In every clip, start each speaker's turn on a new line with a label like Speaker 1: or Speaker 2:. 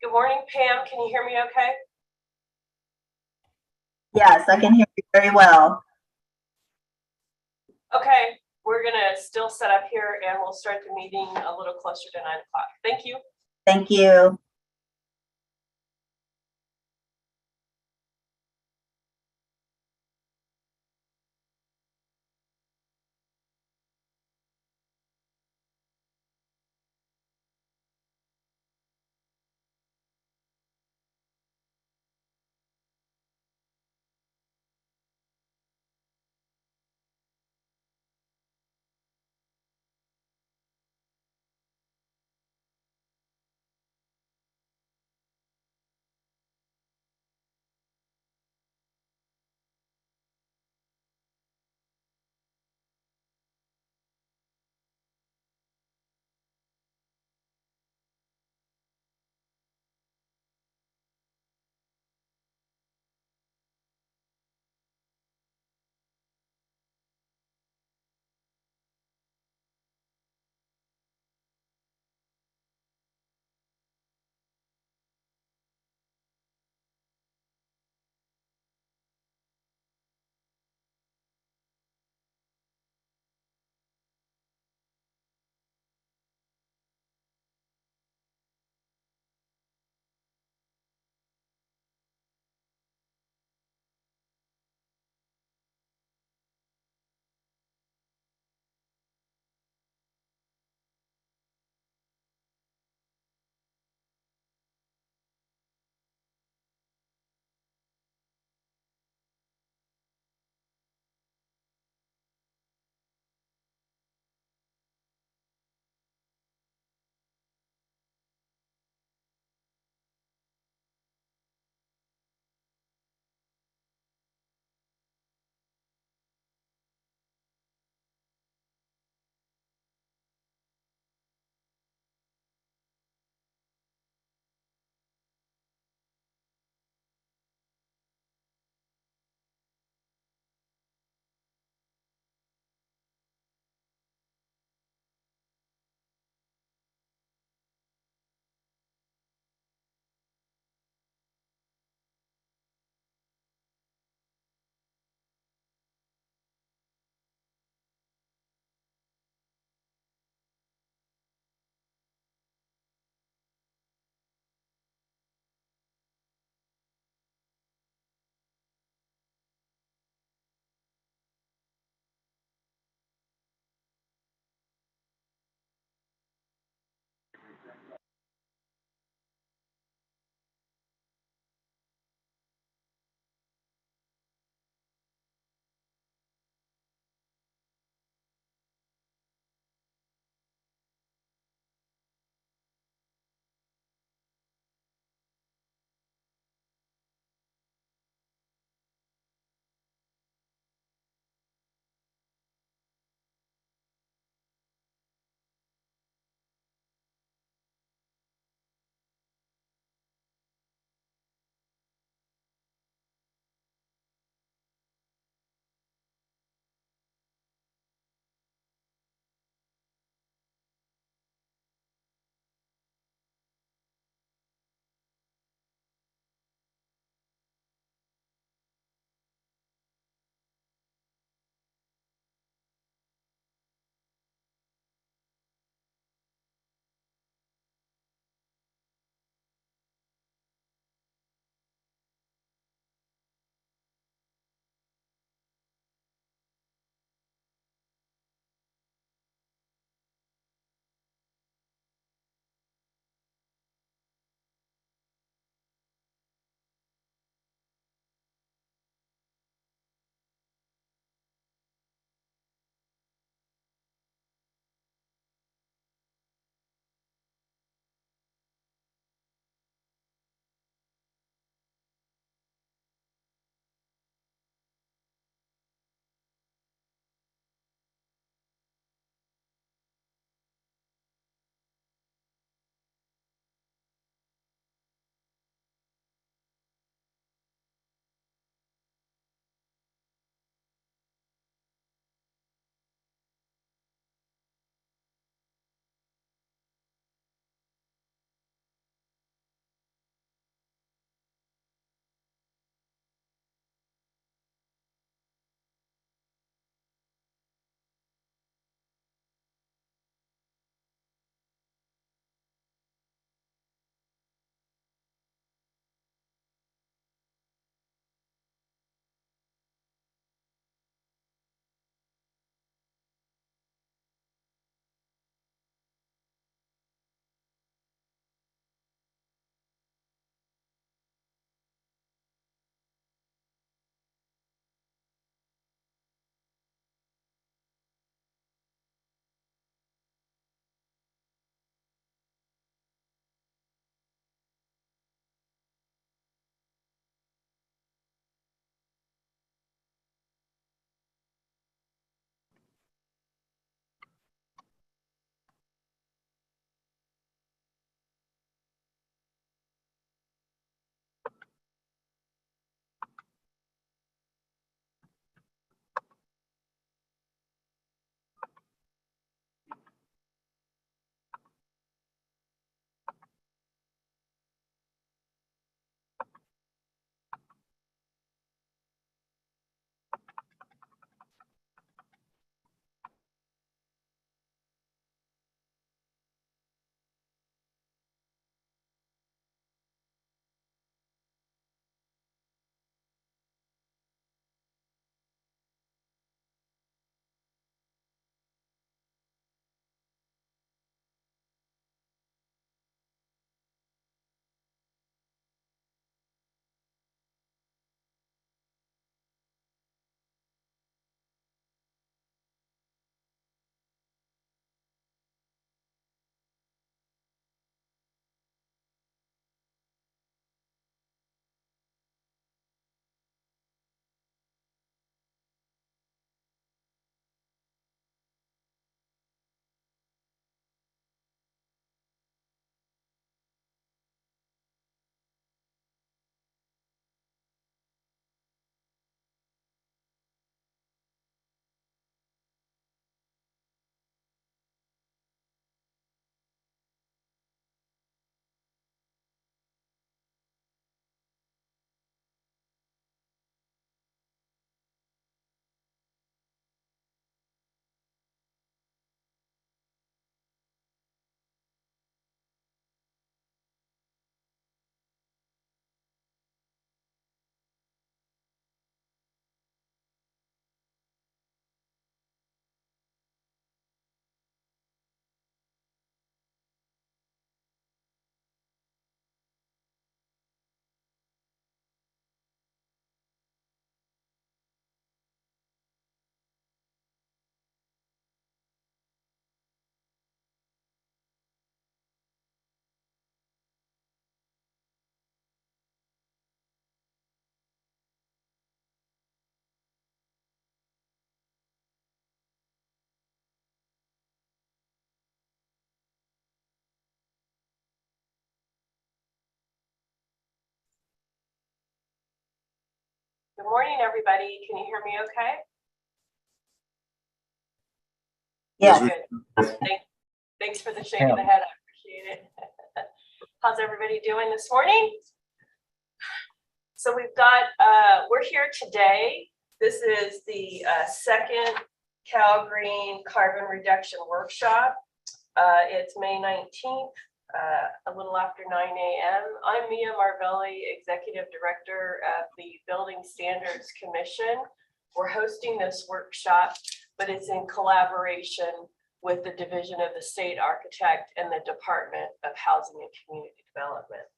Speaker 1: Good morning, Pam. Can you hear me okay?
Speaker 2: Yes, I can hear you very well.
Speaker 1: Okay, we're going to still set up here and we'll start the meeting a little closer to 9 o'clock. Thank you.
Speaker 2: Thank you.
Speaker 1: Good morning, everybody. Can you hear me okay?
Speaker 2: Yes.
Speaker 1: Good. Thanks for the shake of the head. I appreciate it. How's everybody doing this morning? So we've got, we're here today. This is the second Calgary Carbon Reduction Workshop. It's May 19th, a little after 9 a.m. I'm Mia Marvelli, Executive Director of the Building Standards Commission. We're hosting this workshop, but it's in collaboration with the Division of the State Architect and the Department of Housing and Community Development.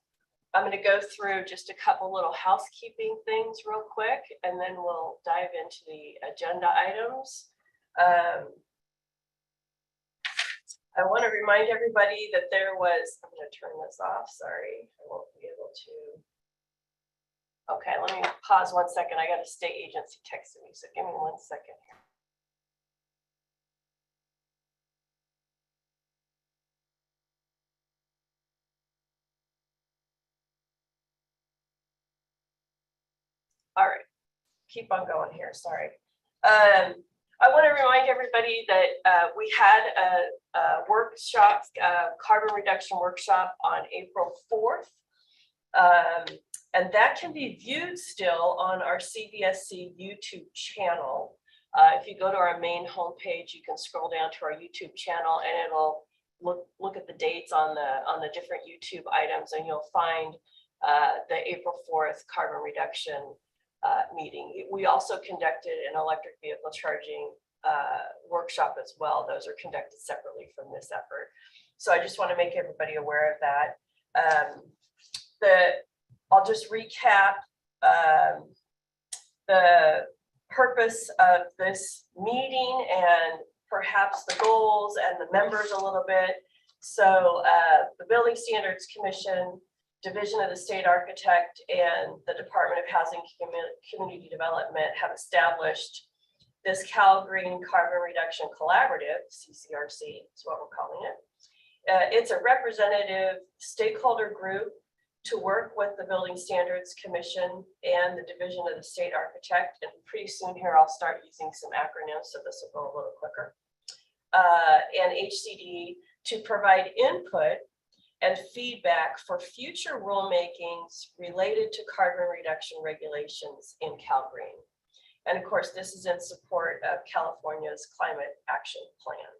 Speaker 1: I'm going to go through just a couple little housekeeping things real quick, and then we'll dive into the agenda items. I want to remind everybody that there was, I'm going to turn this off, sorry, I won't be able to. Okay, let me pause 1 second. I got a state agency texting me, so give me 1 second here. All right, keep on going here, sorry. I want to remind everybody that we had a workshop, carbon reduction workshop on April 4th. And that can be viewed still on our CVSC YouTube channel. If you go to our main homepage, you can scroll down to our YouTube channel and it'll look at the dates on the different YouTube items, and you'll find the April 4th carbon reduction meeting. We also conducted an electric vehicle charging workshop as well. Those are conducted separately from this effort. So I just want to make everybody aware of that. I'll just recap the purpose of this meeting and perhaps the goals and the members a little bit. So the Building Standards Commission, Division of the State Architect, and the Department of Housing and Community Development have established this Calgary Carbon Reduction Collaborative, CCRC is what we're calling it. It's a representative stakeholder group to work with the Building Standards Commission and the Division of the State Architect. And pretty soon here, I'll start using some acronyms, so this will go a little quicker. And HCD to provide input and feedback for future rulemakings related to carbon reduction regulations in Calgary. And of course, this is in support of California's Climate Action Plan.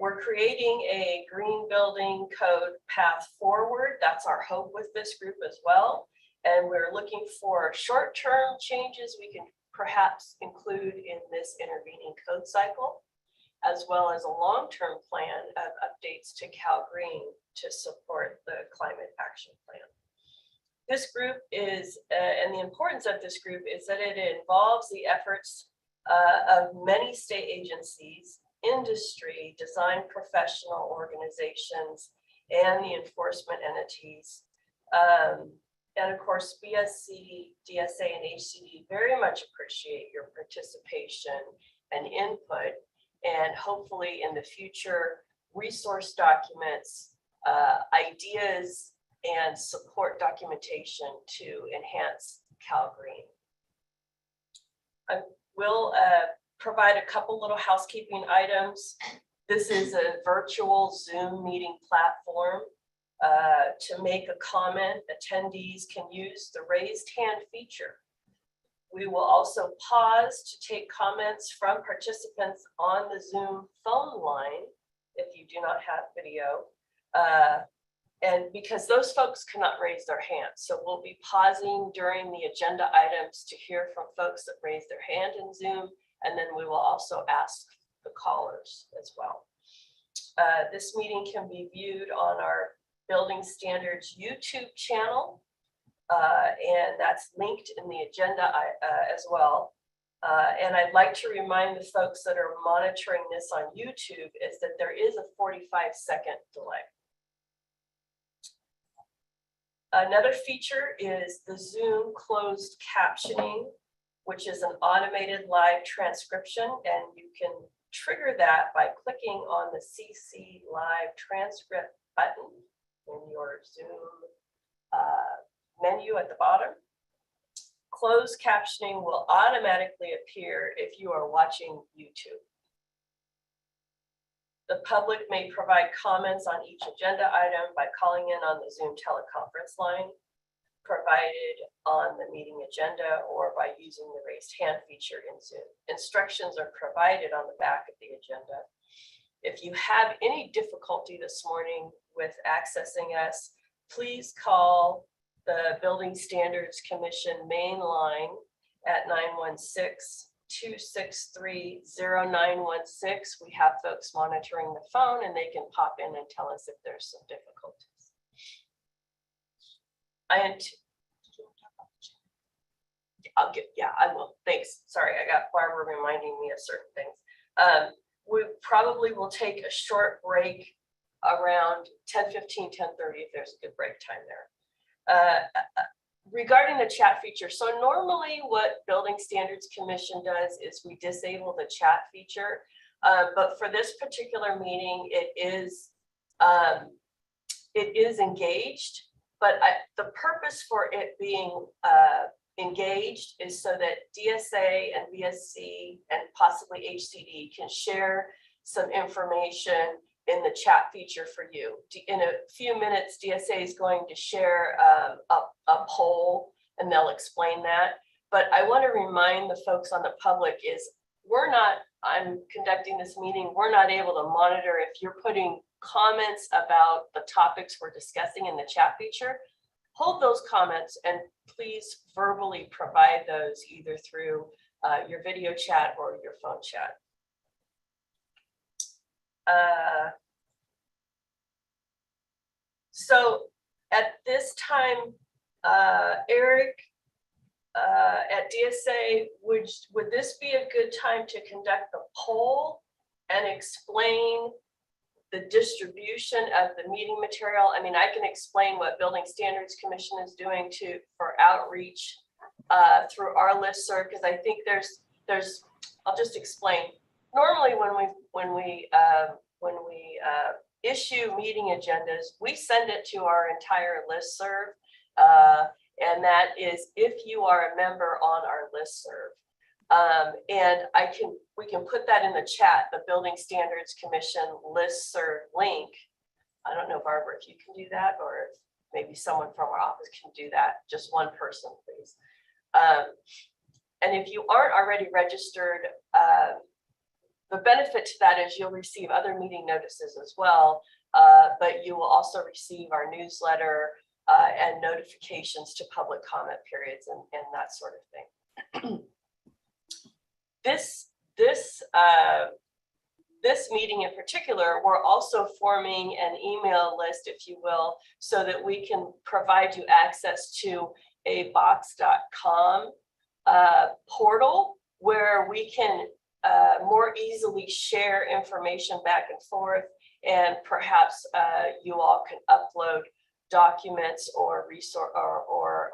Speaker 1: We're creating a green building code path forward. That's our hope with this group as well. And we're looking for short-term changes we can perhaps include in this intervening code cycle, as well as a long-term plan of updates to Calgary to support the Climate Action Plan. This group is, and the importance of this group is that it involves the efforts of many state agencies, industry, design professional organizations, and the enforcement entities. And of course, BSC, DSA, and HCD very much appreciate your participation and input, and hopefully in the future, resource documents, ideas, and support documentation to enhance Calgary. I will provide a couple little housekeeping items. This is a virtual Zoom meeting platform. To make a comment, attendees can use the raised hand feature. We will also pause to take comments from participants on the Zoom phone line if you do not have video. And because those folks cannot raise their hands. So we'll be pausing during the agenda items to hear from folks that raise their hand in Zoom. And then we will also ask the callers as well. This meeting can be viewed on our Building Standards YouTube channel. And that's linked in the agenda as well. And I'd like to remind the folks that are monitoring this on YouTube is that there is a 45-second delay. Another feature is the Zoom closed captioning, which is an automated live transcription, and you can trigger that by clicking on the CC Live Transcript button in your Zoom menu at the bottom. Closed captioning will automatically appear if you are watching YouTube. The public may provide comments on each agenda item by calling in on the Zoom teleconference line provided on the meeting agenda or by using the raised hand feature in Zoom. Instructions are provided on the back of the agenda. If you have any difficulty this morning with accessing us, please call the Building Standards Commission main line at 916-263-0916. We have folks monitoring the phone and they can pop in and tell us if there's some difficulties. I will. Thanks. Sorry, I got Barbara reminding me of certain things. We probably will take a short break around 10:15, 10:30 if there's a good break time there. Regarding the chat feature, so normally what Building Standards Commission does is we disable the chat feature, but for this particular meeting, it is engaged. But the purpose for it being engaged is so that DSA and VSC and possibly HCD can share some information in the chat feature for you. In a few minutes, DSA is going to share a poll and they'll explain that. But I want to remind the folks on the public is I'm conducting this meeting, we're not able to monitor if you're putting comments about the topics we're discussing in the chat feature. Hold those comments and please verbally provide those either through your video chat or your phone chat. So at this time, Eric at DSA, would this be a good time to conduct the poll and explain the distribution of the meeting material? I mean, I can explain what Building Standards Commission is doing for outreach through our listserv, because I think I'll just explain. Normally, when we issue meeting agendas, we send it to our entire listserv, and that is if you are a member on our listserv. And we can put that in the chat, the Building Standards Commission listserv link. I don't know, Barbara, if you can do that, or if maybe someone from our office can do that. Just one person, please. And if you aren't already registered, the benefit to that is you'll receive other meeting notices as well, but you will also receive our newsletter and notifications to public comment periods and that sort of thing. This meeting in particular, we're also forming an email list, if you will, so that we can provide you access to a box.com portal where we can more easily share information back and forth, and perhaps you all can upload documents or resource or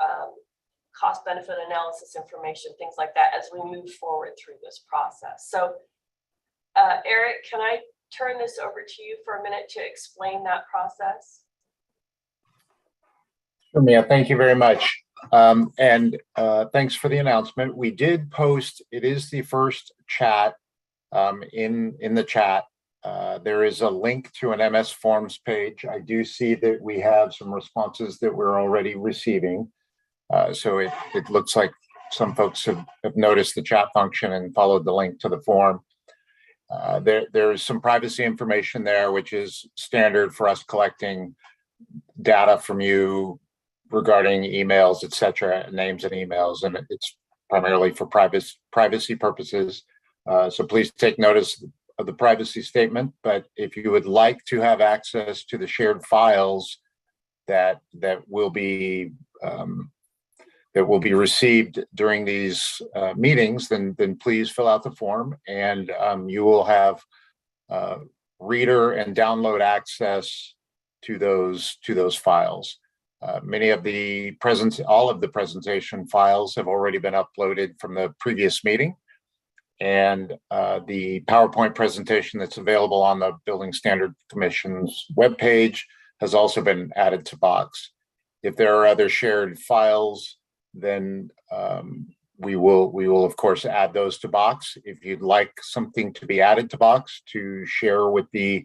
Speaker 1: cost benefit analysis information, things like that, as we move forward through this process. So Eric, can I turn this over to you for a minute to explain that process?
Speaker 3: Sure, Mia, thank you very much. Thanks for the announcement. We did post, it is the first chat in the chat. There is a link to an MS Forms page. I do see that we have some responses that we're already receiving. So it looks like some folks have noticed the chat function and followed the link to the form. There is some privacy information there, which is standard for us collecting data from you regarding emails, et cetera, names and emails, and it's primarily for privacy purposes. So please take notice of the privacy statement. But if you would like to have access to the shared files that will be received during these meetings, then please fill out the form, and you will have reader and download access to those files. Many of all of the presentation files have already been uploaded from the previous meeting, and the PowerPoint presentation that's available on the Building Standard Commission's webpage has also been added to Box. If there are other shared files, then we will of course add those to Box. If you'd like something to be added to Box to share with the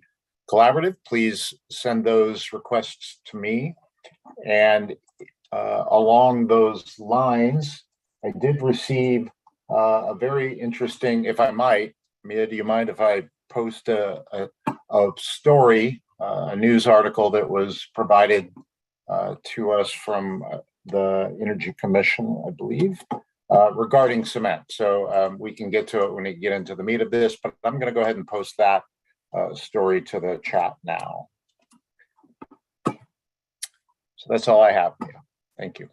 Speaker 3: collaborative, please send those requests to me. And along those lines, I did receive a very interesting, if I might, Mia, do you mind if I post a story, a news article that was provided to us from the Energy Commission, I believe, regarding cement. So we can get to it when we get into the meat of this, but I'm going to go ahead and post that story to the chat now. So that's all I have, Mia. Thank you.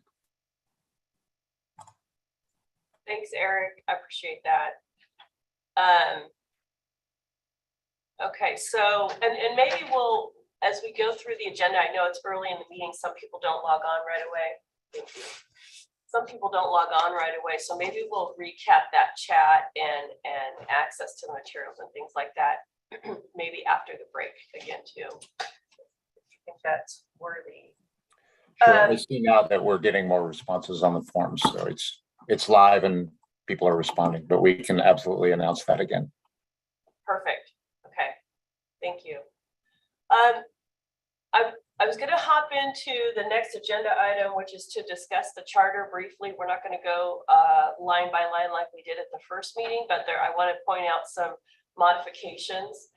Speaker 1: Thanks, Eric. I appreciate that. Okay, so, and maybe we'll, as we go through the agenda, I know it's early in the meeting, some people don't log on right away. Thank you. Some people don't log on right away, so maybe we'll recap that chat and access to the materials and things like that, maybe after the break again too. I think that's worthy.
Speaker 3: Sure. I see now that we're getting more responses on the forums, so it's live and people are responding, but we can absolutely announce that again.
Speaker 1: Perfect. Okay. Thank you. I was going to hop into the next agenda item, which is to discuss the charter briefly. We're not going to go line by line like we did at the first meeting, but I want to point out some modifications.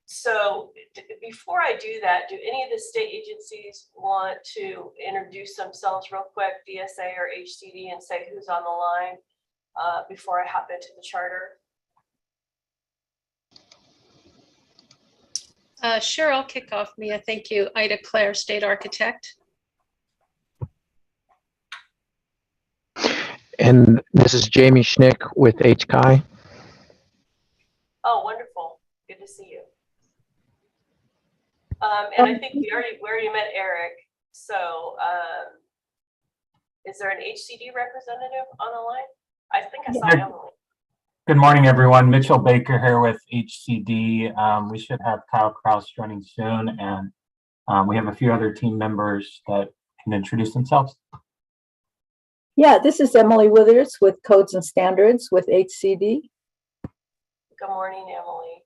Speaker 1: So before I do that, do any of the state agencies want to introduce themselves real quick, DSA or HCD, and say who's on the line before I hop into the charter?
Speaker 4: Sure, I'll kick off, Mia. Thank you. Ida Claire, State Architect.
Speaker 5: And this is Jamie Schnick with HCI.
Speaker 1: Oh, wonderful. Good to see you. And I think we already met Eric. So is there an HCD representative on the line? I think I saw Emily.
Speaker 6: Good morning, everyone. Mitchell Baker here with HCD. We should have Kyle Kraus joining soon, and we have a few other team members that can introduce themselves.
Speaker 7: Yeah, this is Emily Withers with Codes and Standards with HCD.
Speaker 1: Good morning, Emily.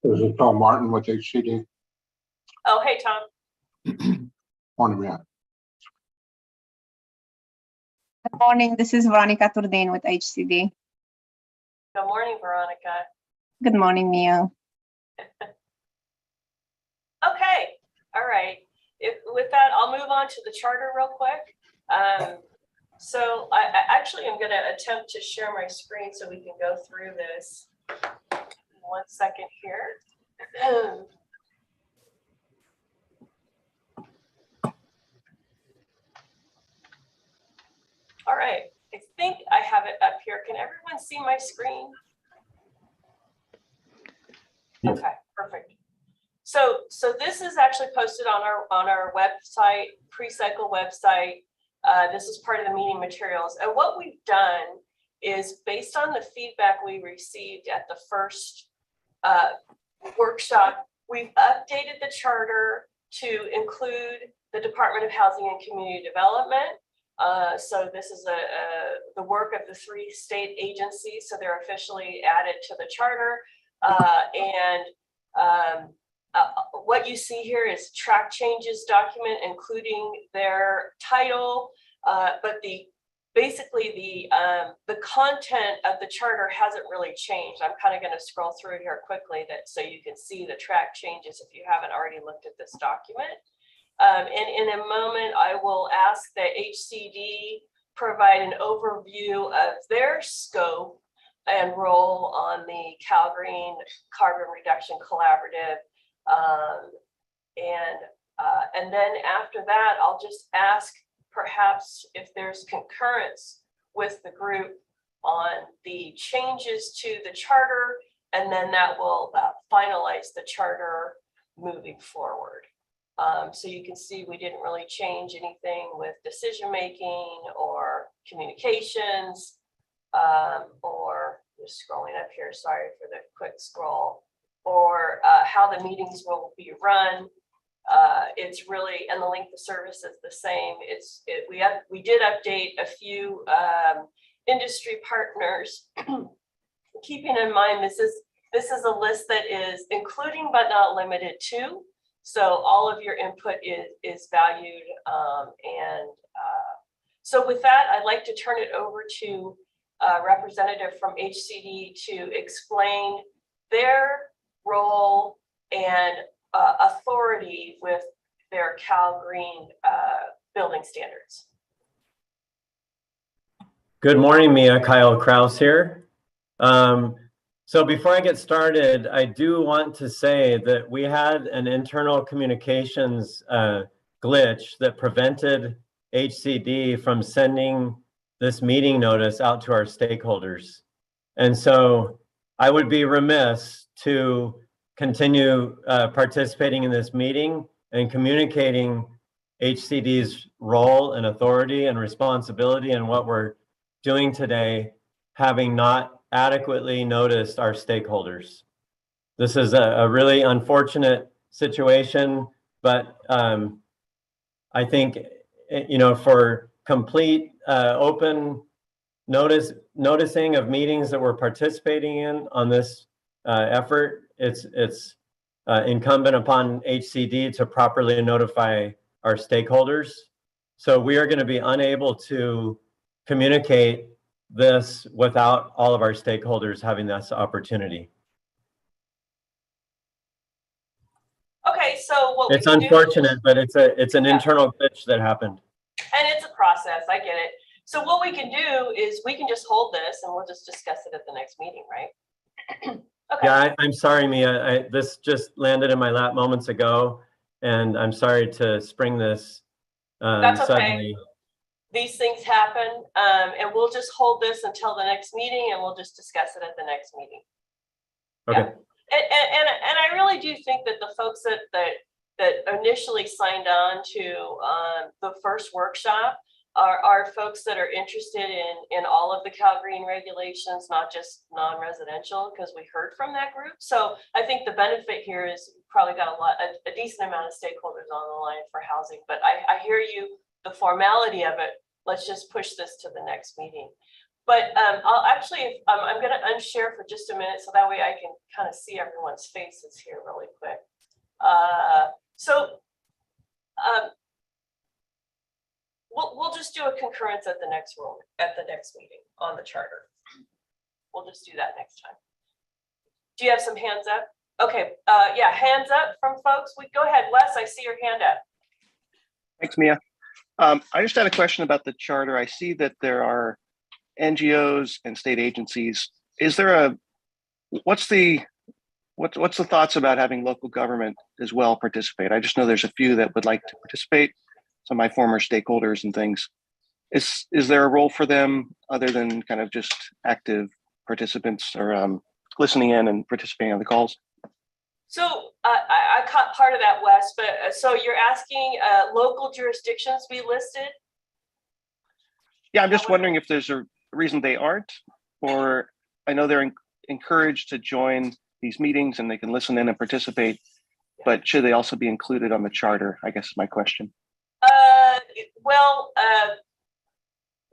Speaker 2: This is Tom Martin with HCD.
Speaker 1: Oh, hey, Tom.
Speaker 2: Morning, man.
Speaker 8: Good morning. This is Veronica Turdin with HCD.
Speaker 1: Good morning, Veronica.
Speaker 8: Good morning, Mia.
Speaker 1: Okay. All right. With that, I'll move on to the charter real quick. So I actually am going to attempt to share my screen so we can go through this. 1 second here. All right, I think I have it up here. Can everyone see my screen?
Speaker 6: Yes.
Speaker 1: Okay, perfect. So this is actually posted on our website, pre-cycle website. This is part of the meeting materials. And what we've done is, based on the feedback we received at the first workshop, we've updated the charter to include the Department of Housing and Community Development. So this is the work of the 3 state agencies. So they're officially added to the charter. What you see here is track changes document, including their title, but basically the content of the charter hasn't really changed. I'm kind of going to scroll through here quickly so you can see the track changes if you haven't already looked at this document. And in a moment, I will ask the HCD provide an overview of their scope and role on the Calgary Carbon Reduction Collaborative. And then after that, I'll just ask perhaps if there's concurrence with the group on the changes to the charter, and then that will finalize the charter moving forward. So you can see we didn't really change anything with decision-making or communications, or just scrolling up here, sorry for the quick scroll. or how the meetings will be run. It's really, and the length of service is the same. We did update a few industry partners, keeping in mind this is a list that is including but not limited to. So all of your input is valued. So with that, I'd like to turn it over to a representative from HCD to explain their role and authority with their Cal Green building standards.
Speaker 9: Good morning, Mia. Kyle Kraus here. So before I get started, I do want to say that we had an internal communications glitch that prevented HCD from sending this meeting notice out to our stakeholders. And so I would be remiss to continue participating in this meeting and communicating HCD's role and authority and responsibility in what we're doing today, having not adequately noticed our stakeholders. This is a really unfortunate situation, but I think, you know, for complete open noticing of meetings that we're participating in on this effort, it's incumbent upon HCD to properly notify our stakeholders. So we are going to be unable to communicate this without all of our stakeholders having this opportunity.
Speaker 1: Okay, so what
Speaker 9: it's unfortunate, but it's an internal glitch that happened.
Speaker 1: And it's a process, I get it. So what we can do is we can just hold this and we'll just discuss it at the next meeting, right? Okay.
Speaker 9: Yeah, I'm sorry, Mia. This just landed in my lap moments ago, and I'm sorry to spring this
Speaker 1: That's okay.
Speaker 9: suddenly.
Speaker 1: These things happen, and we'll just hold this until the next meeting, and we'll just discuss it at the next meeting.
Speaker 9: Okay.
Speaker 1: Yeah. And I really do think that the folks that initially signed on to the first workshop are folks that are interested in all of the Cal Green regulations, not just non-residential, because we heard from that group. So I think the benefit here is we probably got a decent amount of stakeholders on the line for housing. But I hear you, the formality of it. Let's just push this to the next meeting. But I'll actually, I'm going to unshare for just a minute so that way I can kind of see everyone's faces here really quick. We'll just do a concurrence at the next meeting on the charter. We'll just do that next time. Do you have some hands up? Okay, yeah, hands up from folks. Go ahead, Wes, I see your hand up.
Speaker 10: Thanks, Mia. I just had a question about the charter. I see that there are NGOs and state agencies. Is there what's the thoughts about having local government as well participate? I just know there's a few that would like to participate, some of my former stakeholders and things. Is there a role for them other than kind of just active participants or listening in and participating on the calls?
Speaker 1: So I caught part of that, Wes, but so you're asking local jurisdictions be listed?
Speaker 10: Yeah, I'm just wondering if there's a reason they aren't, or I know they're encouraged to join these meetings and they can listen in and participate, but should they also be included on the charter, I guess is my question.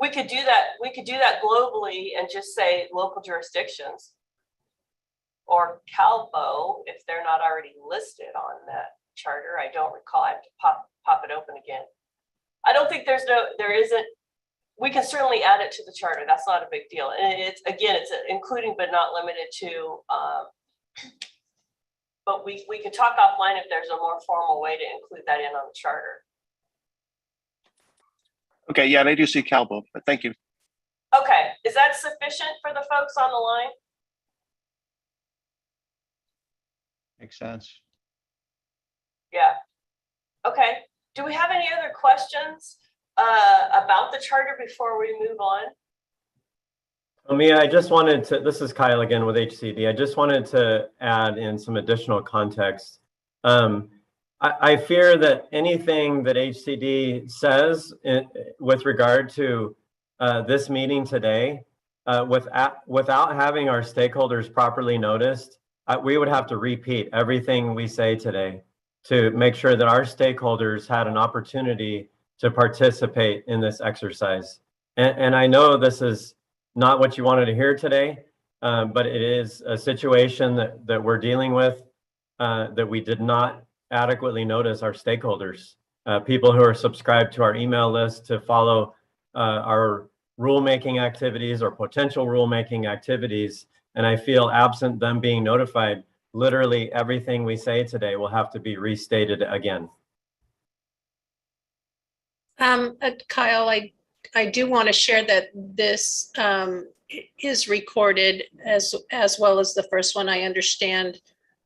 Speaker 1: We could do that. We could do that globally and just say local jurisdictions. Or CalBO, if they're not already listed on that charter. I don't recall. I have to pop it open again. I don't think there isn't. We can certainly add it to the charter. That's not a big deal. And it's including but not limited to. But we can talk offline if there's a more formal way to include that in on the charter.
Speaker 10: Okay, yeah, and I do see CalBO, but thank you.
Speaker 1: Okay, is that sufficient for the folks on the line?
Speaker 11: Makes sense.
Speaker 1: Yeah. Okay. Do we have any other questions about the charter before we move on?
Speaker 9: Mia, I just wanted to, this is Kyle again with HCD. I just wanted to add in some additional context. I fear that anything that HCD says with regard to this meeting today, without having our stakeholders properly noticed, we would have to repeat everything we say today to make sure that our stakeholders had an opportunity to participate in this exercise. And I know this is not what you wanted to hear today, but it is a situation that we're dealing with, that we did not adequately notice our stakeholders, people who are subscribed to our email list to follow our rulemaking activities or potential rulemaking activities. And I feel absent them being notified, literally everything we say today will have to be restated again.
Speaker 4: Kyle, I do want to share that this is recorded as well as the first one. I understand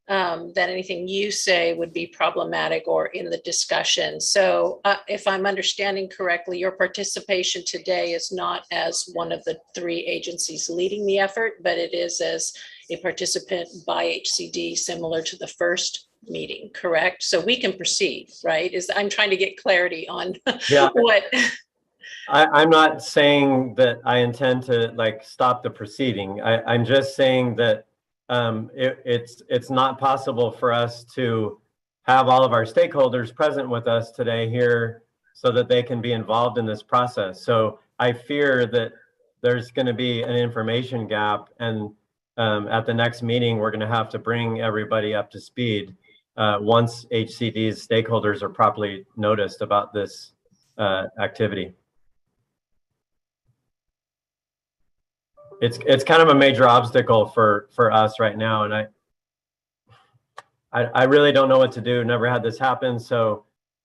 Speaker 4: that anything you say would be problematic or in the discussion. So if I'm understanding correctly, your participation today is not as one of the 3 agencies leading the effort, but it is as a participant by HCD, similar to the first meeting, correct? So we can proceed, right? I'm trying to get clarity on what.
Speaker 9: I'm not saying that I intend to like stop the proceeding. I'm just saying that it's not possible for us to have all of our stakeholders present with us today here so that they can be involved in this process. So I fear that there's going to be an information gap, and at the next meeting, we're going to have to bring everybody up to speed once HCD's stakeholders are properly noticed about this activity. It's kind of a major obstacle for us right now, and I really don't know what to do. Never had this happen, so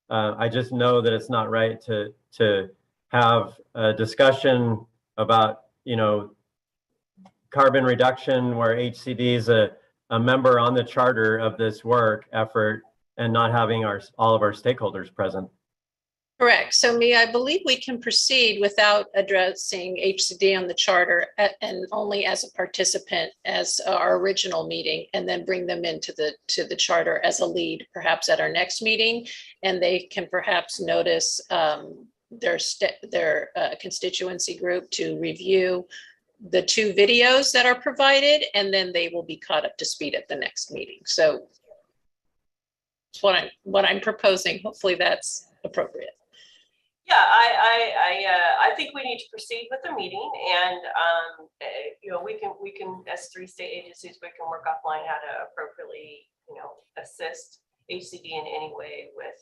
Speaker 9: I just know that it's not right to have a discussion about, you know, carbon reduction where HCD is a member on the charter of this work effort and not having all of our stakeholders present.
Speaker 4: Correct. So Mia, I believe we can proceed without addressing HCD on the charter and only as a participant as our original meeting, and then bring them into the charter as a lead, perhaps at our next meeting, and they can perhaps notice their constituency group to review the 2 videos that are provided, and then they will be caught up to speed at the next meeting. So that's what I'm proposing. Hopefully that's appropriate.
Speaker 1: Yeah, I think we need to proceed with the meeting, and you know, we can as 3 state agencies, we can work offline how to appropriately, you know, assist HCD in any way with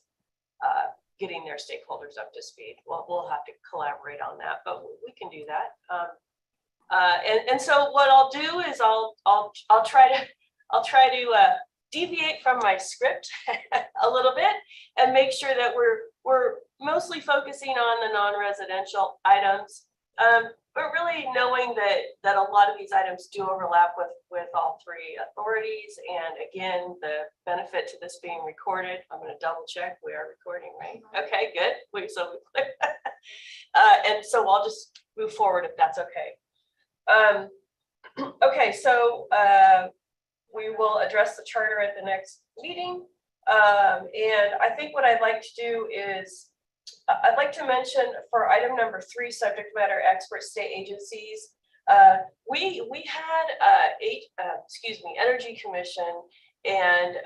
Speaker 1: getting their stakeholders up to speed. We'll have to collaborate on that, but we can do that. And so what I'll do is I'll try to deviate from my script a little bit and make sure that we're mostly focusing on the non-residential items, but really knowing that a lot of these items do overlap with all 3 authorities. And again, the benefit to this being recorded, I'm going to double check we are recording, right? Okay, good. And so I'll just move forward if that's okay. Okay, so we will address the charter at the next meeting. And I think what I'd like to do is I'd like to mention for item number 3, subject matter expert state agencies. We had Energy Commission and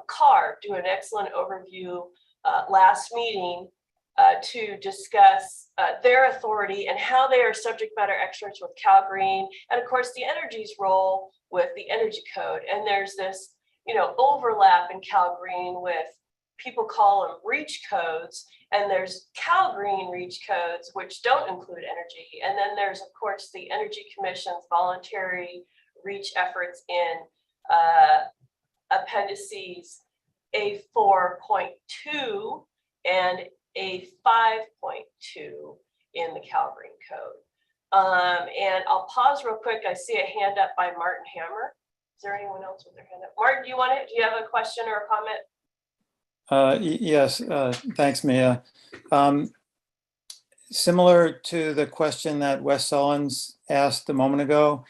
Speaker 1: CAR do an excellent overview last meeting to discuss their authority and how they are subject matter experts with Calgary, and of course the energy's role with the energy code. And there's this, you know, overlap in Calgary with, people call them reach codes, and there's Calgary reach codes which don't include energy. And then there's of course the Energy Commission's voluntary reach efforts in appendices A4.2 and A5.2 in the Calgary code. And I'll pause real quick. I see a hand up by Martin Hammer. Is there anyone else with their hand up? Martin, do you have a question or a comment?
Speaker 12: Yes, thanks, Mia. Similar to the question that Wes Sullins asked a moment ago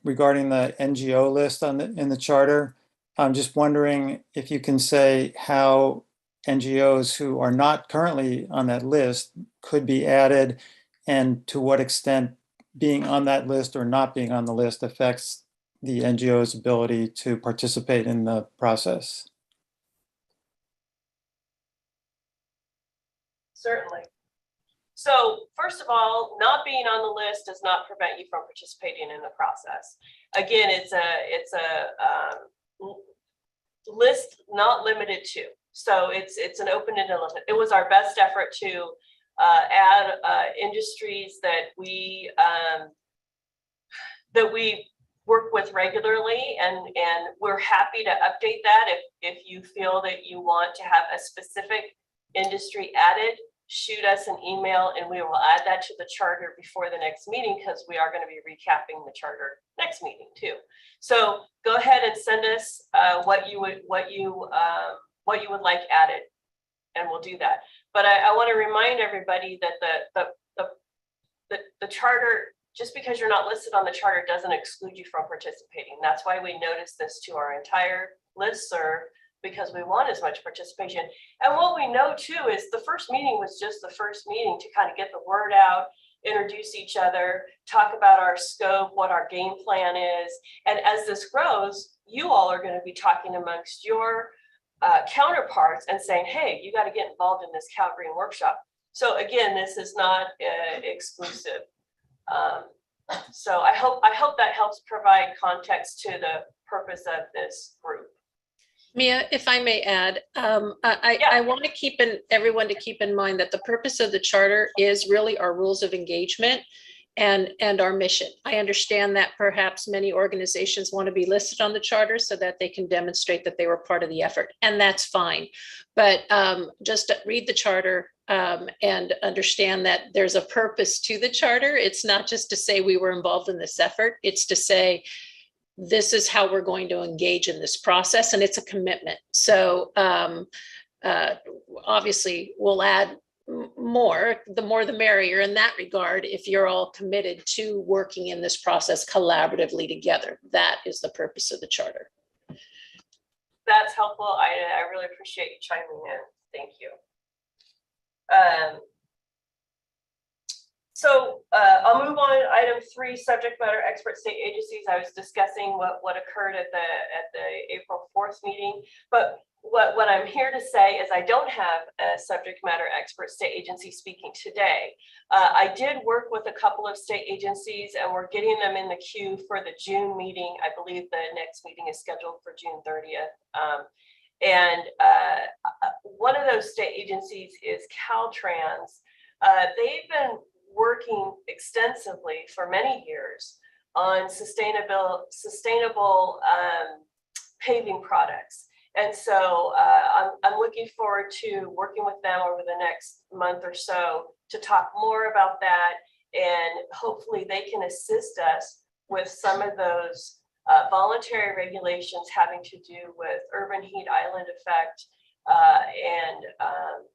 Speaker 12: regarding the NGO list in the charter, I'm just wondering if you can say how NGOs who are not currently on that list could be added, and to what extent being on that list or not being on the list affects the NGO's ability to participate in the process?
Speaker 1: Certainly. So first of all, not being on the list does not prevent you from participating in the process. Again, it's a list not limited to. So it's an open-ended list. It was our best effort to add industries that we work with regularly, and we're happy to update that if you feel that you want to have a specific industry added. Shoot us an email and we will add that to the charter before the next meeting, because we are going to be recapping the charter next meeting too. So go ahead and send us what you would like added, and we'll do that. But I want to remind everybody that the charter, just because you're not listed on the charter, doesn't exclude you from participating. That's why we notice this to our entire listserv, because we want as much participation. And what we know too is the first meeting was just the first meeting to kind of get the word out, introduce each other, talk about our scope, what our game plan is. And as this grows, you all are going to be talking amongst your counterparts and saying, hey, you got to get involved in this Calgary workshop. So again, this is not exclusive. So I hope that helps provide context to the purpose of this group.
Speaker 4: Mia, if I may add, I want to everyone to keep in mind that the purpose of the charter is really our rules of engagement and our mission. I understand that perhaps many organizations want to be listed on the charter so that they can demonstrate that they were part of the effort, and that's fine. But just read the charter and understand that there's a purpose to the charter. It's not just to say we were involved in this effort. It's to say, this is how we're going to engage in this process, and it's a commitment. So obviously we'll add more the merrier in that regard, if you're all committed to working in this process collaboratively together. That is the purpose of the charter.
Speaker 1: That's helpful. I really appreciate you chiming in. Thank you. So I'll move on. Item 3, subject matter expert state agencies. I was discussing what occurred at the April 4th meeting, but what I'm here to say is I don't have a subject matter expert state agency speaking today. I did work with a couple of state agencies, and we're getting them in the queue for the June meeting. I believe the next meeting is scheduled for June 30th. One of those state agencies is Caltrans. They've been working extensively for many years on sustainable paving products. And so I'm looking forward to working with them over the next month or so to talk more about that, and hopefully they can assist us with some of those voluntary regulations having to do with urban heat island effect and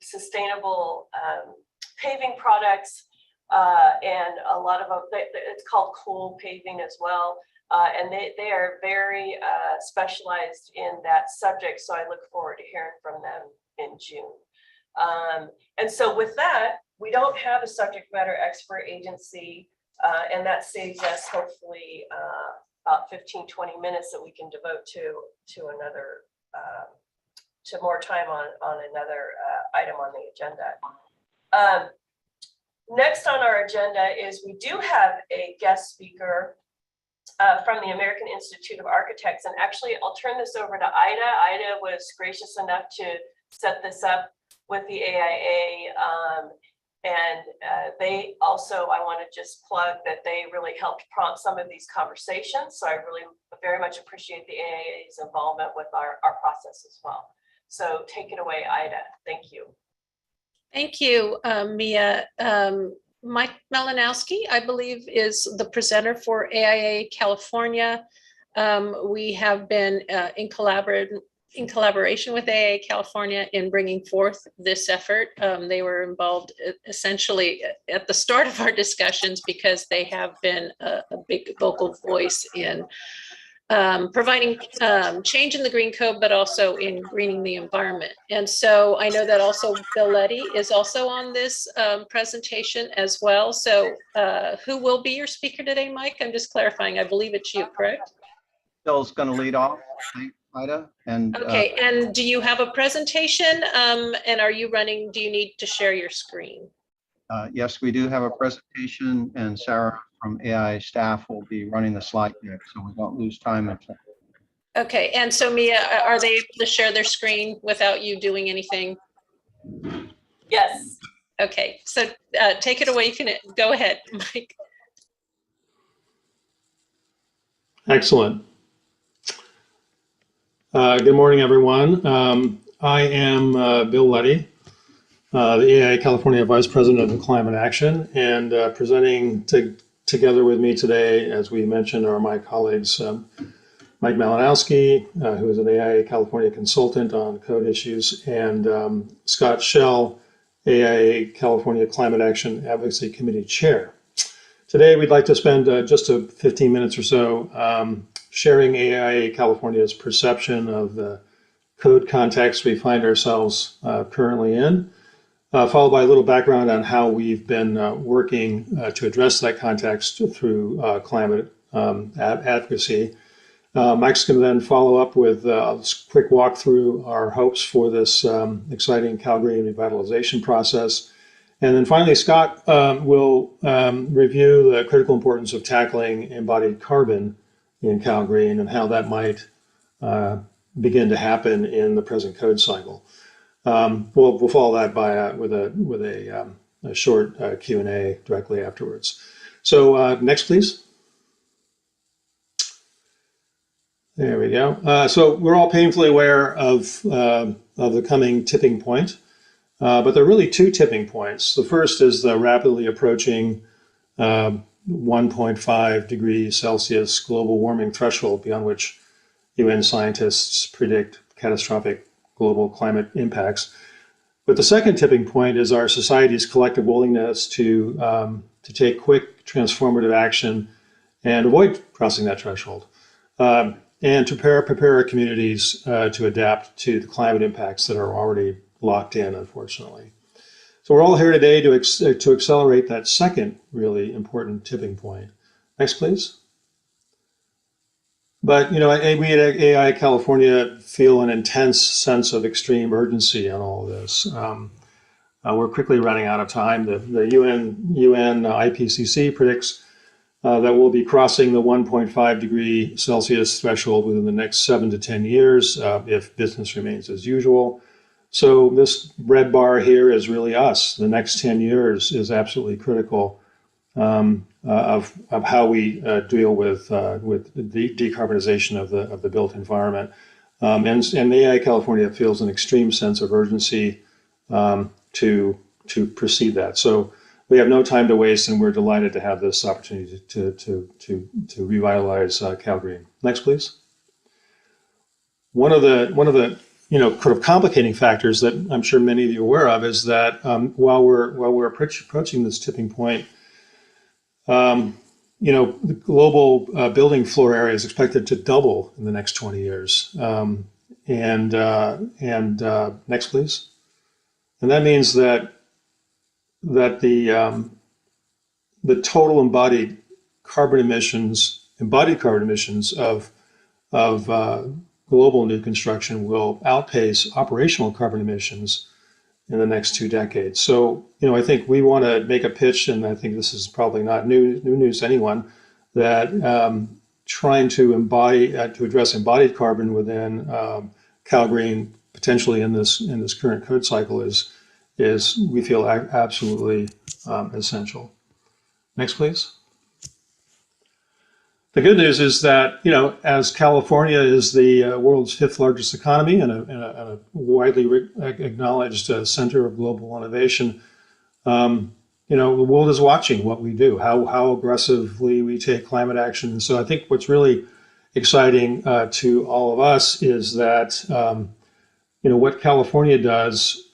Speaker 1: sustainable paving products. And a lot of it's called cool paving as well. And they are very specialized in that subject. So I look forward to hearing from them in June. And so with that, we don't have a subject matter expert agency, and that saves us hopefully about 15-20 minutes that we can devote to another, to more time on another item on the agenda. Next on our agenda is we do have a guest speaker from the American Institute of Architects. And actually, I'll turn this over to Ida. Ida was gracious enough to set this up with the AIA. They also, I want to just plug that they really helped prompt some of these conversations. So I really very much appreciate the AIA's involvement with our process as well. So take it away, Ida. Thank you.
Speaker 4: Thank you, Mia. Mike Malinowski, I believe, is the presenter for AIA California. We have been in collaboration with AIA California in bringing forth this effort. They were involved essentially at the start of our discussions because they have been a big vocal voice in providing change in the green code, but also in greening the environment. And so I know that also Bill Leddy is also on this presentation as well. So who will be your speaker today, Mike? I'm just clarifying. I believe it's you, correct?
Speaker 11: Michelle's going to lead off, Ida, and
Speaker 4: Okay, and do you have a presentation? And are you running, do you need to share your screen?
Speaker 11: yes, we do have a presentation, and Sarah from AI staff will be running the slide deck, so we don't lose time.
Speaker 4: Okay, and so Mia, are they able to share their screen without you doing anything?
Speaker 1: Yes.
Speaker 4: Okay, so take it away. You can go ahead, Mike.
Speaker 13: Excellent. Good morning, everyone. I am Bill Letty, the AI California Vice President of Climate Action, and presenting together with me today, as we mentioned, are my colleagues, Mike Malinowski, who is an AI California consultant on code issues, and Scott Schell, AIA California Climate Action Advocacy Committee Chair. Today, we'd like to spend just 15 minutes or so sharing AIA California's perception of the code context we find ourselves currently in, followed by a little background on how we've been working to address that context through climate advocacy. Mike's going to then follow up with a quick walk through our hopes for this exciting Calgary revitalization process. And then finally, Scott will review the critical importance of tackling embodied carbon in Calgary and how that might begin to happen in the present code cycle. We'll follow that by with a short Q&A directly afterwards. So next, please. There we go. So we're all painfully aware of the coming tipping point, but there are really two tipping points. The first is the rapidly approaching 1.5 degrees Celsius global warming threshold, beyond which UN scientists predict catastrophic global climate impacts. But the second tipping point is our society's collective willingness to take quick transformative action and avoid crossing that threshold. And to prepare our communities to adapt to the climate impacts that are already locked in, unfortunately. So we're all here today to accelerate that second really important tipping point. Next, please. But, you know, we at AI California feel an intense sense of extreme urgency on all of this. We're quickly running out of time. The UN IPCC predicts that we'll be crossing the 1.5 degree Celsius threshold within the next 7 to 10 years if business remains as usual. So this red bar here is really us. The next 10 years is absolutely critical of how we deal with the decarbonization of the built environment. And AI California feels an extreme sense of urgency to proceed that. So we have no time to waste, and we're delighted to have this opportunity to revitalize Calgary. Next, please. One of the sort of complicating factors that I'm sure many of you are aware of is that while we're approaching this tipping point, the global building floor area is expected to double in the next 20 years. Next, please. And that means that the total embodied carbon emissions of global new construction will outpace operational carbon emissions in the next 2 decades. So, I think we want to make a pitch, and I think this is probably not new news to anyone, that trying to address embodied carbon within Calgary and potentially in this current code cycle is we feel absolutely essential. Next, please. The good news is that, as California is the world's 5th largest economy and a widely acknowledged center of global innovation, the world is watching what we do, how aggressively we take climate action. And so I think what's really exciting to all of us is that, what California does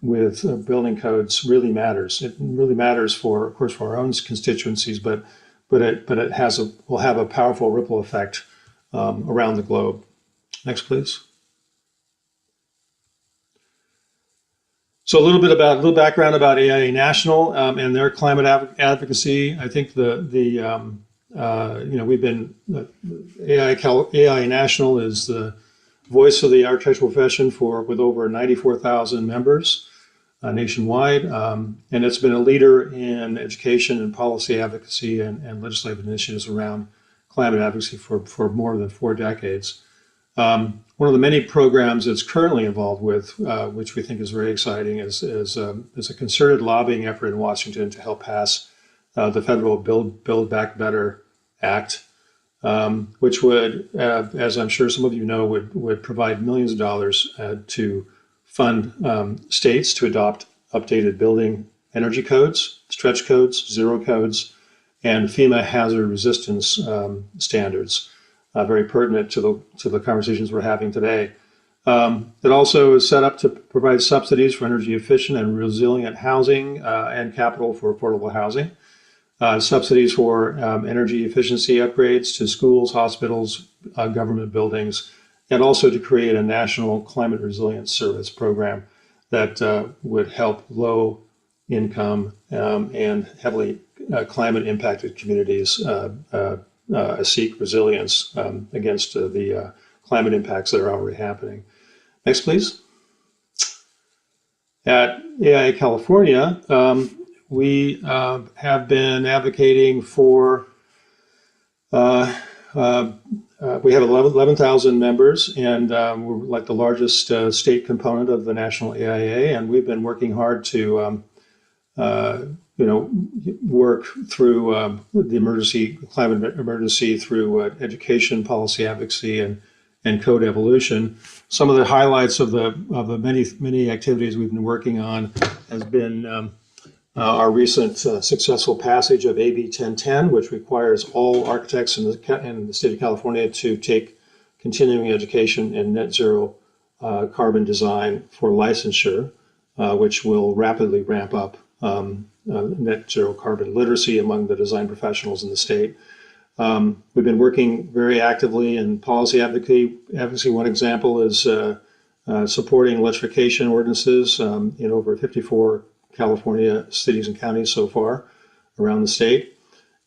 Speaker 13: with building codes really matters. It really matters of course, for our own constituencies, but it will have a powerful ripple effect around the globe. Next, please. So a little background about AIA National and their climate advocacy. I think the we've been, AI National is the voice of the architectural profession with over 94,000 members nationwide. And it's been a leader in education and policy advocacy and legislative initiatives around climate advocacy for more than 4 decades. One of the many programs it's currently involved with, which we think is very exciting, is a concerted lobbying effort in Washington to help pass the federal Build Back Better Act, which would, as I'm sure some of you know, would provide millions of dollars to fund states to adopt updated building energy codes, stretch codes, zero codes, and FEMA hazard resistance standards, very pertinent to the conversations we're having today. It also is set up to provide subsidies for energy efficient and resilient housing and capital for affordable housing. Subsidies for energy efficiency upgrades to schools, hospitals, government buildings, and also to create a national climate resilience service program that would help low income and heavily climate impacted communities seek resilience against the climate impacts that are already happening. Next, please. At AI California, we have been advocating for, we have 11,000 members, and we're like the largest state component of the national AIA, and we've been working hard to work through the climate emergency through education, policy advocacy, and code evolution. Some of the highlights of the many activities we've been working on has been our recent successful passage of AB 1010, which requires all architects in the state of California to take continuing education in net zero carbon design for licensure, which will rapidly ramp up net zero carbon literacy among the design professionals in the state. We've been working very actively in policy advocacy. One example is supporting electrification ordinances in over 54 California cities and counties so far around the state.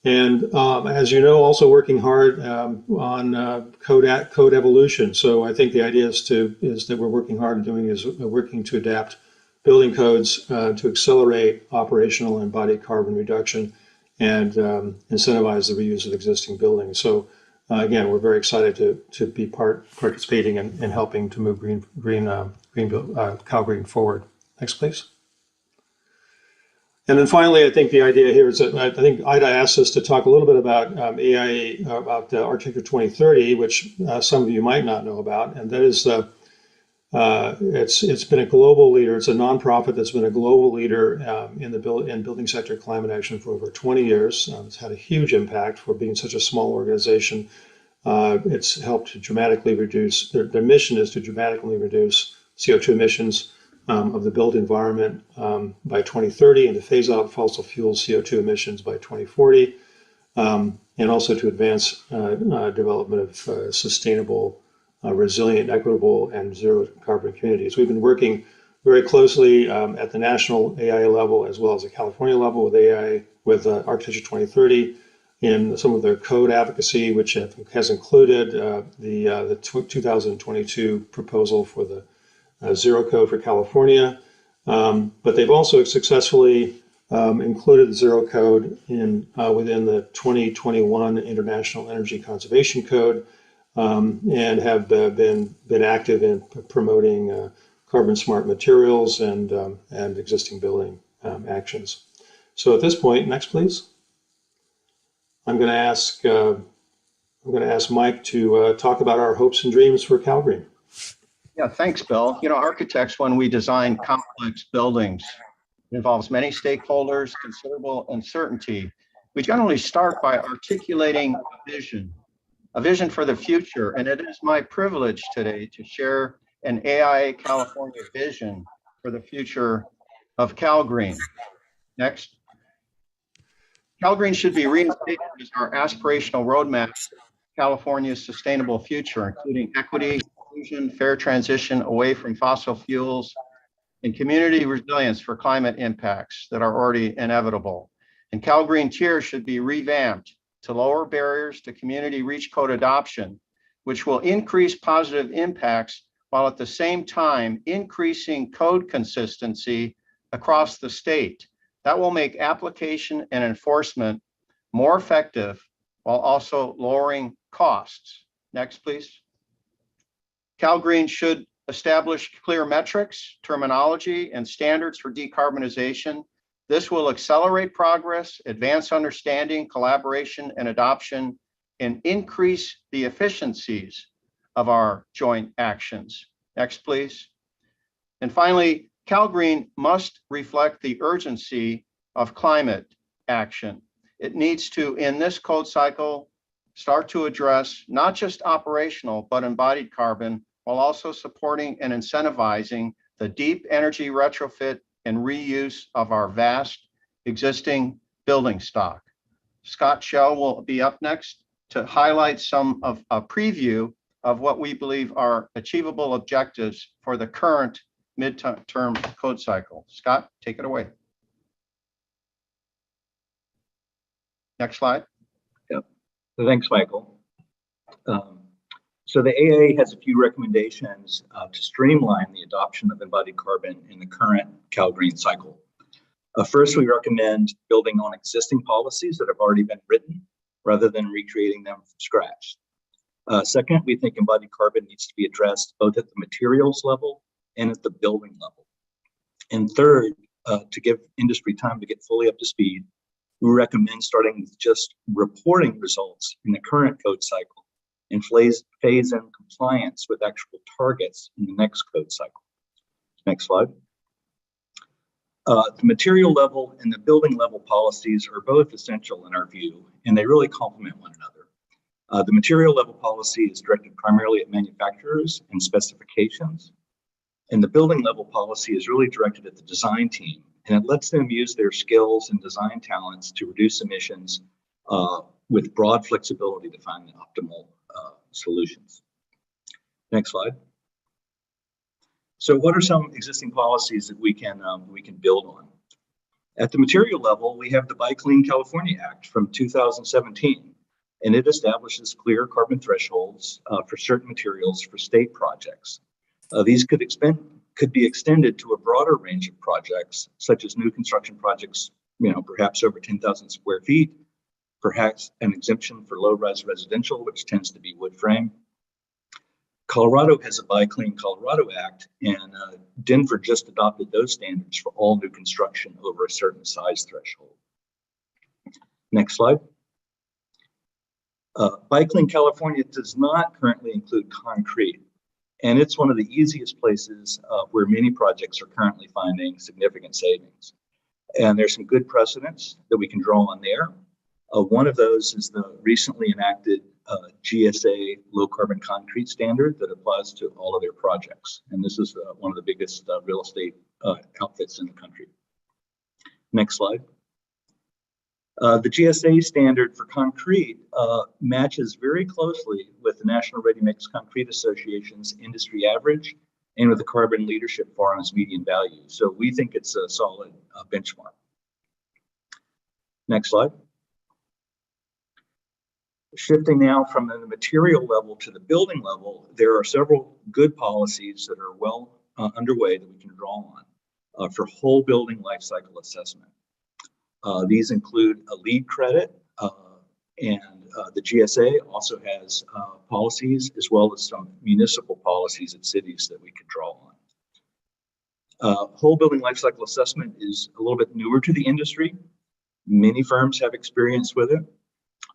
Speaker 13: And as you know, also working hard on code evolution. So I think the idea is that we're working hard at doing is working to adapt building codes to accelerate operational and embodied carbon reduction and incentivize the reuse of existing buildings. So again, we're very excited to be participating in helping to move Calgary forward. Next, please. And then finally, I think the idea here is that I think Ida asked us to talk a little bit about AIA, about Architecture 2030, which some of you might not know about, and that is it's been a global leader. It's a nonprofit that's been a global leader in building sector climate action for over 20 years. It's had a huge impact for being such a small organization. It's helped to dramatically reduce. Their mission is to dramatically reduce CO2 emissions of the built environment by 2030 and to phase out fossil fuel CO2 emissions by 2040, and also to advance development of sustainable, resilient, equitable, and zero carbon communities. We've been working very closely at the national AIA level as well as the California level with Architecture 2030 in some of their code advocacy, which has included the 2022 proposal for the zero code for California, but they've also successfully included the zero code within the 2021 International Energy Conservation Code, and have been active in promoting carbon smart materials and existing building actions. So at this point, next please. I'm going to ask Mike to talk about our hopes and dreams for Calgary.
Speaker 11: Yeah, thanks, Bill. You know, architects, when we design complex buildings, it involves many stakeholders, considerable uncertainty. We generally start by articulating a vision for the future. And it is my privilege today to share an AI California vision for the future of Calgreen. Next. Calgreen should be reinstated as our aspirational roadmap to California's sustainable future, including equity, inclusion, fair transition away from fossil fuels, and community resilience for climate impacts that are already inevitable. And Calgreen Tier should be revamped to lower barriers to community reach code adoption, which will increase positive impacts while at the same time increasing code consistency across the state. That will make application and enforcement more effective while also lowering costs. Next, please. CalGreen should establish clear metrics, terminology, and standards for decarbonization. This will accelerate progress, advance understanding, collaboration, and adoption, and increase the efficiencies of our joint actions. Next, please. And finally, CalGreen must reflect the urgency of climate action. It needs to, in this code cycle, start to address not just operational, but embodied carbon, while also supporting and incentivizing the deep energy retrofit and reuse of our vast existing building stock. Scott Shell will be up next to highlight some of a preview of what we believe are achievable objectives for the current midterm code cycle. Scott, take it away. Next slide.
Speaker 14: Yep. So thanks, Michael. So the AA has a few recommendations to streamline the adoption of embodied carbon in the current CalGreen cycle. First, we recommend building on existing policies that have already been written rather than recreating them from scratch. Second, we think embodied carbon needs to be addressed both at the materials level and at the building level. And third, to give industry time to get fully up to speed, we recommend starting with just reporting results in the current code cycle and phase in compliance with actual targets in the next code cycle. Next slide. The material level and the building level policies are both essential in our view, and they really complement one another. The material level policy is directed primarily at manufacturers and specifications, and the building level policy is really directed at the design team, and it lets them use their skills and design talents to reduce emissions with broad flexibility to find the optimal solutions. Next slide. So what are some existing policies that we can build on? At the material level, we have the Buy Clean California Act from 2017, and it establishes clear carbon thresholds for certain materials for state projects. These could be extended to a broader range of projects, such as new construction projects, perhaps over 10,000 square feet, perhaps an exemption for low-rise residential, which tends to be wood frame. Colorado has a Buy Clean Colorado Act, and Denver just adopted those standards for all new construction over a certain size threshold. Next slide. Buy Clean California does not currently include concrete, and it's one of the easiest places where many projects are currently finding significant savings. And there's some good precedents that we can draw on there. One of those is the recently enacted GSA low carbon concrete standard that applies to all of their projects. And this is one of the biggest real estate outfits in the country. Next slide. The GSA standard for concrete matches very closely with the National Ready Mix Concrete Association's industry average and with the Carbon Leadership Forum's median value. So we think it's a solid benchmark. Next slide. Shifting now from the material level to the building level, there are several good policies that are well underway that we can draw on for whole building life cycle assessment. These include a LEED credit, and the GSA also has policies as well as some municipal policies at cities that we could draw on. Whole building life cycle assessment is a little bit newer to the industry. Many firms have experience with it,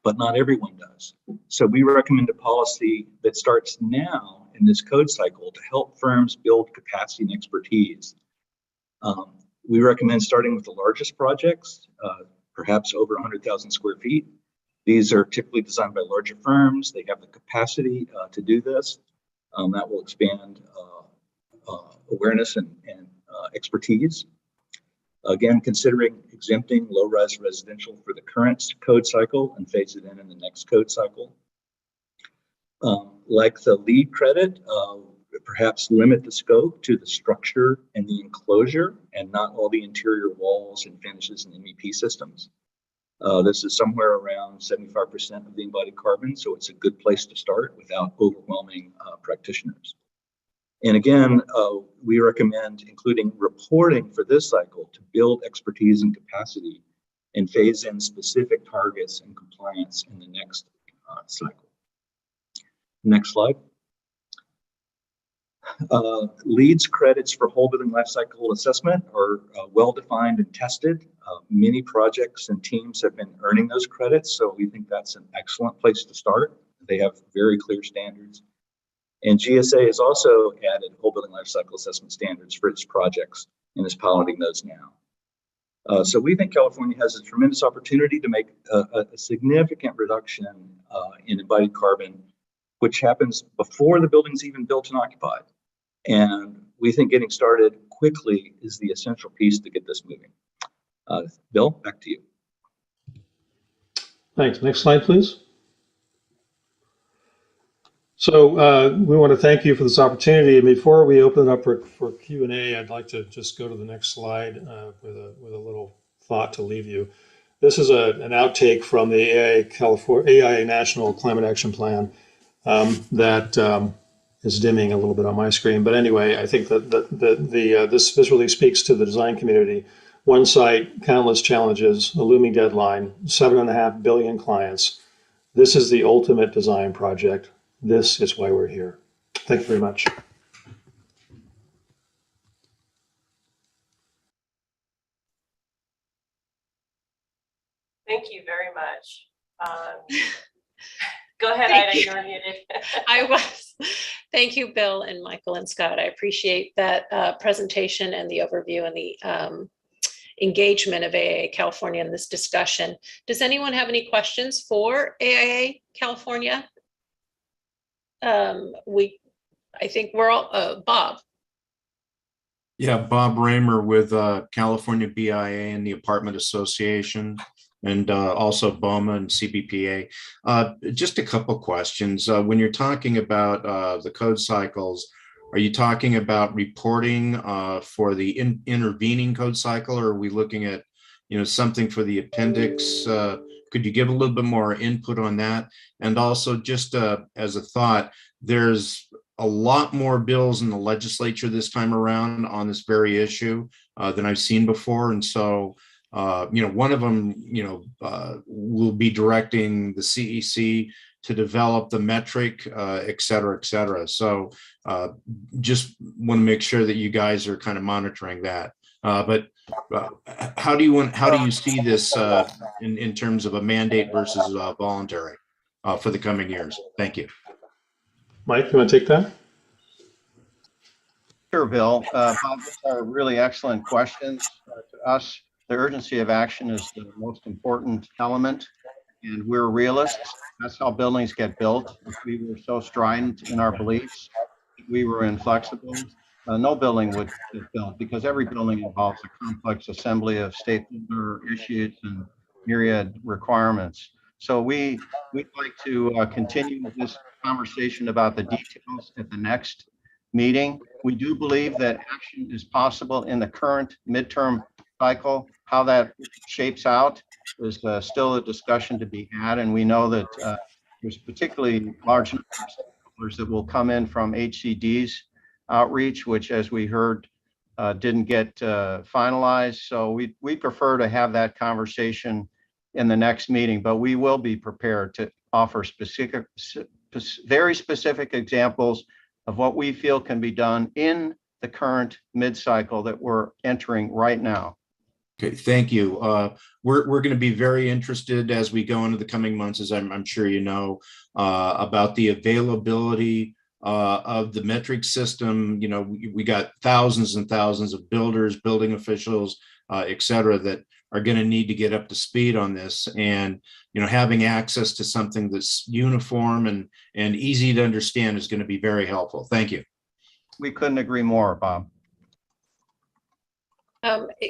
Speaker 14: but not everyone does. So we recommend a policy that starts now in this code cycle to help firms build capacity and expertise. We recommend starting with the largest projects, perhaps over 100,000 square feet. These are typically designed by larger firms. They have the capacity to do this. That will expand awareness and expertise. Again, considering exempting low-rise residential for the current code cycle and phase it in the next code cycle. Like the LEED credit, perhaps limit the scope to the structure and the enclosure and not all the interior walls and finishes and MEP systems. This is somewhere around 75% of the embodied carbon, so it's a good place to start without overwhelming practitioners. And again, we recommend including reporting for this cycle to build expertise and capacity and phase in specific targets and compliance in the next cycle. Next slide. LEED's credits for whole building life cycle assessment are well-defined and tested. Many projects and teams have been earning those credits, so we think that's an excellent place to start. They have very clear standards. And GSA has also added whole building life cycle assessment standards for its projects and is piloting those now. So we think California has a tremendous opportunity to make a significant reduction in embodied carbon, which happens before the building's even built and occupied. And we think getting started quickly is the essential piece to get this moving. Bill, back to you.
Speaker 13: Thanks. Next slide, please. So we want to thank you for this opportunity. And before we open it up for Q&A, I'd like to just go to the next slide with a little thought to leave you. This is an outtake from the AIA National Climate Action Plan that is dimming a little bit on my screen. But anyway, I think that this really speaks to the design community. One site, countless challenges, a looming deadline, 7.5 billion clients. This is the ultimate design project. This is why we're here. Thank you very much.
Speaker 1: Thank you very much. Go ahead, Ida, you're muted.
Speaker 4: I was. Thank you, Bill and Michael and Scott. I appreciate that presentation and the overview and the engagement of AIA California in this discussion. Does anyone have any questions for AIA California? I think we're all, Bob.
Speaker 15: Yeah, Bob Raymer with California BIA and the Apartment Association, and also BOMA and CBPA. Just a couple questions. When you're talking about the code cycles, are you talking about reporting for the intervening code cycle, or are we looking at, something for the appendix? Could you give a little bit more input on that? And also, just as a thought, there's a lot more bills in the legislature this time around on this very issue than I've seen before. And so, one of them, will be directing the CEC to develop the metric, et cetera, et cetera. So just want to make sure that you guys are kind of monitoring that. But how do you see this in terms of a mandate versus voluntary for the coming years? Thank you.
Speaker 13: Mike, you want to take that?
Speaker 11: Sure, Bill. Bob, these are really excellent questions. To us, the urgency of action is the most important element, and we're realists. That's how buildings get built. If we were so strident in our beliefs, we were inflexible, no building would get built, because every building involves a complex assembly of stakeholder issues and myriad requirements. So we'd like to continue this conversation about the details at the next meeting. We do believe that action is possible in the current midterm cycle. How that shapes out is still a discussion to be had, and we know that there's particularly large numbers of stakeholders that will come in from HCD's outreach, which, as we heard, didn't get finalized. So we prefer to have that conversation in the next meeting, but we will be prepared to offer very specific examples of what we feel can be done in the current mid-cycle that we're entering right now.
Speaker 15: Okay, thank you. We're going to be very interested as we go into the coming months, as I'm sure you know, about the availability of the metric system. We got thousands and thousands of builders, building officials, et cetera, that are going to need to get up to speed on this. And having access to something that's uniform and easy to understand is going to be very helpful. Thank you.
Speaker 11: We couldn't agree more, Bob.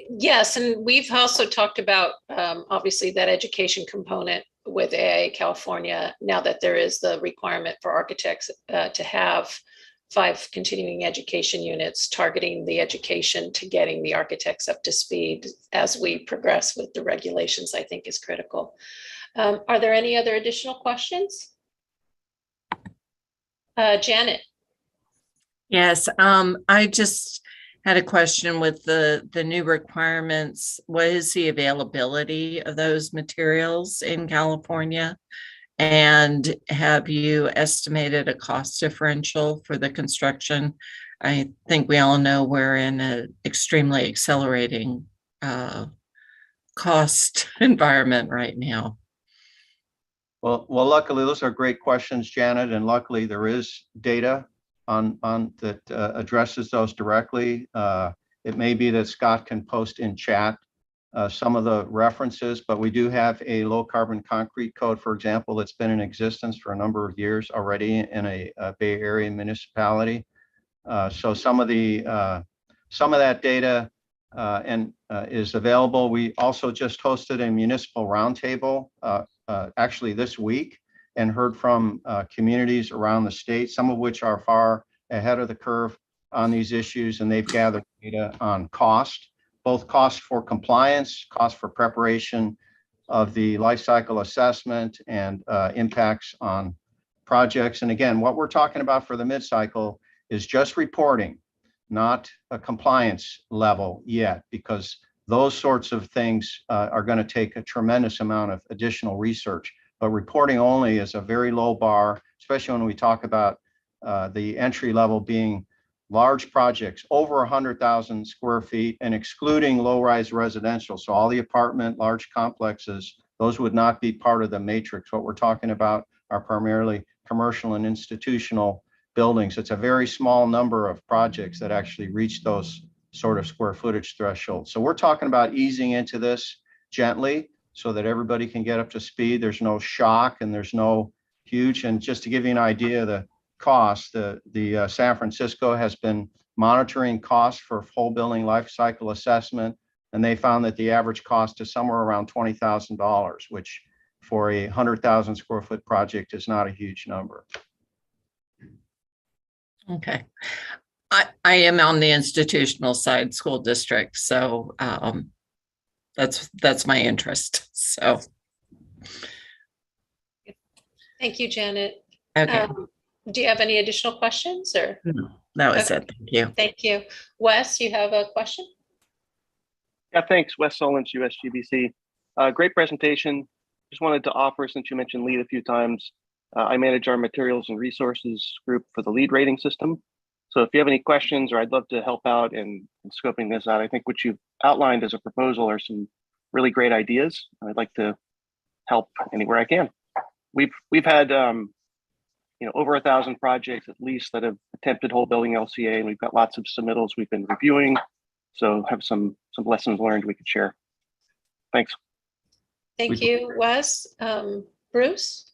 Speaker 4: Yes, and we've also talked about obviously that education component with AIA California, now that there is the requirement for architects to have 5 continuing education units, targeting the education to getting the architects up to speed as we progress with the regulations, I think is critical. Are there any other additional questions? Janet?
Speaker 16: Yes, I just had a question with the new requirements. What is the availability of those materials in California? And have you estimated a cost differential for the construction? I think we all know we're in an extremely accelerating cost environment right now.
Speaker 11: Well, luckily, those are great questions, Janet, and luckily there is data on that addresses those directly. It may be that Scott can post in chat some of the references, but we do have a low carbon concrete code, for example, that's been in existence for a number of years already in a Bay Area municipality. So some of that data is available. We also just hosted a municipal roundtable actually this week and heard from communities around the state, some of which are far ahead of the curve on these issues, and they've gathered data on cost, both cost for compliance, cost for preparation of the life cycle assessment, and impacts on projects. And again, what we're talking about for the mid-cycle is just reporting, not a compliance level yet, because those sorts of things are going to take a tremendous amount of additional research. But reporting only is a very low bar, especially when we talk about the entry level being large projects over 100,000 square feet and excluding low-rise residential. So all the apartment, large complexes, those would not be part of the matrix. What we're talking about are primarily commercial and institutional buildings. It's a very small number of projects that actually reach those sort of square footage thresholds. So we're talking about easing into this gently so that everybody can get up to speed. There's no shock and there's no huge. And just to give you an idea, the cost, the San Francisco has been monitoring costs for whole building life cycle assessment, and they found that the average cost is somewhere around $20,000, which for a 100,000 square foot project is not a huge number.
Speaker 16: Okay. I am on the institutional side school district, so that's my interest. So
Speaker 4: Thank you, Janet.
Speaker 16: okay.
Speaker 4: Do you have any additional questions or?
Speaker 16: No, that was
Speaker 4: Okay.
Speaker 16: it. Thank you.
Speaker 4: Thank you. Wes, you have a question?
Speaker 10: Yeah, thanks. Wes Solins, USGBC. Great presentation. Just wanted to offer, since you mentioned LEED a few times, I manage our materials and resources group for the LEED rating system. So if you have any questions, or I'd love to help out in scoping this out, I think what you've outlined as a proposal are some really great ideas. I'd like to help anywhere I can. We've had over 1,000 projects at least that have attempted whole building LCA, and we've got lots of submittals we've been reviewing. So have some lessons learned we could share. Thanks.
Speaker 4: Thank you, Wes. Bruce?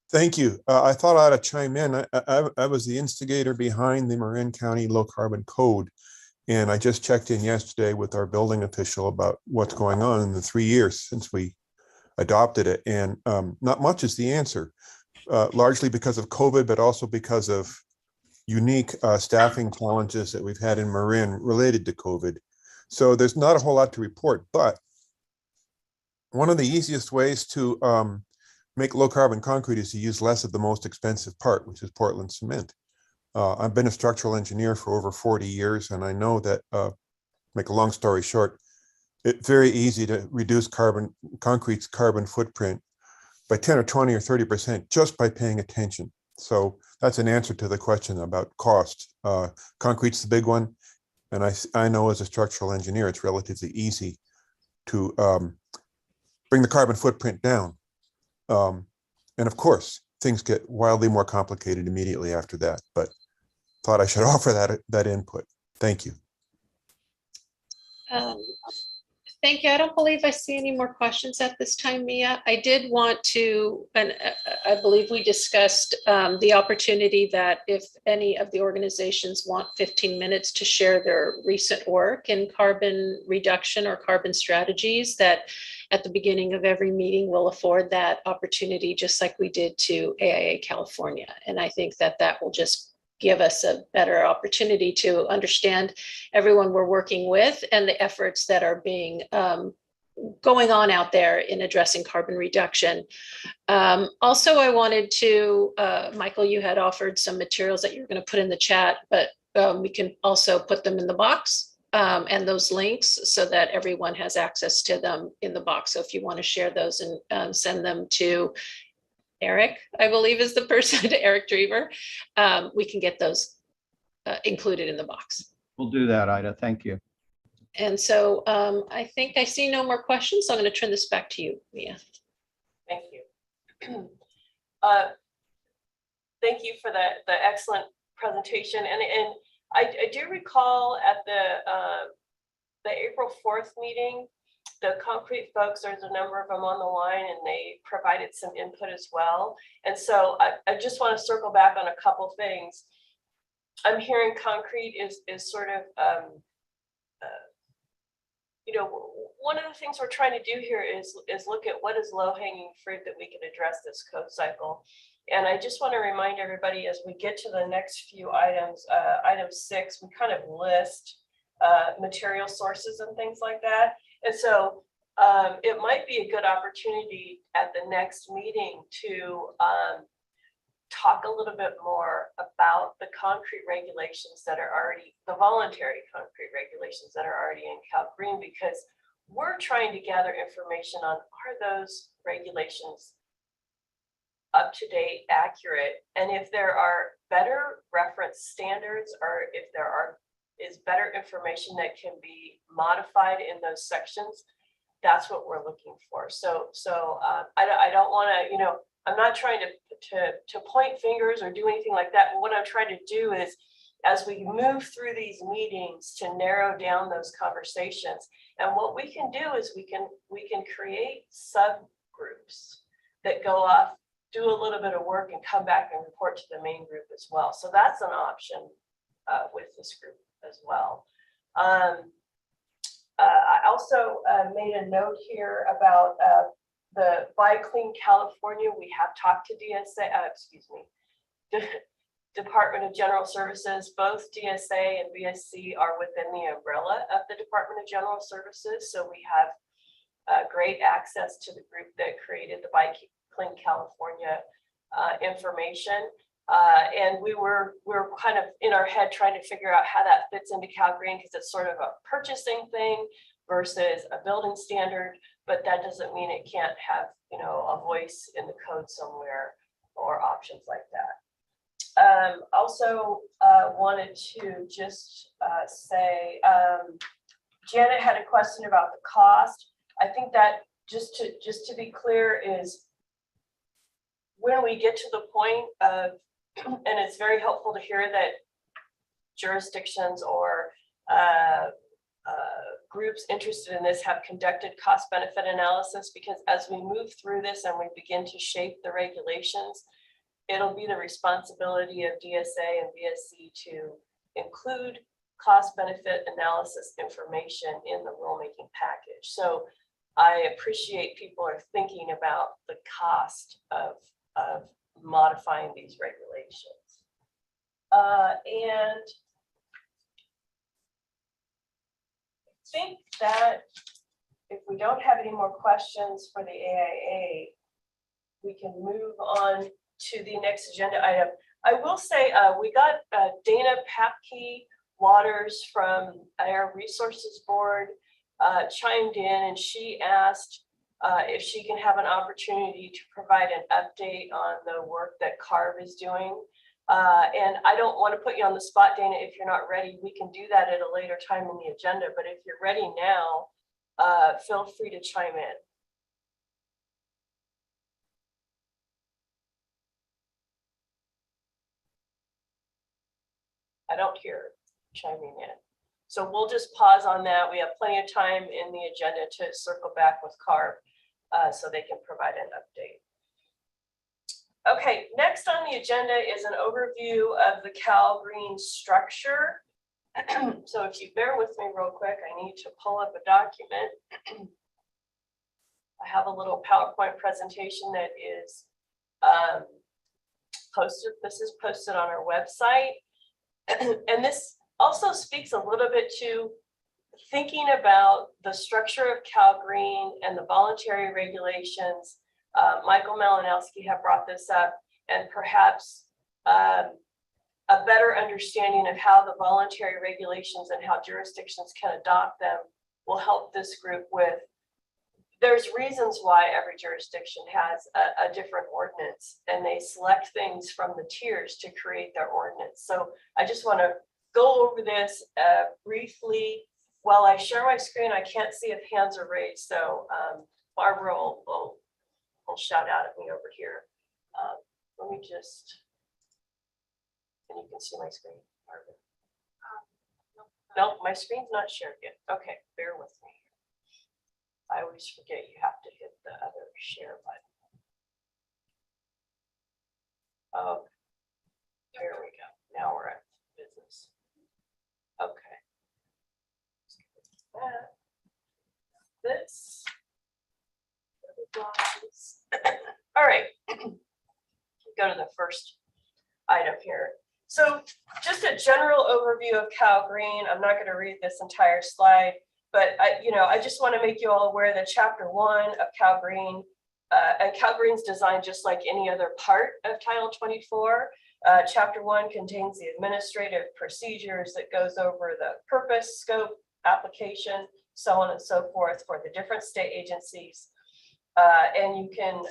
Speaker 17: Thank you. I thought I ought to chime in. I was the instigator behind the Marin County Low Carbon Code, and I just checked in yesterday with our building official about what's going on in the 3 years since we adopted it, and not much is the answer, largely because of COVID, but also because of unique staffing challenges that we've had in Marin related to COVID. So there's not a whole lot to report, but one of the easiest ways to make low carbon concrete is to use less of the most expensive part, which is Portland cement. I've been a structural engineer for over 40 years, and I know that, make a long story short, it's very easy to reduce concrete's carbon footprint by 10 or 20 or 30% just by paying attention. So that's an answer to the question about cost. Concrete's the big one, and I know as a structural engineer, it's relatively easy to bring the carbon footprint down. And of course, things get wildly more complicated immediately after that, but thought I should offer that input. Thank you.
Speaker 4: Thank you. I don't believe I see any more questions at this time, Mia. I did want to, and I believe we discussed the opportunity that if any of the organizations want 15 minutes to share their recent work in carbon reduction or carbon strategies, that at the beginning of every meeting we'll afford that opportunity, just like we did to AIA California. And I think that that will just give us a better opportunity to understand everyone we're working with and the efforts that are being going on out there in addressing carbon reduction. Also, I wanted to, Michael, you had offered some materials that you're going to put in the chat, but we can also put them in the box and those links so that everyone has access to them in the box. So if you want to share those and send them to Eric, I believe is the person, to Eric Drever, we can get those included in the box.
Speaker 11: We'll do that, Ida. Thank you.
Speaker 4: And so I think I see no more questions. So I'm going to turn this back to you, Mia.
Speaker 1: Thank you. Thank you for the excellent presentation. And I do recall at the April 4th meeting, the concrete folks, there's a number of them on the line, and they provided some input as well. And so I just want to circle back on a couple things. I'm hearing concrete is sort of, you know, one of the things we're trying to do here is look at what is low-hanging fruit that we can address this code cycle. And I just want to remind everybody as we get to the next few items, item 6, we kind of list material sources and things like that. And so it might be a good opportunity at the next meeting to talk a little bit more about the concrete regulations that are already, the voluntary concrete regulations that are already in Calgary, because we're trying to gather information on, are those regulations up to date, accurate, and if there are better reference standards, or if there is better information that can be modified in those sections, that's what we're looking for. So I don't want to, you know, I'm not trying to point fingers or do anything like that. But what I'm trying to do is, as we move through these meetings, to narrow down those conversations. And what we can do is we can create subgroups that go off, do a little bit of work, and come back and report to the main group as well. So that's an option with this group as well. I also made a note here about the Buy Clean California. We have talked to DSA, Department of General Services. Both DSA and BSC are within the umbrella of the Department of General Services. So we have great access to the group that created the Buy Clean California information. And we were kind of in our head trying to figure out how that fits into Calgary, because it's sort of a purchasing thing versus a building standard, but that doesn't mean it can't have, you know, a voice in the code somewhere or options like that. Also wanted to just say, Janet had a question about the cost. I think that just to be clear is, when we get to the point of, and it's very helpful to hear that jurisdictions or groups interested in this have conducted cost benefit analysis, because as we move through this and we begin to shape the regulations, it'll be the responsibility of DSA and BSC to include cost benefit analysis information in the rulemaking package. So I appreciate people are thinking about the cost of modifying these regulations. And I think that if we don't have any more questions for the AIA, we can move on to the next agenda item. I will say we got Dana Papke Waters from our Resources Board chimed in, and she asked if she can have an opportunity to provide an update on the work that CARB is doing. And I don't want to put you on the spot, Dana, if you're not ready. We can do that at a later time in the agenda, but if you're ready now, feel free to chime in. I don't hear chiming in. So we'll just pause on that. We have plenty of time in the agenda to circle back with CARB so they can provide an update. Okay, next on the agenda is an overview of the Cal Green structure. So if you bear with me real quick, I need to pull up a document. I have a little PowerPoint presentation that is posted. This is posted on our website. And this also speaks a little bit to thinking about the structure of Cal Green and the voluntary regulations. Michael Malinowski have brought this up, and perhaps a better understanding of how the voluntary regulations and how jurisdictions can adopt them will help this group with. There's reasons why every jurisdiction has a different ordinance, and they select things from the tiers to create their ordinance. So I just want to go over this briefly. While I share my screen, I can't see if hands are raised, so Barbara will shout out at me over here. Let me just, and you can see my screen, Barbara. No, my screen's not shared yet. Okay, bear with me. I always forget you have to hit the other share button. Oh, here we go. Now we're at business. Okay. This. All right. Go to the first item here. So just a general overview of Cal Green. I'm not going to read this entire slide, but I just want to make you all aware that Chapter 1 of Cal Green, and Cal Green's designed just like any other part of Title 24. Chapter 1 contains the administrative procedures that goes over the purpose, scope, application, so on and so forth for the different state agencies. And you can,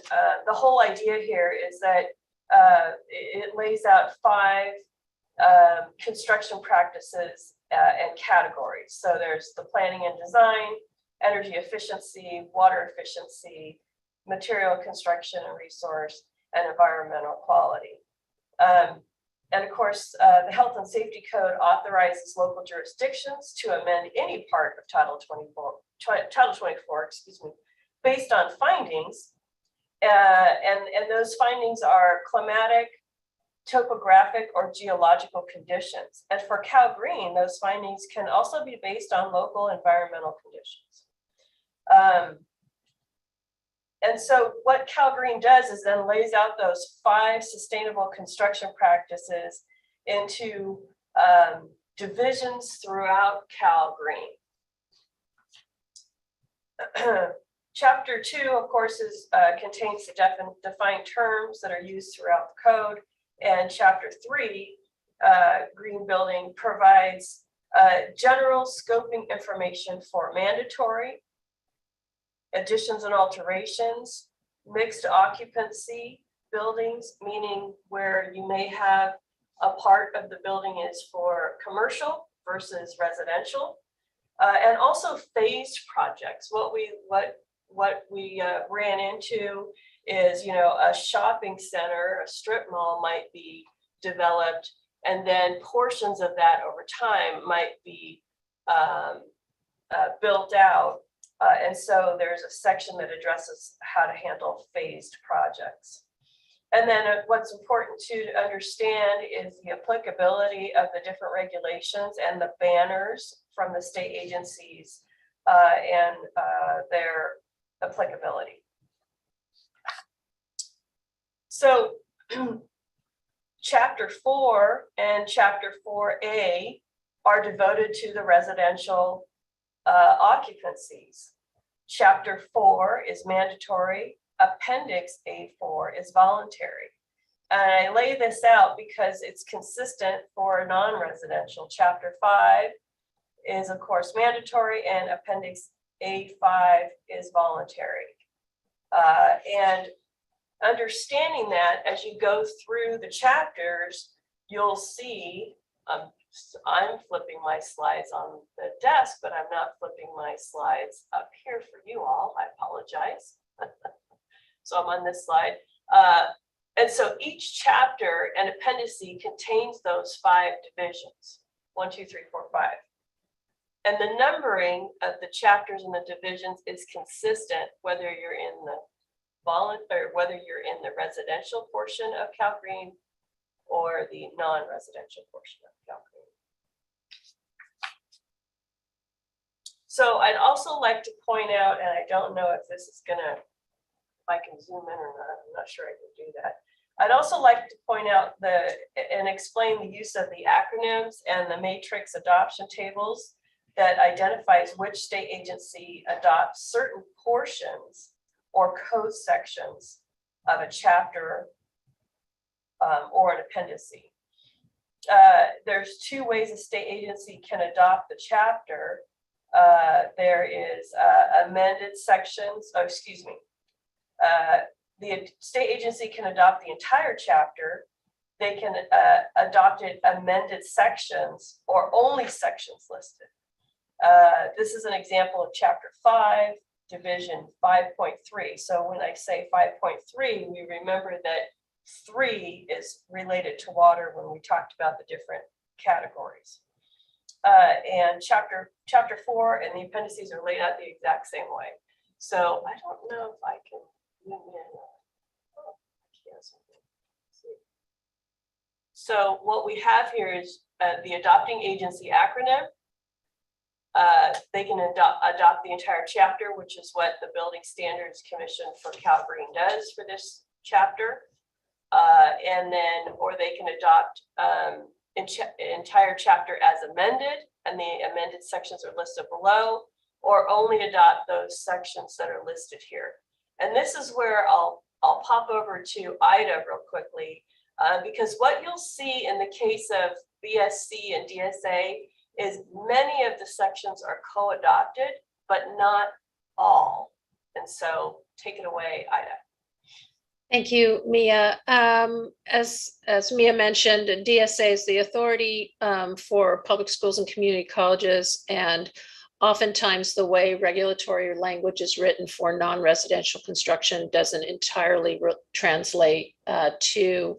Speaker 1: the whole idea here is that it lays out 5 construction practices and categories. So there's the planning and design, energy efficiency, water efficiency, material construction and resource, and environmental quality. And of course, the Health and Safety Code authorizes local jurisdictions to amend any part of Title 24, excuse me, based on findings. And those findings are climatic, topographic, or geological conditions. And for Cal Green, those findings can also be based on local environmental conditions. And so what Cal Green does is then lays out those 5 sustainable construction practices into divisions throughout Cal Green. Chapter 2, of course, contains the defined terms that are used throughout the code. And Chapter 3, Green Building, provides general scoping information for mandatory, additions and alterations, mixed occupancy buildings, meaning where you may have a part of the building is for commercial versus residential, and also phased projects. What we ran into is, a shopping center, a strip mall might be developed, and then portions of that over time might be built out. And so there's a section that addresses how to handle phased projects. And then what's important to understand is the applicability of the different regulations and the banners from the state agencies and their applicability. So Chapter 4 and Chapter 4A are devoted to the residential occupancies. Chapter 4 is mandatory. Appendix A4 is voluntary. And I lay this out because it's consistent for non-residential. Chapter 5 is, of course, mandatory, and Appendix A5 is voluntary. And understanding that as you go through the chapters, you'll see, I'm flipping my slides on the desk, but I'm not flipping my slides up here for you all. I apologize. So I'm on this slide. And so each chapter and appendice contains those 5 divisions, 1, 2, 3, 4, 5. And the numbering of the chapters and the divisions is consistent whether you're in the whether you're in the residential portion of Calgary or the non-residential portion of Calgary. So I'd also like to point out, and I don't know if this is gonna, if I can zoom in or not, I'm not sure I can do that. I'd also like to point out and explain the use of the acronyms and the matrix adoption tables that identifies which state agency adopts certain portions or code sections of a chapter or an appendice. There's two ways a state agency can adopt the chapter. There is amended sections, the state agency can adopt the entire chapter. They can adopt it amended sections or only sections listed. This is an example of chapter 5, division 5.3. So when I say 5.3, we remember that 3 is related to water when we talked about the different categories. And chapter 4 and the appendices are laid out the exact same way. So I don't know if I can zoom in. So what we have here is the adopting agency acronym. They can adopt the entire chapter, which is what the Building Standards Commission for Calgary does for this chapter. And then, or they can adopt entire chapter as amended, and the amended sections are listed below, or only adopt those sections that are listed here. And this is where I'll pop over to Ida real quickly, because what you'll see in the case of BSC and DSA is many of the sections are co-adopted, but not all. And so take it away, Ida.
Speaker 4: Thank you, Mia. As Mia mentioned, DSA is the authority for public schools and community colleges, and oftentimes the way regulatory language is written for non-residential construction doesn't entirely translate to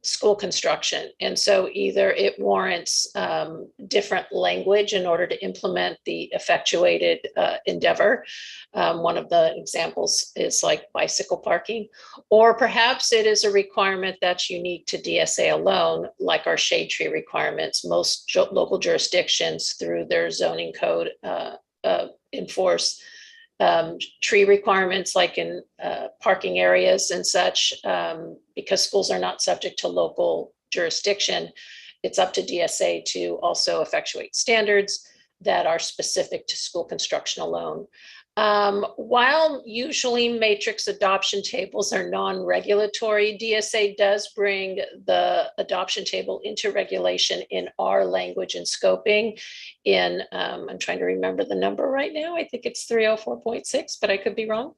Speaker 4: school construction. And so either it warrants different language in order to implement the effectuated endeavor. One of the examples is like bicycle parking, or perhaps it is a requirement that's unique to DSA alone, like our shade tree requirements. Most local jurisdictions through their zoning code enforce tree requirements like in parking areas and such. Because schools are not subject to local jurisdiction, it's up to DSA to also effectuate standards that are specific to school construction alone. While usually matrix adoption tables are non-regulatory, DSA does bring the adoption table into regulation in our language and scoping in, I'm trying to remember the number right now. I think it's 304.6, but I could be wrong.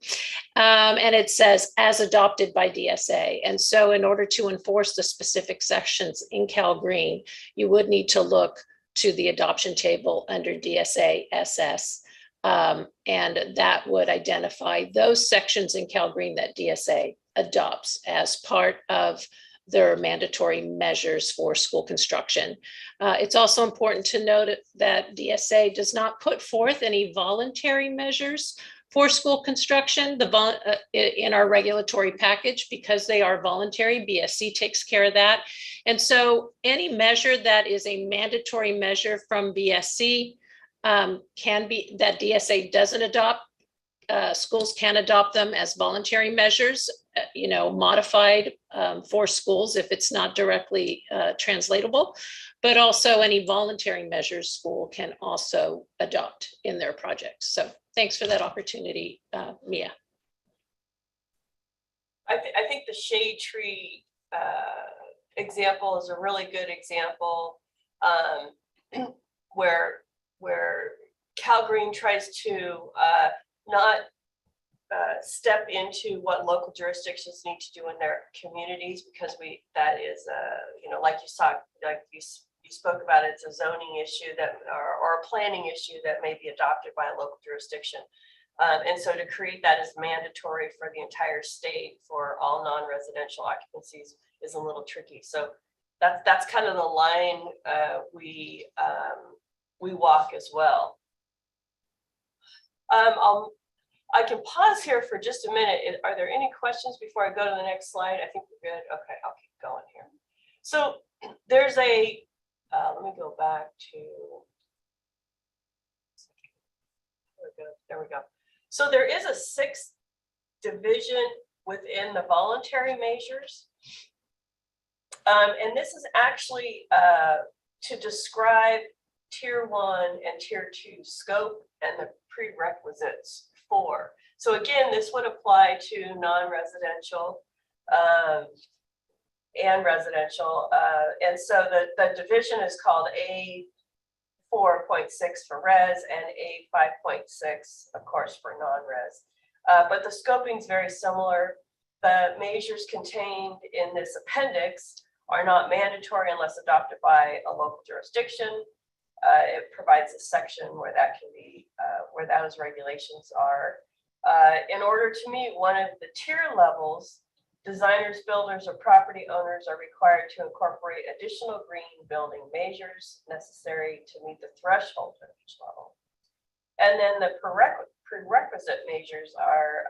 Speaker 4: And it says as adopted by DSA. And so in order to enforce the specific sections in Cal Green, you would need to look to the adoption table under DSA SS. And that would identify those sections in Cal Green that DSA adopts as part of their mandatory measures for school construction. It's also important to note that DSA does not put forth any voluntary measures for school construction in our regulatory package. Because they are voluntary, BSC takes care of that. And so any measure that is a mandatory measure from BSC can be, that DSA doesn't adopt, schools can adopt them as voluntary measures, modified for schools if it's not directly translatable, but also any voluntary measures school can also adopt in their projects. So thanks for that opportunity, Mia.
Speaker 1: I think the shade tree example is a really good example where Cal Green tries to not step into what local jurisdictions need to do in their communities, because that is like you spoke about, it's a zoning issue that or a planning issue that may be adopted by a local jurisdiction. And so to create that as mandatory for the entire state for all non-residential occupancies is a little tricky. So that's kind of the line we we walk as well. I can pause here for just a minute. Are there any questions before I go to the next slide? I think we're good. Okay, I'll keep going here. So there's a, let me go back to, there we go. So there is a 6th division within the voluntary measures. And this is actually to describe tier 1 and tier 2 scope and the prerequisites for. So again, this would apply to non-residential and residential. And so the division is called A4.6 for res and A5.6, of course, for non-res. But the scoping is very similar. The measures contained in this appendix are not mandatory unless adopted by a local jurisdiction. It provides a section where that can be, where those regulations are. In order to meet one of the tier levels, designers, builders, or property owners are required to incorporate additional green building measures necessary to meet the threshold of each level. And then the prerequisite measures are,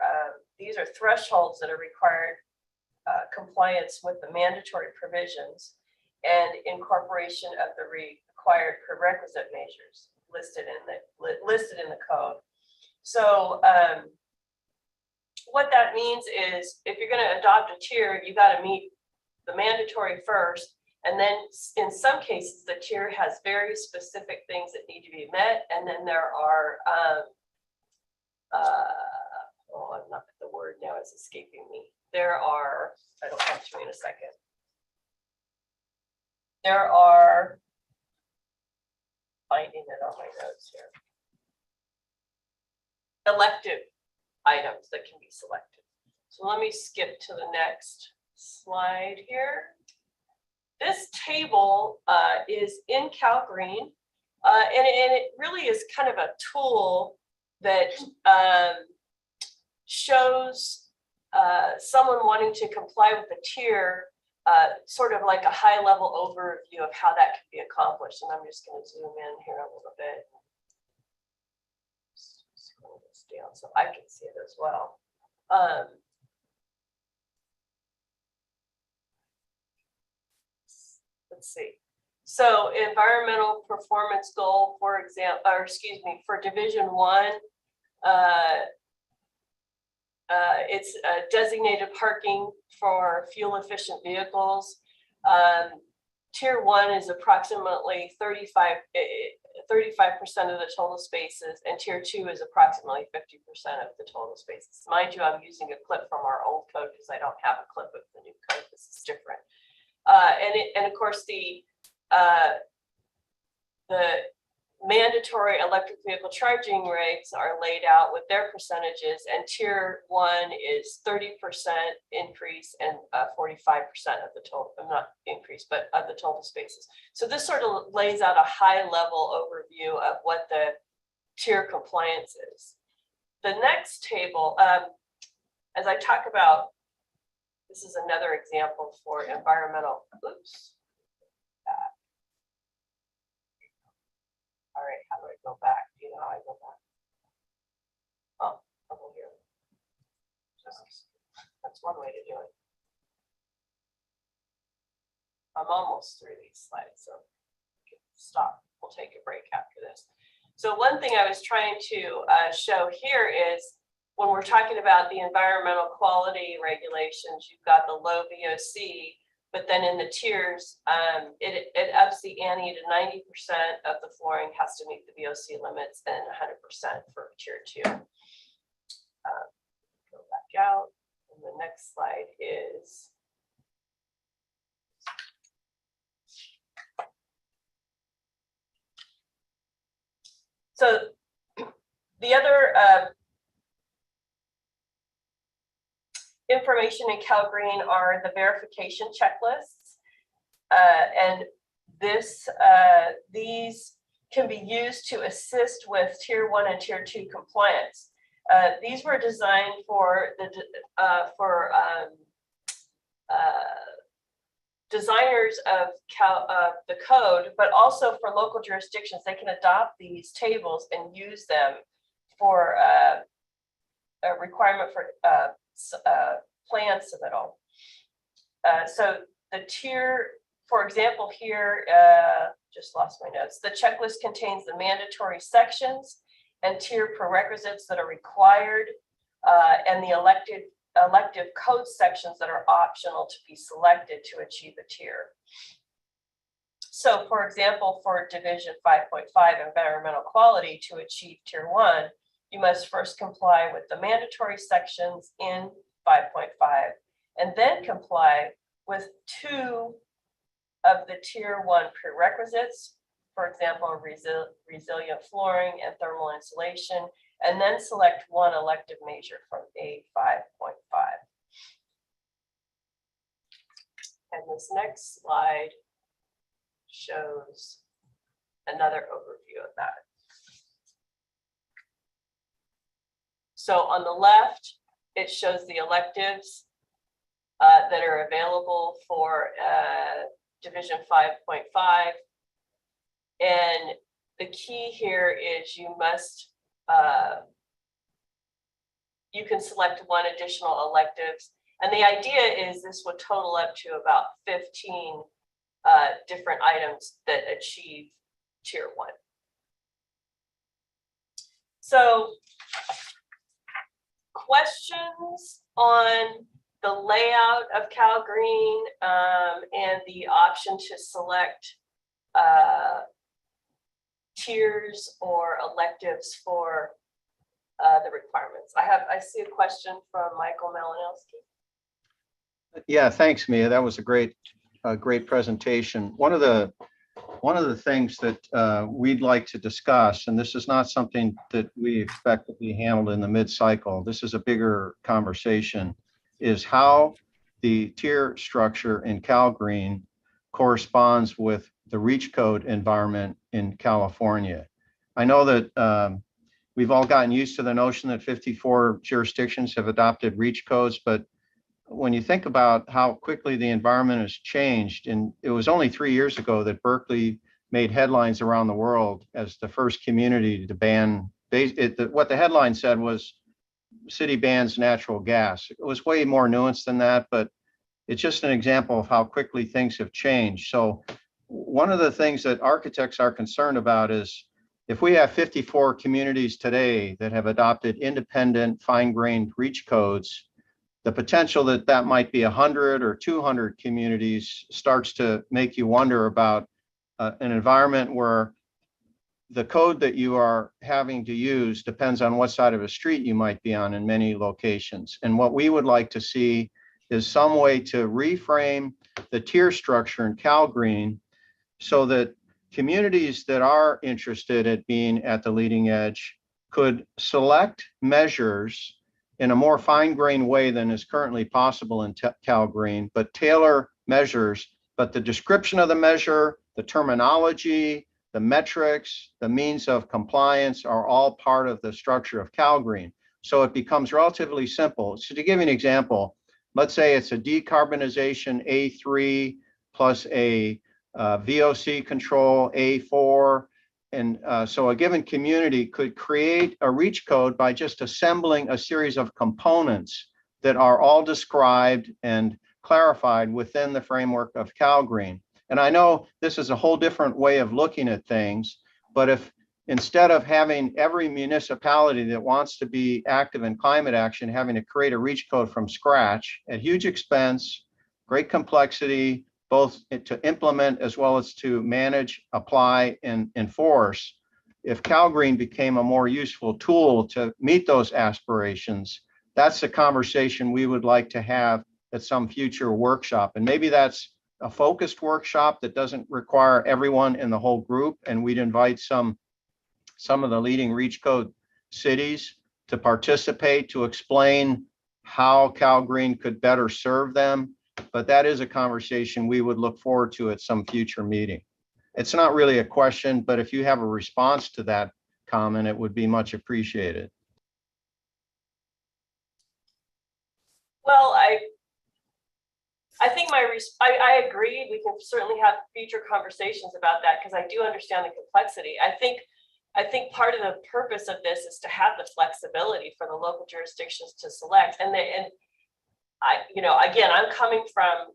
Speaker 1: these are thresholds that are required compliance with the mandatory provisions and incorporation of the required prerequisite measures listed in the code. So what that means is if you're going to adopt a tier, you got to meet the mandatory first. And then in some cases, the tier has very specific things that need to be met. And then there are, oh, I'm not, the word now is escaping me. There are, it'll come to me in a second. There are, finding it on my notes here, elective items that can be selected. So let me skip to the next slide here. This table is in Calgary, and it really is kind of a tool that shows someone wanting to comply with the tier, sort of like a high level overview of how that can be accomplished. And I'm just going to zoom in here a little bit. Scroll this down so I can see it as well. Let's see. So environmental performance goal, for example, or excuse me, for Division 1, it's designated parking for fuel efficient vehicles. Tier 1 is approximately 35% of the total spaces, and Tier 2 is approximately 50% of the total spaces. Mind you, I'm using a clip from our old code because I don't have a clip of the new code. This is different. And of course, the mandatory electric vehicle charging rates are laid out with their percentages, and tier 1 is 30% increase and 45% of the total, not increase, but of the total spaces. So this sort of lays out a high level overview of what the tier compliance is. The next table, as I talk about, this is another example for environmental, oops. All right, how do I go back? Do you know how I go back? Oh, over here. That's one way to do it. I'm almost through these slides, so stop. We'll take a break after this. So one thing I was trying to show here is when we're talking about the environmental quality regulations, you've got the low VOC, but then in the tiers, it ups the ante to 90% of the flooring has to meet the VOC limits and 100% for tier 2. Go back out. And the next slide is so the other information in Calgary are the verification checklists, and these can be used to assist with tier 1 and tier 2 compliance. These were designed for the designers of the code, but also for local jurisdictions, they can adopt these tables and use them for a requirement for plan submittal. So the tier, for example, here, just lost my notes. The checklist contains the mandatory sections and tier prerequisites that are required, and the elective code sections that are optional to be selected to achieve a tier. So for example, for division 5.5 environmental quality to achieve tier 1, you must first comply with the mandatory sections in 5.5 and then comply with 2 of the tier 1 prerequisites, for example, resilient flooring and thermal insulation, and then select 1 elective measure from A5.5. And this next slide shows another overview of that. So on the left, it shows the electives that are available for division 5.5. And the key here is you must, you can select 1 additional electives. And the idea is this would total up to about 15 different items that achieve tier 1. So questions on the layout of CalGreen and the option to select tiers or electives for the requirements. I see a question from Michael Malinowski.
Speaker 11: Yeah, thanks, Mia. That was a great presentation. One of the things that we'd like to discuss, and this is not something that we expect to be handled in the mid-cycle, this is a bigger conversation, is how the tier structure in CalGreen corresponds with the REACH code environment in California. I know that we've all gotten used to the notion that 54 jurisdictions have adopted REACH codes, but when you think about how quickly the environment has changed, and it was only 3 years ago that Berkeley made headlines around the world as the first community to ban, what the headline said was, city bans natural gas. It was way more nuanced than that, but it's just an example of how quickly things have changed. So one of the things that architects are concerned about is if we have 54 communities today that have adopted independent fine-grained REACH codes, the potential that that might be 100 or 200 communities starts to make you wonder about an environment where the code that you are having to use depends on what side of a street you might be on in many locations. And what we would like to see is some way to reframe the tier structure in CalGreen so that communities that are interested at being at the leading edge could select measures in a more fine-grained way than is currently possible in CalGreen, but tailor measures, but the description of the measure, the terminology, the metrics, the means of compliance are all part of the structure of CalGreen. So it becomes relatively simple. So to give you an example, let's say it's a decarbonization A3 plus a VOC control A4. And so a given community could create a REACH code by just assembling a series of components that are all described and clarified within the framework of CalGreen. And I know this is a whole different way of looking at things, but if instead of having every municipality that wants to be active in climate action having to create a REACH code from scratch at huge expense, great complexity, both to implement as well as to manage, apply, and enforce, if CalGreen became a more useful tool to meet those aspirations, that's the conversation we would like to have at some future workshop. And maybe that's a focused workshop that doesn't require everyone in the whole group, and we'd invite some of the leading REACH code cities to participate, to explain how CalGreen could better serve them. But that is a conversation we would look forward to at some future meeting. It's not really a question, but if you have a response to that comment, it would be much appreciated.
Speaker 1: Well, I think my I agree. We can certainly have future conversations about that because I do understand the complexity. I think part of the purpose of this is to have the flexibility for the local jurisdictions to select. And I, again, I'm coming from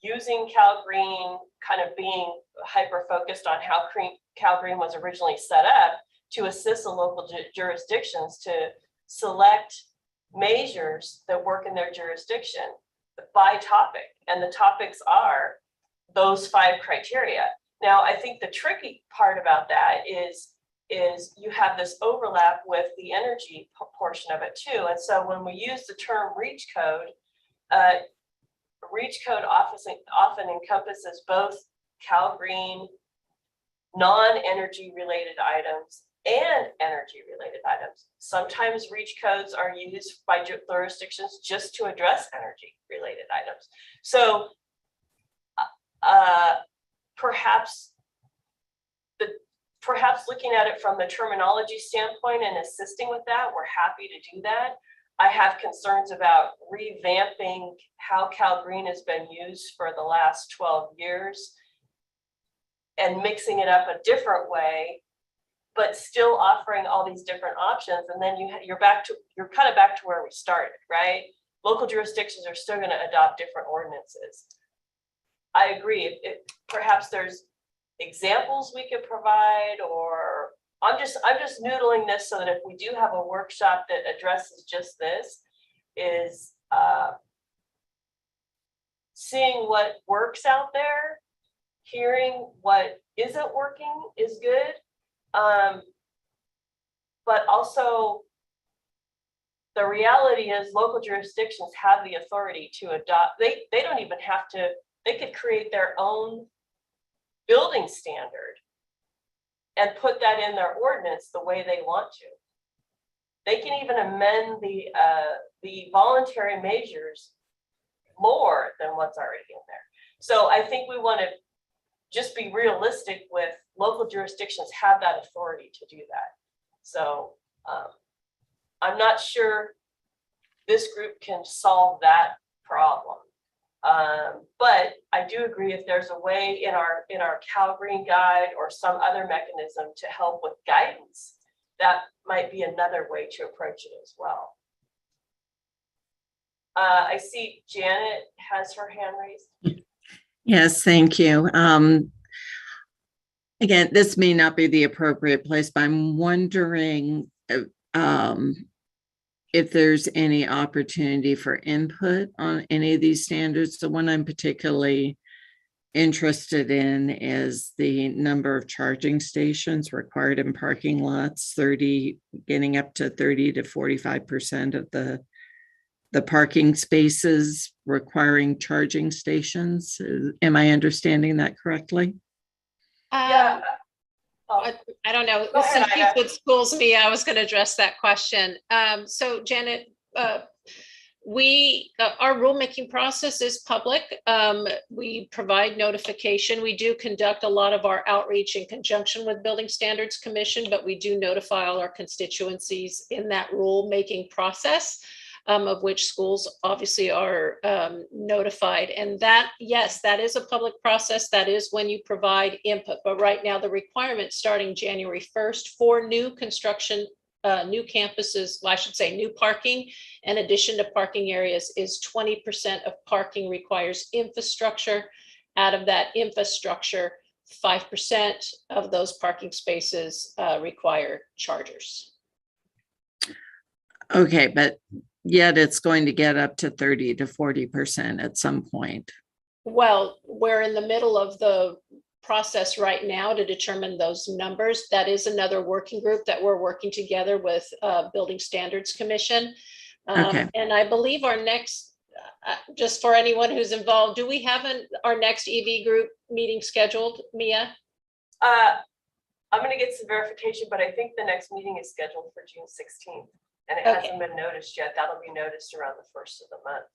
Speaker 1: using Cal Green, kind of being hyper focused on how Cal Green was originally set up to assist the local jurisdictions to select measures that work in their jurisdiction by topic. And the topics are those 5 criteria. Now, I think the tricky part about that is you have this overlap with the energy portion of it too. And so when we use the term reach code often encompasses both Cal Green non-energy related items and energy related items. Sometimes reach codes are used by jurisdictions just to address energy related items. So perhaps looking at it from the terminology standpoint and assisting with that, we're happy to do that. I have concerns about revamping how Cal Green has been used for the last 12 years and mixing it up a different way, but still offering all these different options. And then you're kind of back to where we started, right? Local jurisdictions are still going to adopt different ordinances. I agree. If perhaps there's examples we could provide, or I'm just noodling this so that if we do have a workshop that addresses just this, is seeing what works out there, hearing what isn't working is good. But also the reality is local jurisdictions have the authority to adopt, they don't even have to, they could create their own building standard and put that in their ordinance the way they want to. They can even amend the voluntary measures more than what's already in there. So I think we want to just be realistic with local jurisdictions have that authority to do that. So I'm not sure this group can solve that problem. But I do agree if there's a way in our Cal Green guide or some other mechanism to help with guidance, that might be another way to approach it as well. I see Janet has her hand raised.
Speaker 16: Yes, thank you. Again, this may not be the appropriate place, but I'm wondering if there's any opportunity for input on any of these standards. The one I'm particularly interested in is the number of charging stations required in parking lots, getting up to 30 to 45% of the parking spaces requiring charging stations. Am I understanding that correctly?
Speaker 1: Yeah.
Speaker 4: I don't know.
Speaker 1: Go ahead,
Speaker 4: Since you said schools, Mia, I was going to address that question. So Janet, our rulemaking process is public. We provide notification. We do conduct a lot of our outreach in conjunction with Building Standards Commission, but we do notify all our constituencies in that rulemaking process. Of which schools obviously are notified. And that, yes, that is a public process. That is when you provide input. But right now, the requirement starting January 1st for new construction, new campuses, well, I should say new parking, in addition to parking areas, is 20% of parking requires infrastructure. Out of that infrastructure, 5% of those parking spaces require chargers.
Speaker 16: Okay, but yet it's going to get up to 30 to 40% at some point.
Speaker 4: Well, we're in the middle of the process right now to determine those numbers. That is another working group that we're working together with Building Standards Commission.
Speaker 16: Okay.
Speaker 4: And I believe our next, just for anyone who's involved, do we have our next EV group meeting scheduled, Mia?
Speaker 1: I'm going to get some verification, but I think the next meeting is scheduled for June 16th. And it hasn't been noticed yet. That'll be noticed around the 1st of the month.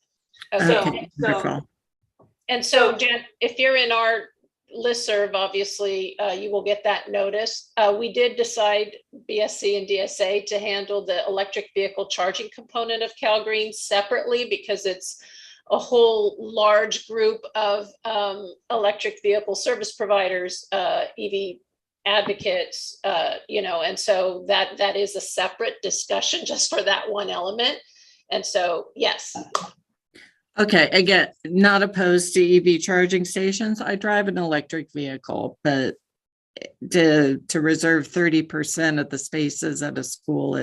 Speaker 4: Okay. So Jen, if you're in our listserv, obviously you will get that notice. We did decide, BSC and DSA, to handle the electric vehicle charging component of Cal Green separately because it's a whole large group of electric vehicle service providers, EV advocates, and so that is a separate discussion just for that one element. And so, yes.
Speaker 16: Okay, again, not opposed to EV charging stations. I drive an electric vehicle, but to reserve 30% of the spaces at a school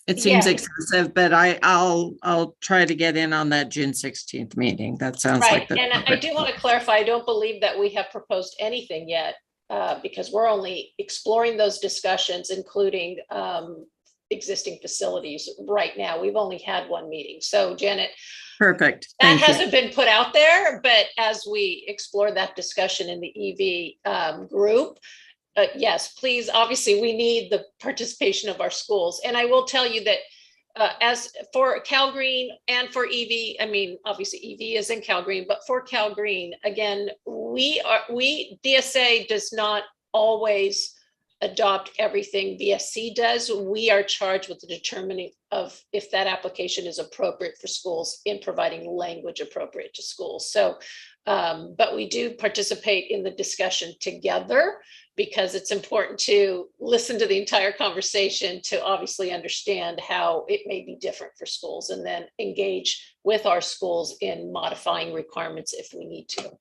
Speaker 16: it seems excessive, but I'll try to get in on that June 16th meeting. That sounds
Speaker 4: right.
Speaker 16: like
Speaker 4: And I do want to clarify, I don't believe that we have proposed anything yet, because we're only exploring those discussions, including existing facilities right now. We've only had one meeting. So Janet,
Speaker 16: perfect.
Speaker 4: That hasn't been put out there, but as we explore that discussion in the EV group, yes, please, obviously we need the participation of our schools. And I will tell you that as for Calgreen and for EV, I mean, obviously EV is in Calgreen, but for Calgreen, again, DSA does not always adopt everything VSC does. We are charged with the determining of if that application is appropriate for schools in providing language appropriate to schools. So, but we do participate in the discussion together, because it's important to listen to the entire conversation to obviously understand how it may be different for schools, and then engage with our schools in modifying requirements if we need to.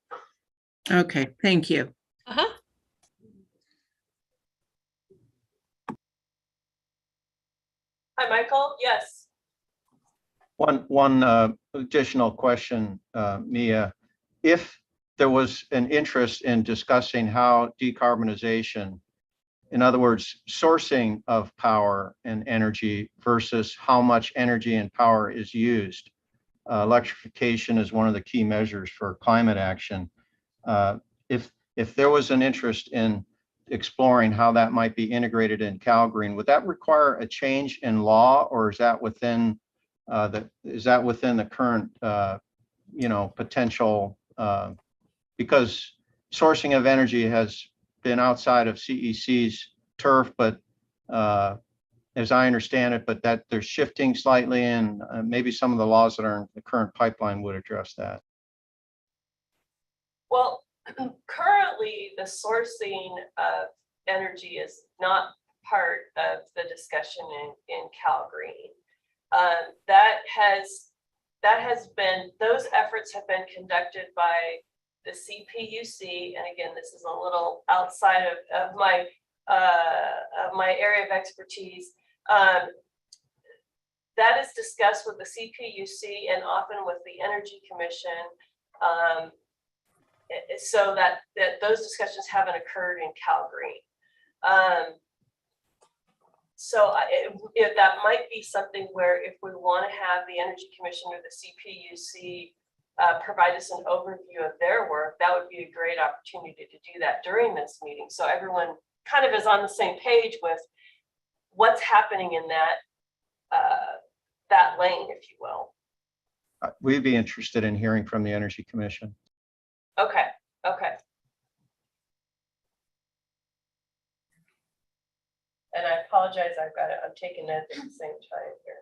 Speaker 16: Okay, thank you.
Speaker 1: Hi, Michael. Yes.
Speaker 11: One additional question, Mia. If there was an interest in discussing how decarbonization, in other words, sourcing of power and energy versus how much energy and power is used. Electrification is one of the key measures for climate action. If there was an interest in exploring how that might be integrated in Calgary, would that require a change in law, or is that within the current potential? Because sourcing of energy has been outside of CEC's turf, but as I understand it, but that they're shifting slightly, and maybe some of the laws that are in the current pipeline would address that.
Speaker 1: Well, currently the sourcing of energy is not part of the discussion in Calgary. Those efforts have been conducted by the CPUC, and again, this is a little outside of my area of expertise. That is discussed with the CPUC and often with the Energy Commission, so that those discussions haven't occurred in Calgary. So if that might be something where, if we want to have the Energy Commission or the CPUC provide us an overview of their work, that would be a great opportunity to do that during this meeting, so everyone kind of is on the same page with what's happening in that lane, if you will.
Speaker 11: We'd be interested in hearing from the Energy Commission.
Speaker 1: Okay. And I apologize, I'm taking notes at the same time here.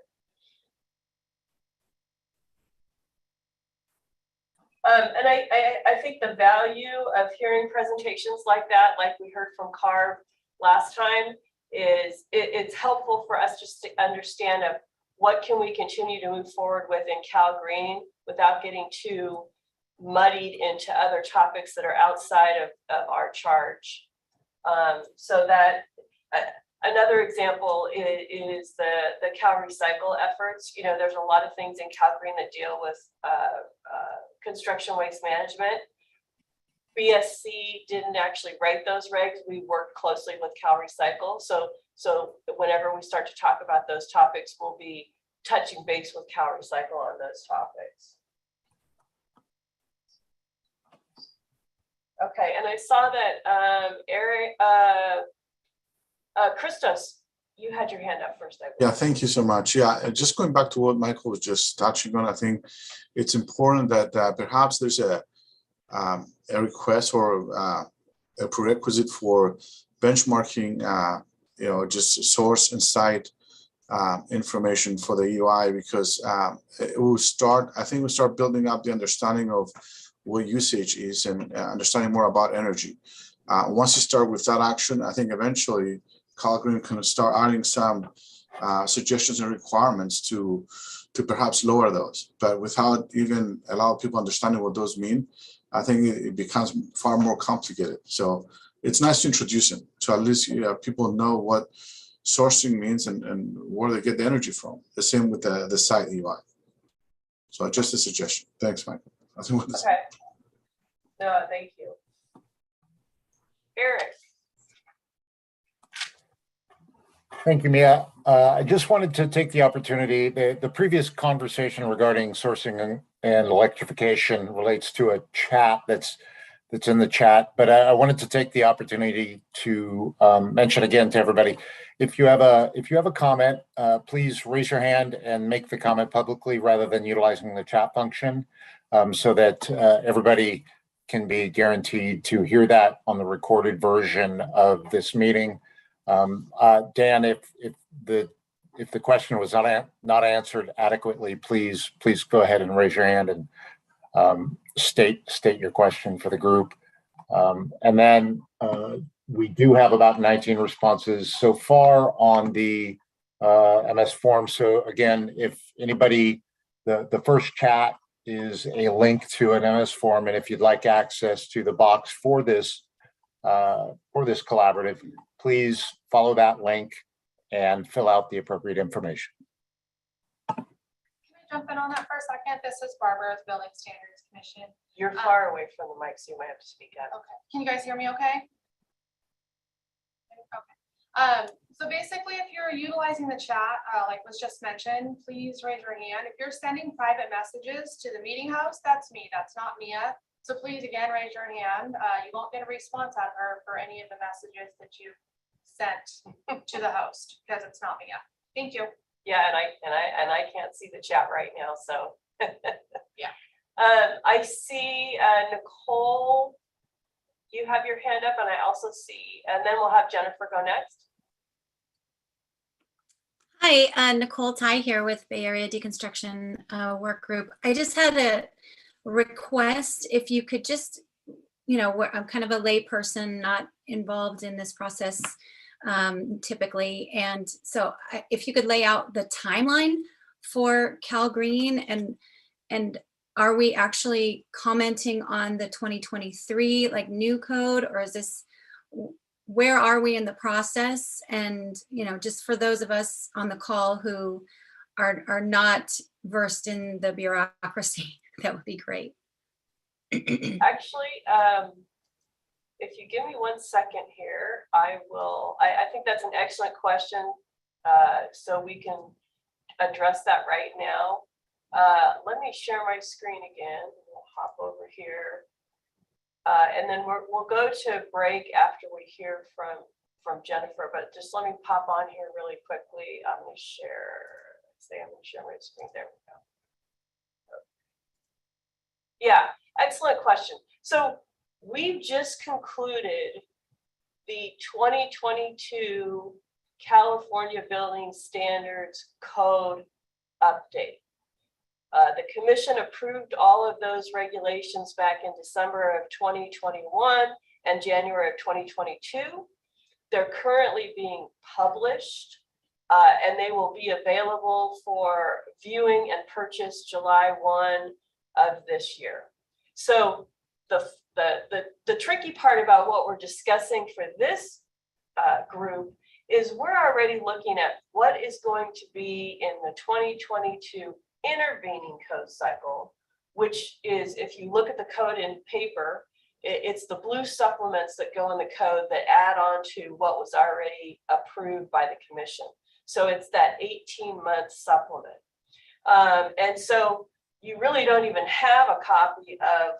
Speaker 1: And I think the value of hearing presentations like that, like we heard from Carv last time, is it's helpful for us just to understand of what can we continue to move forward with in Calgary without getting too muddied into other topics that are outside of our charge. So that another example is the Cal Recycle efforts. You know, there's a lot of things in Calgary that deal with construction waste management. BSC didn't actually write those regs. We worked closely with Cal Recycle. So whenever we start to talk about those topics, we'll be touching base with Cal Recycle on those topics. Okay, and I saw that Eric, Christos, you had your hand up first.
Speaker 18: Yeah, thank you so much. Yeah, just going back to what Michael was just touching on, I think it's important that perhaps there's a request or a prerequisite for benchmarking, just source and site information for the UI, because it will start, I think we'll start building up the understanding of what usage is and understanding more about energy. Once you start with that action, I think eventually Calgary can start adding some suggestions and requirements to perhaps lower those, but without even allow people understanding what those mean, I think it becomes far more complicated. So it's nice to introduce them, so at least people know what sourcing means and where they get the energy from. The same with the site UI. So just a suggestion. Thanks, Michael.
Speaker 1: Okay. No, thank you. Eric.
Speaker 3: Thank you, Mia. I just wanted to take the opportunity, the previous conversation regarding sourcing and electrification relates to a chat that's in the chat, but I wanted to take the opportunity to mention again to everybody, if you have a comment, please raise your hand and make the comment publicly rather than utilizing the chat function, so that everybody can be guaranteed to hear that on the recorded version of this meeting. Dan, if the question was not answered adequately, please go ahead and raise your hand and state your question for the group. And then we do have about 19 responses so far on the MS form. So again, if anybody, the first chat is a link to an MS form, and if you'd like access to the box for this collaborative, please follow that link and fill out the appropriate information.
Speaker 19: Can I jump in on that for a second? This is Barbara with Building Standards Commission.
Speaker 1: You're far away from the mic, so you might have to speak up.
Speaker 19: Okay. Can you guys hear me okay? Okay. So basically, if you're utilizing the chat, like was just mentioned, please raise your hand. If you're sending private messages to the meeting house, that's me. That's not Mia. So please, again, raise your hand. You won't get a response out of her for any of the messages that you sent to the host, because it's not Mia. Thank you.
Speaker 1: Yeah, and I can't see the chat right now, so.
Speaker 19: Yeah.
Speaker 1: I see Nicole, you have your hand up, and I also see, and then we'll have Jennifer go next.
Speaker 20: Hi, Nicole Ty here with Bay Area Deconstruction Work Group. I just had a request, if you could just, I'm kind of a lay person, not involved in this process typically. And so if you could lay out the timeline for Cal Green, and are we actually commenting on the 2023 like new code, or is this, where are we in the process? And, just for those of us on the call who are not versed in the bureaucracy, that would be great.
Speaker 1: Actually, if you give me 1 second here, I think that's an excellent question. So we can address that right now. Let me share my screen again. We'll hop over here. And then we'll go to break after we hear from Jennifer, but just let me pop on here really quickly. I'm going to share, I'm going to share my screen. There we go. Yeah, excellent question. So we've just concluded the 2022 California Building Standards Code update. The commission approved all of those regulations back in December of 2021 and January of 2022. They're currently being published, and they will be available for viewing and purchase July 1 of this year. So the tricky part about what we're discussing for this group is we're already looking at what is going to be in the 2022 intervening code cycle, which is, if you look at the code in paper, it's the blue supplements that go in the code that add on to what was already approved by the commission. So it's that 18-month supplement. And so you really don't even have a copy of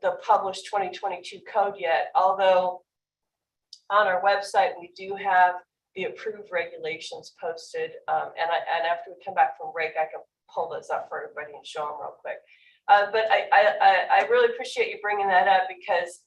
Speaker 1: the published 2022 code yet, although on our website we do have the approved regulations posted, and after we come back from break, I can pull those up for everybody and show them real quick. But I really appreciate you bringing that up, because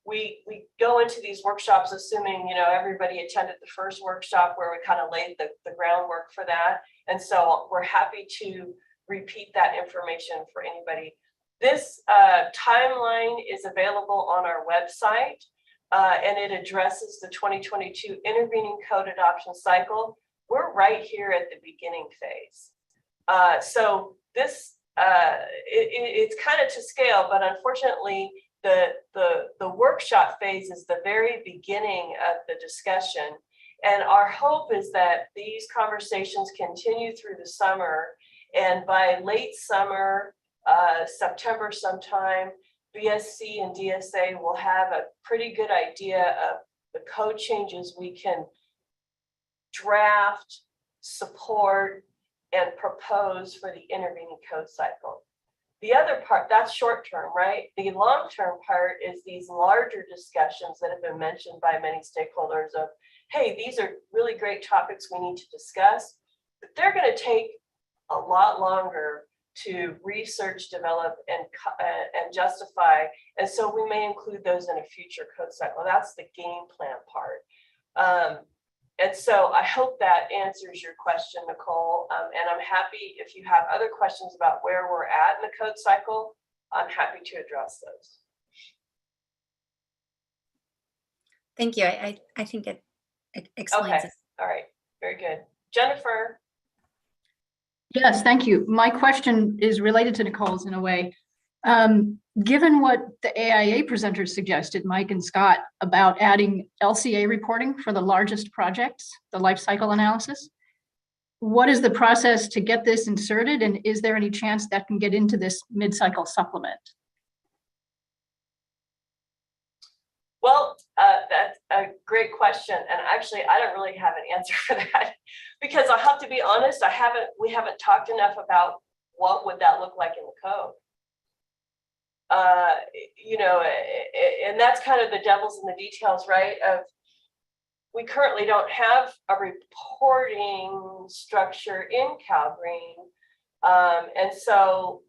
Speaker 1: we go into these workshops assuming, everybody attended the first workshop where we kind of laid the groundwork for that. And so we're happy to repeat that information for anybody. This timeline is available on our website, and it addresses the 2022 intervening code adoption cycle. We're right here at the beginning phase. So this, it's kind of to scale, but unfortunately, the workshop phase is the very beginning of the discussion. And our hope is that these conversations continue through the summer, and by late summer, September sometime, BSC and DSA will have a pretty good idea of the code changes we can draft, support, and propose for the intervening code cycle. The other part, that's short term, right? The long term part is these larger discussions that have been mentioned by many stakeholders of, hey, these are really great topics we need to discuss, but they're going to take a lot longer to research, develop, and justify. And so we may include those in a future code cycle. That's the game plan part. And so I hope that answers your question, Nicole. And I'm happy if you have other questions about where we're at in the code cycle, I'm happy to address those.
Speaker 20: Thank you. I think it explains
Speaker 1: it. All right, very good. Jennifer.
Speaker 21: Yes, thank you. My question is related to Nicole's in a way. Given what the AIA presenters suggested, Mike and Scott, about adding LCA reporting for the largest projects, the life cycle analysis, what is the process to get this inserted, and is there any chance that can get into this mid-cycle supplement?
Speaker 1: Well, that's a great question. And actually, I don't really have an answer for that because I have to be honest, we haven't talked enough about what would that look like in the code. And that's kind of the devil's in the details, right? We currently don't have a reporting structure in Calgary. And so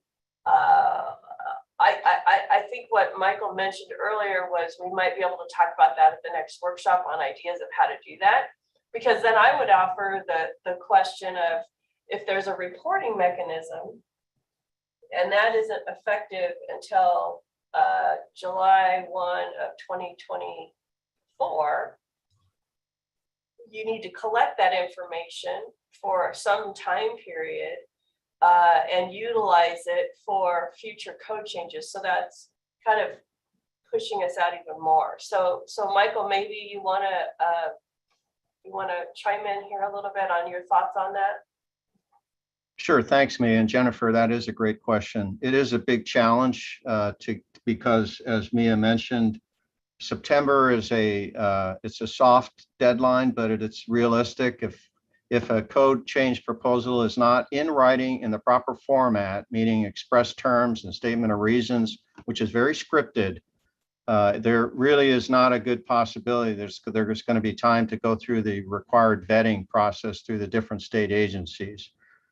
Speaker 1: I think what Michael mentioned earlier was we might be able to talk about that at the next workshop on ideas of how to do that. Because then I would offer the question of if there's a reporting mechanism, and that isn't effective until July 1 of 2024, you need to collect that information for some time period and utilize it for future code changes. So that's kind of pushing us out even more. So Michael, maybe you want to chime in here a little bit on your thoughts on that?
Speaker 11: Sure, thanks, Mia. And Jennifer, that is a great question. It is a big challenge because, as Mia mentioned, September is it's a soft deadline, but it's realistic. If a code change proposal is not in writing in the proper format, meaning express terms and statement of reasons, which is very scripted, there really is not a good possibility. There's going to be time to go through the required vetting process through the different state agencies.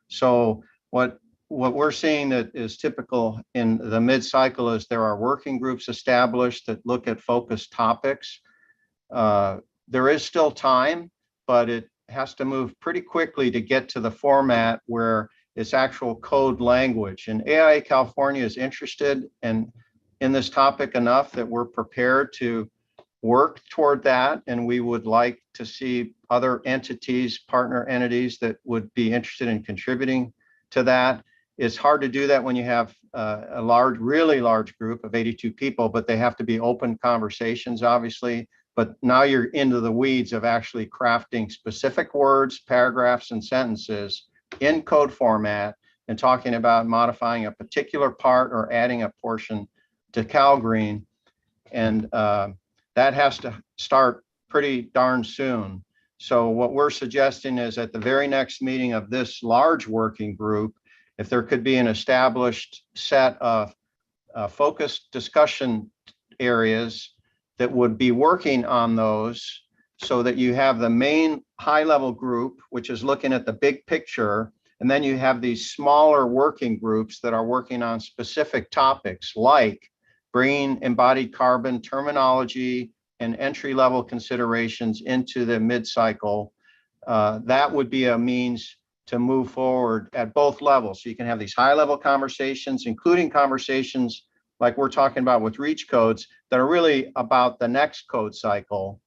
Speaker 11: So what we're seeing that is typical in the mid-cycle is there are working groups established that look at focused topics. There is still time, but it has to move pretty quickly to get to the format where it's actual code language. And AIA California is interested in this topic enough that we're prepared to work toward that, and we would like to see other entities, partner entities that would be interested in contributing to that. It's hard to do that when you have a really large group of 82 people, but they have to be open conversations, obviously. But now you're into the weeds of actually crafting specific words, paragraphs, and sentences in code format and talking about modifying a particular part or adding a portion to Calgary. And that has to start pretty darn soon. So what we're suggesting is at the very next meeting of this large working group, if there could be an established set of focused discussion areas that would be working on those so that you have the main high-level group, which is looking at the big picture, and then you have these smaller working groups that are working on specific topics like bringing embodied carbon terminology and entry-level considerations into the mid-cycle. That would be a means to move forward at both levels. So you can have these high-level conversations, including conversations like we're talking about with REACH codes that are really about the next code cycle,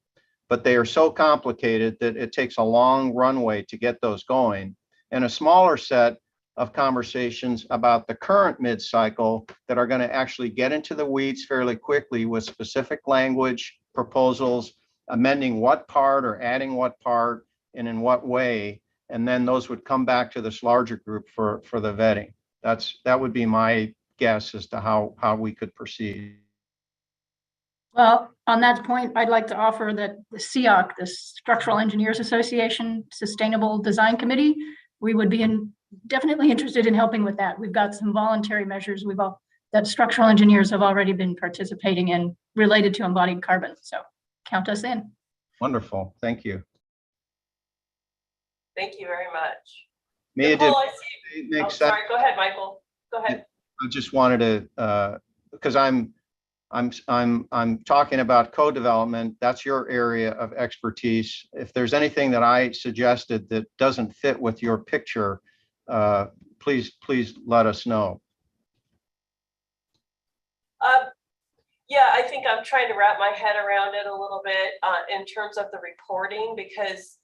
Speaker 11: but they are so complicated that it takes a long runway to get those going. And a smaller set of conversations about the current mid-cycle that are going to actually get into the weeds fairly quickly with specific language, proposals, amending what part or adding what part and in what way. And then those would come back to this larger group for the vetting. That would be my guess as to how we could proceed.
Speaker 21: Well, on that point, I'd like to offer that the SEOC, the Structural Engineers Association Sustainable Design Committee, we would be definitely interested in helping with that. We've got some voluntary measures that structural engineers have already been participating in related to embodied carbon. So count us in.
Speaker 11: Wonderful. Thank you.
Speaker 1: Thank you very much.
Speaker 11: Mia,
Speaker 1: Nicole, I see.
Speaker 11: make
Speaker 1: Oh,
Speaker 11: sense?
Speaker 1: sorry, go ahead, Michael. Go ahead.
Speaker 11: I just wanted to, because I'm talking about code development. That's your area of expertise. If there's anything that I suggested that doesn't fit with your picture, please let us know.
Speaker 1: Yeah, I think I'm trying to wrap my head around it a little bit in terms of the reporting, because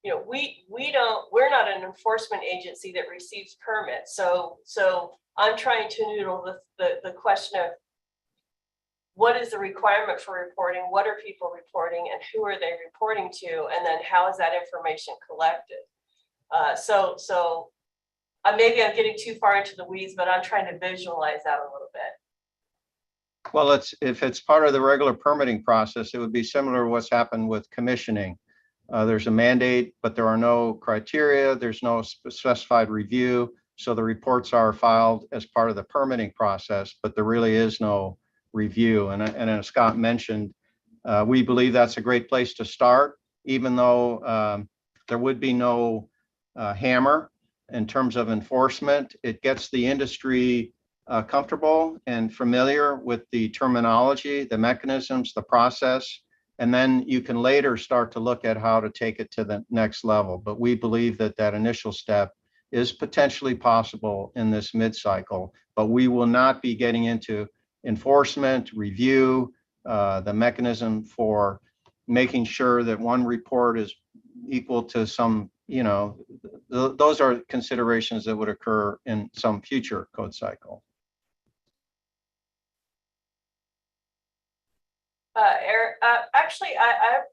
Speaker 1: you know, we're not an enforcement agency that receives permits. So I'm trying to noodle the question of what is the requirement for reporting? What are people reporting and who are they reporting to? And then how is that information collected? So maybe I'm getting too far into the weeds, but I'm trying to visualize that a little bit.
Speaker 11: Well, if it's part of the regular permitting process, it would be similar to what's happened with commissioning. There's a mandate, but there are no criteria. There's no specified review. So the reports are filed as part of the permitting process, but there really is no review. And as Scott mentioned, we believe that's a great place to start, even though there would be no hammer in terms of enforcement. It gets the industry comfortable and familiar with the terminology, the mechanisms, the process, and then you can later start to look at how to take it to the next level. But we believe that that initial step is potentially possible in this mid-cycle, but we will not be getting into enforcement, review, the mechanism for making sure that one report is equal to some, those are considerations that would occur in some future code cycle.
Speaker 1: Eric, actually,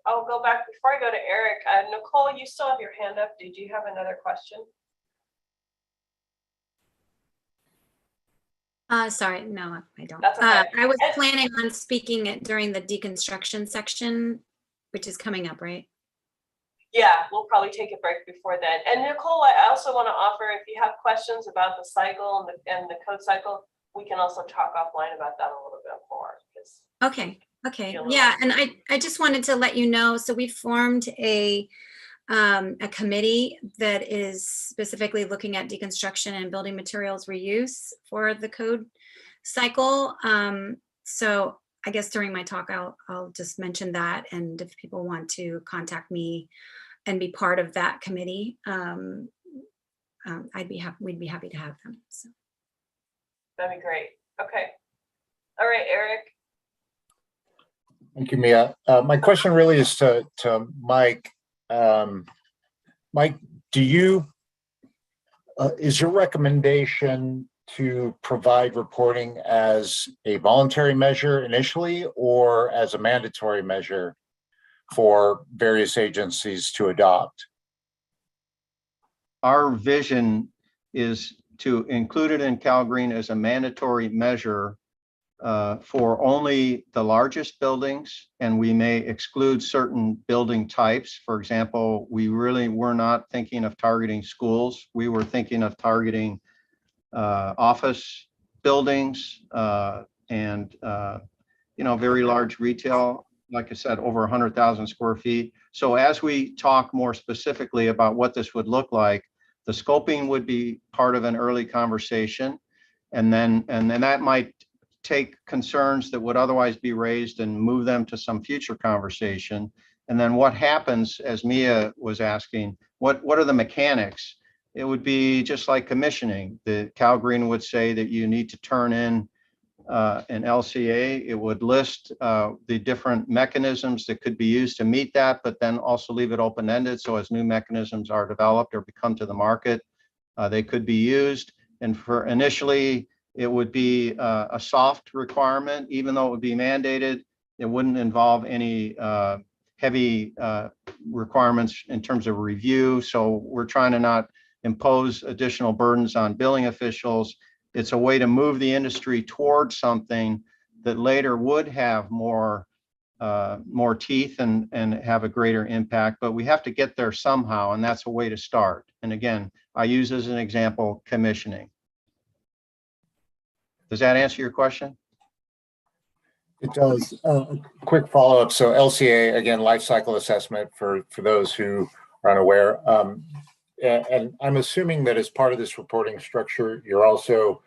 Speaker 1: I'll go back before I go to Eric. Nicole, you still have your hand up. Did you have another question?
Speaker 20: Sorry, no, I don't.
Speaker 1: That's okay.
Speaker 20: I was planning on speaking it during the deconstruction section, which is coming up, right?
Speaker 1: Yeah, we'll probably take a break before then. And Nicole, I also want to offer, if you have questions about the cycle and the code cycle, we can also talk offline about that a little bit more.
Speaker 20: Okay. Yeah, and I just wanted to let you know, so we formed a committee that is specifically looking at deconstruction and building materials reuse for the code cycle. So I guess during my talk, I'll just mention that, and if people want to contact me and be part of that committee, we'd be happy to have them. So
Speaker 1: that'd be great. Okay. All right, Eric.
Speaker 3: Thank you, Mia. My question really is to Mike. Mike, is your recommendation to provide reporting as a voluntary measure initially or as a mandatory measure for various agencies to adopt?
Speaker 11: Our vision is to include it in CalGreen as a mandatory measure for only the largest buildings, and we may exclude certain building types. For example, we really were not thinking of targeting schools. We were thinking of targeting office buildings and very large retail, like I said, over 100,000 square feet. So as we talk more specifically about what this would look like, The scoping would be part of an early conversation. And then that might take concerns that would otherwise be raised and move them to some future conversation. And then what happens, as Mia was asking, what are the mechanics? It would be just like commissioning. The Calgary would say that you need to turn in an LCA. It would list the different mechanisms that could be used to meet that, but then also leave it open-ended. So as new mechanisms are developed or become to the market, they could be used. And for initially, it would be a soft requirement, even though it would be mandated. It wouldn't involve any heavy requirements in terms of review. So we're trying to not impose additional burdens on billing officials. It's a way to move the industry towards something that later would have more teeth and have a greater impact, but we have to get there somehow, and that's a way to start. And again, I use as an example commissioning. Does that answer your question?
Speaker 3: It does. Quick follow-up. So LCA, again, life cycle assessment for those who are unaware. And I'm assuming that as part of this reporting structure, you're also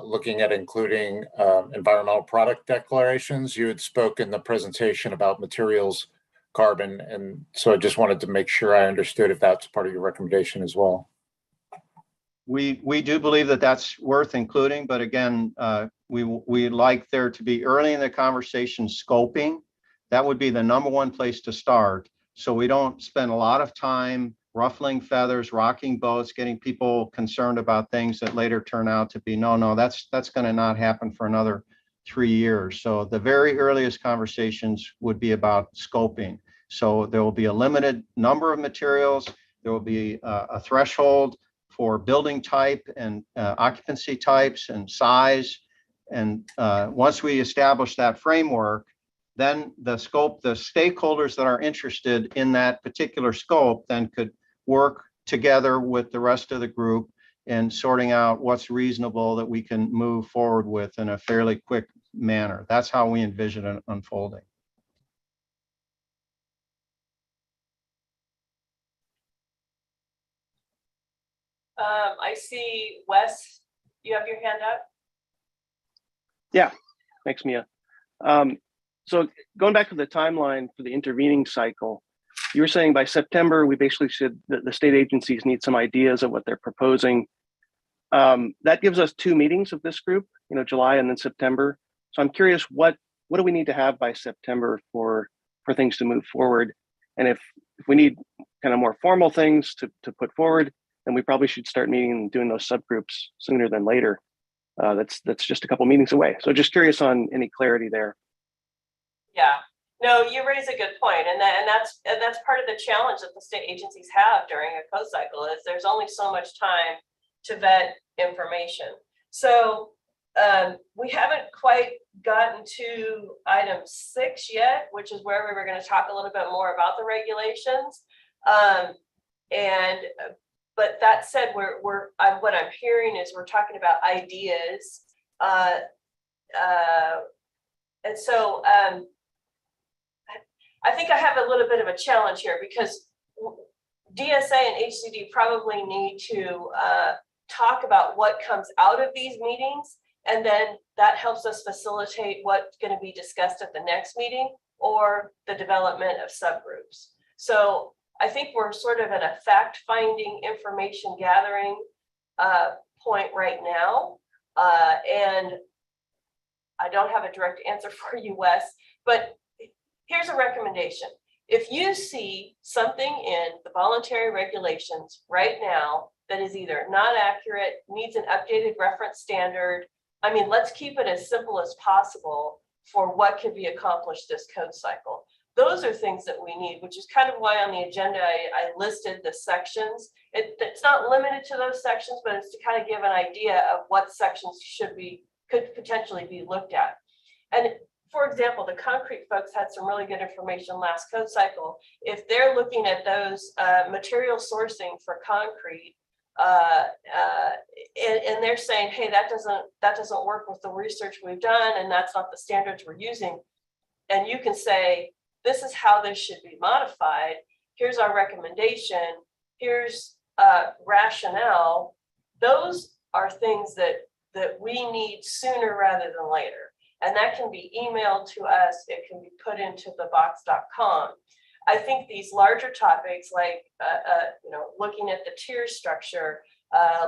Speaker 3: looking at including environmental product declarations. You had spoken in the presentation about materials, carbon, and so I just wanted to make sure I understood if that's part of your recommendation as well.
Speaker 11: We do believe that that's worth including, but again, we like there to be early in the conversation scoping. That would be the #1 place to start. So we don't spend a lot of time ruffling feathers, rocking boats, getting people concerned about things that later turn out to be, no, that's going to not happen for another 3 years. So the very earliest conversations would be about scoping. So there will be a limited number of materials. There will be a threshold for building type and occupancy types and size. And once we establish that framework, then the scope, the stakeholders that are interested in that particular scope then could work together with the rest of the group in sorting out what's reasonable that we can move forward with in a fairly quick manner. That's how we envision it unfolding.
Speaker 1: I see Wes, you have your hand up?
Speaker 10: Yeah, thanks, Mia. So going back to the timeline for the intervening cycle, you were saying by September, we basically said that the state agencies need some ideas of what they're proposing. That gives us 2 meetings of this group, July and then September. So I'm curious, what do we need to have by September for things to move forward? And if we need kind of more formal things to put forward, then we probably should start meeting and doing those subgroups sooner than later. That's just a couple meetings away. So just curious on any clarity there.
Speaker 1: Yeah, no, you raise a good point, and that's part of the challenge that the state agencies have during a code cycle is there's only so much time to vet information. So we haven't quite gotten to item 6 yet, which is where we were going to talk a little bit more about the regulations. But that said, what I'm hearing is we're talking about ideas, and so I think I have a little bit of a challenge here because DSA and HCD probably need to talk about what comes out of these meetings, and then that helps us facilitate what's going to be discussed at the next meeting or the development of subgroups. So I think we're sort of at a fact-finding, information gathering point right now. And I don't have a direct answer for you, Wes, but here's a recommendation. If you see something in the voluntary regulations right now that is either not accurate, needs an updated reference standard, I mean, let's keep it as simple as possible for what could be accomplished this code cycle. Those are things that we need, which is kind of why on the agenda I listed the sections. It's not limited to those sections, but it's to kind of give an idea of what sections could potentially be looked at. And for example, the concrete folks had some really good information last code cycle. If they're looking at those material sourcing for concrete, and they're saying, hey, that doesn't work with the research we've done, and that's not the standards we're using. And you can say, this is how this should be modified. Here's our recommendation. Here's rationale, those are things that we need sooner rather than later. And that can be emailed to us. It can be put into the box.com. I think these larger topics like, looking at the tier structure,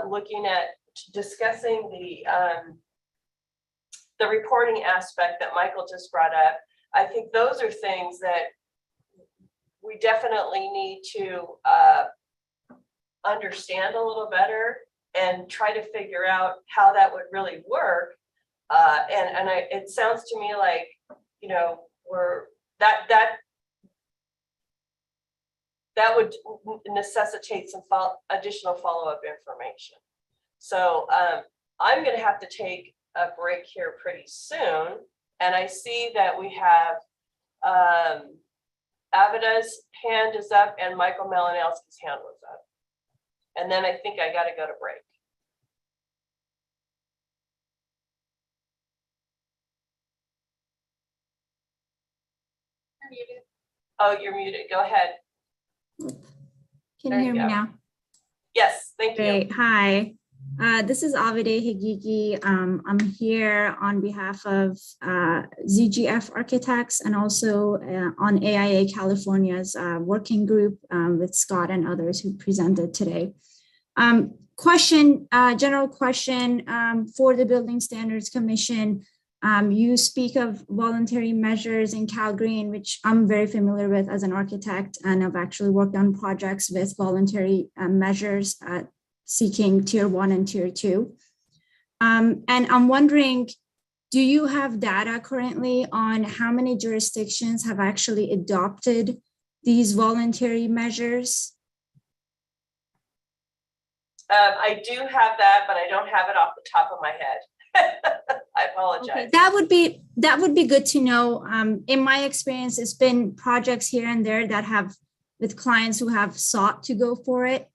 Speaker 1: looking at discussing the reporting aspect that Michael just brought up, I think those are things that we definitely need to understand a little better and try to figure out how that would really work. It sounds to me like, that would necessitate some additional follow-up information. So I'm going to have to take a break here pretty soon. And I see that we have Avada's hand is up and Michael Malinowski's hand was up. And then I think I got to go to break.
Speaker 19: You're muted.
Speaker 1: Oh, you're muted. Go ahead.
Speaker 5: Can you hear me now?
Speaker 1: Yes, thank you.
Speaker 5: Great. Hi, this is Avide Higigi. I'm here on behalf of ZGF Architects and also on AIA California's working group with Scott and others who presented today. General question for the Building Standards Commission. You speak of voluntary measures in Calgary, in which I'm very familiar with as an architect, and I've actually worked on projects with voluntary measures seeking tier 1 and tier 2. And I'm wondering, do you have data currently on how many jurisdictions have actually adopted these voluntary measures?
Speaker 1: I do have that, but I don't have it off the top of my head. I apologize.
Speaker 5: Okay, that would be good to know. In my experience, it's been projects here and there that have, with clients who have sought to go for it.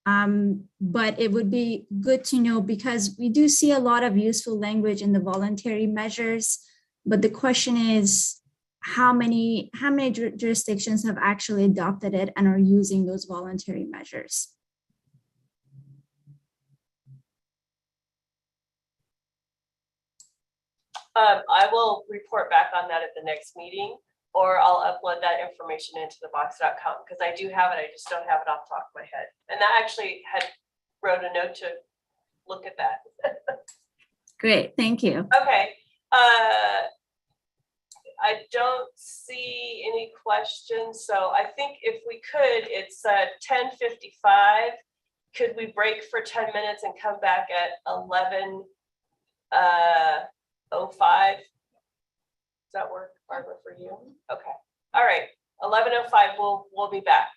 Speaker 5: But it would be good to know because we do see a lot of useful language in the voluntary measures. But the question is, how many jurisdictions have actually adopted it and are using those voluntary measures?
Speaker 1: I will report back on that at the next meeting, or I'll upload that information into the box.com because I do have it. I just don't have it off the top of my head. And I actually had wrote a note to look at that.
Speaker 5: Great, thank you.
Speaker 1: Okay. I don't see any questions. So I think if we could, it's 10:55. Could we break for 10 minutes and come back at 11:05? Does that work, Barbara, for you? Okay. All right. 11:05. We'll be back.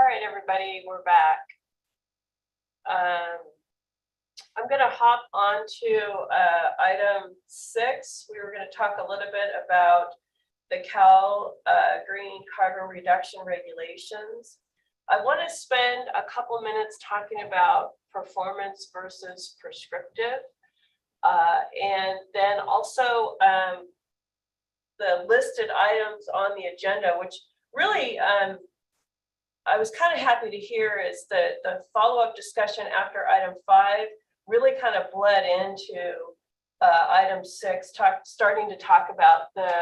Speaker 1: right, everybody, we're back. I'm going to hop on to item 6. We were going to talk a little bit about the Green carbon reduction regulations. I want to spend a couple minutes talking about performance versus prescriptive. And then also the listed items on the agenda, which really I was kind of happy to hear is that the follow-up discussion after item 5 really kind of bled into item 6, starting to talk about the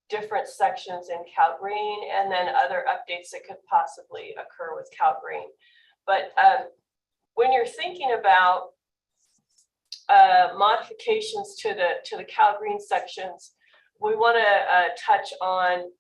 Speaker 1: different sections in Calgreen and then other updates that could possibly occur with Calgreen. But when you're thinking about modifications to the Calgreen sections, we want to touch on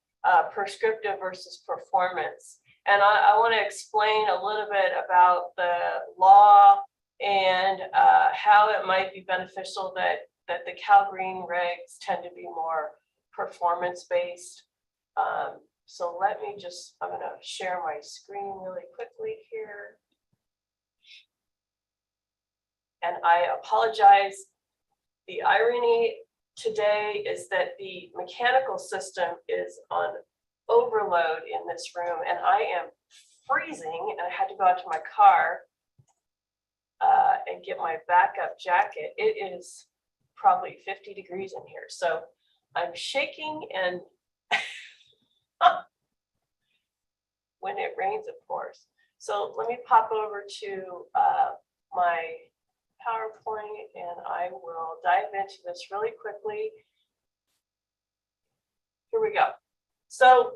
Speaker 1: prescriptive versus performance. And I want to explain a little bit about the law and how it might be beneficial that the Calgreen regs tend to be more performance-based. So let me just, I'm going to share my screen really quickly here. And I apologize. The irony today is that the mechanical system is on overload in this room and I am freezing and I had to go out to my car and get my backup jacket. It is probably 50 degrees in here. So I'm shaking and when it rains, of course. So let me pop over to my PowerPoint and I will dive into this really quickly. Here we go. So,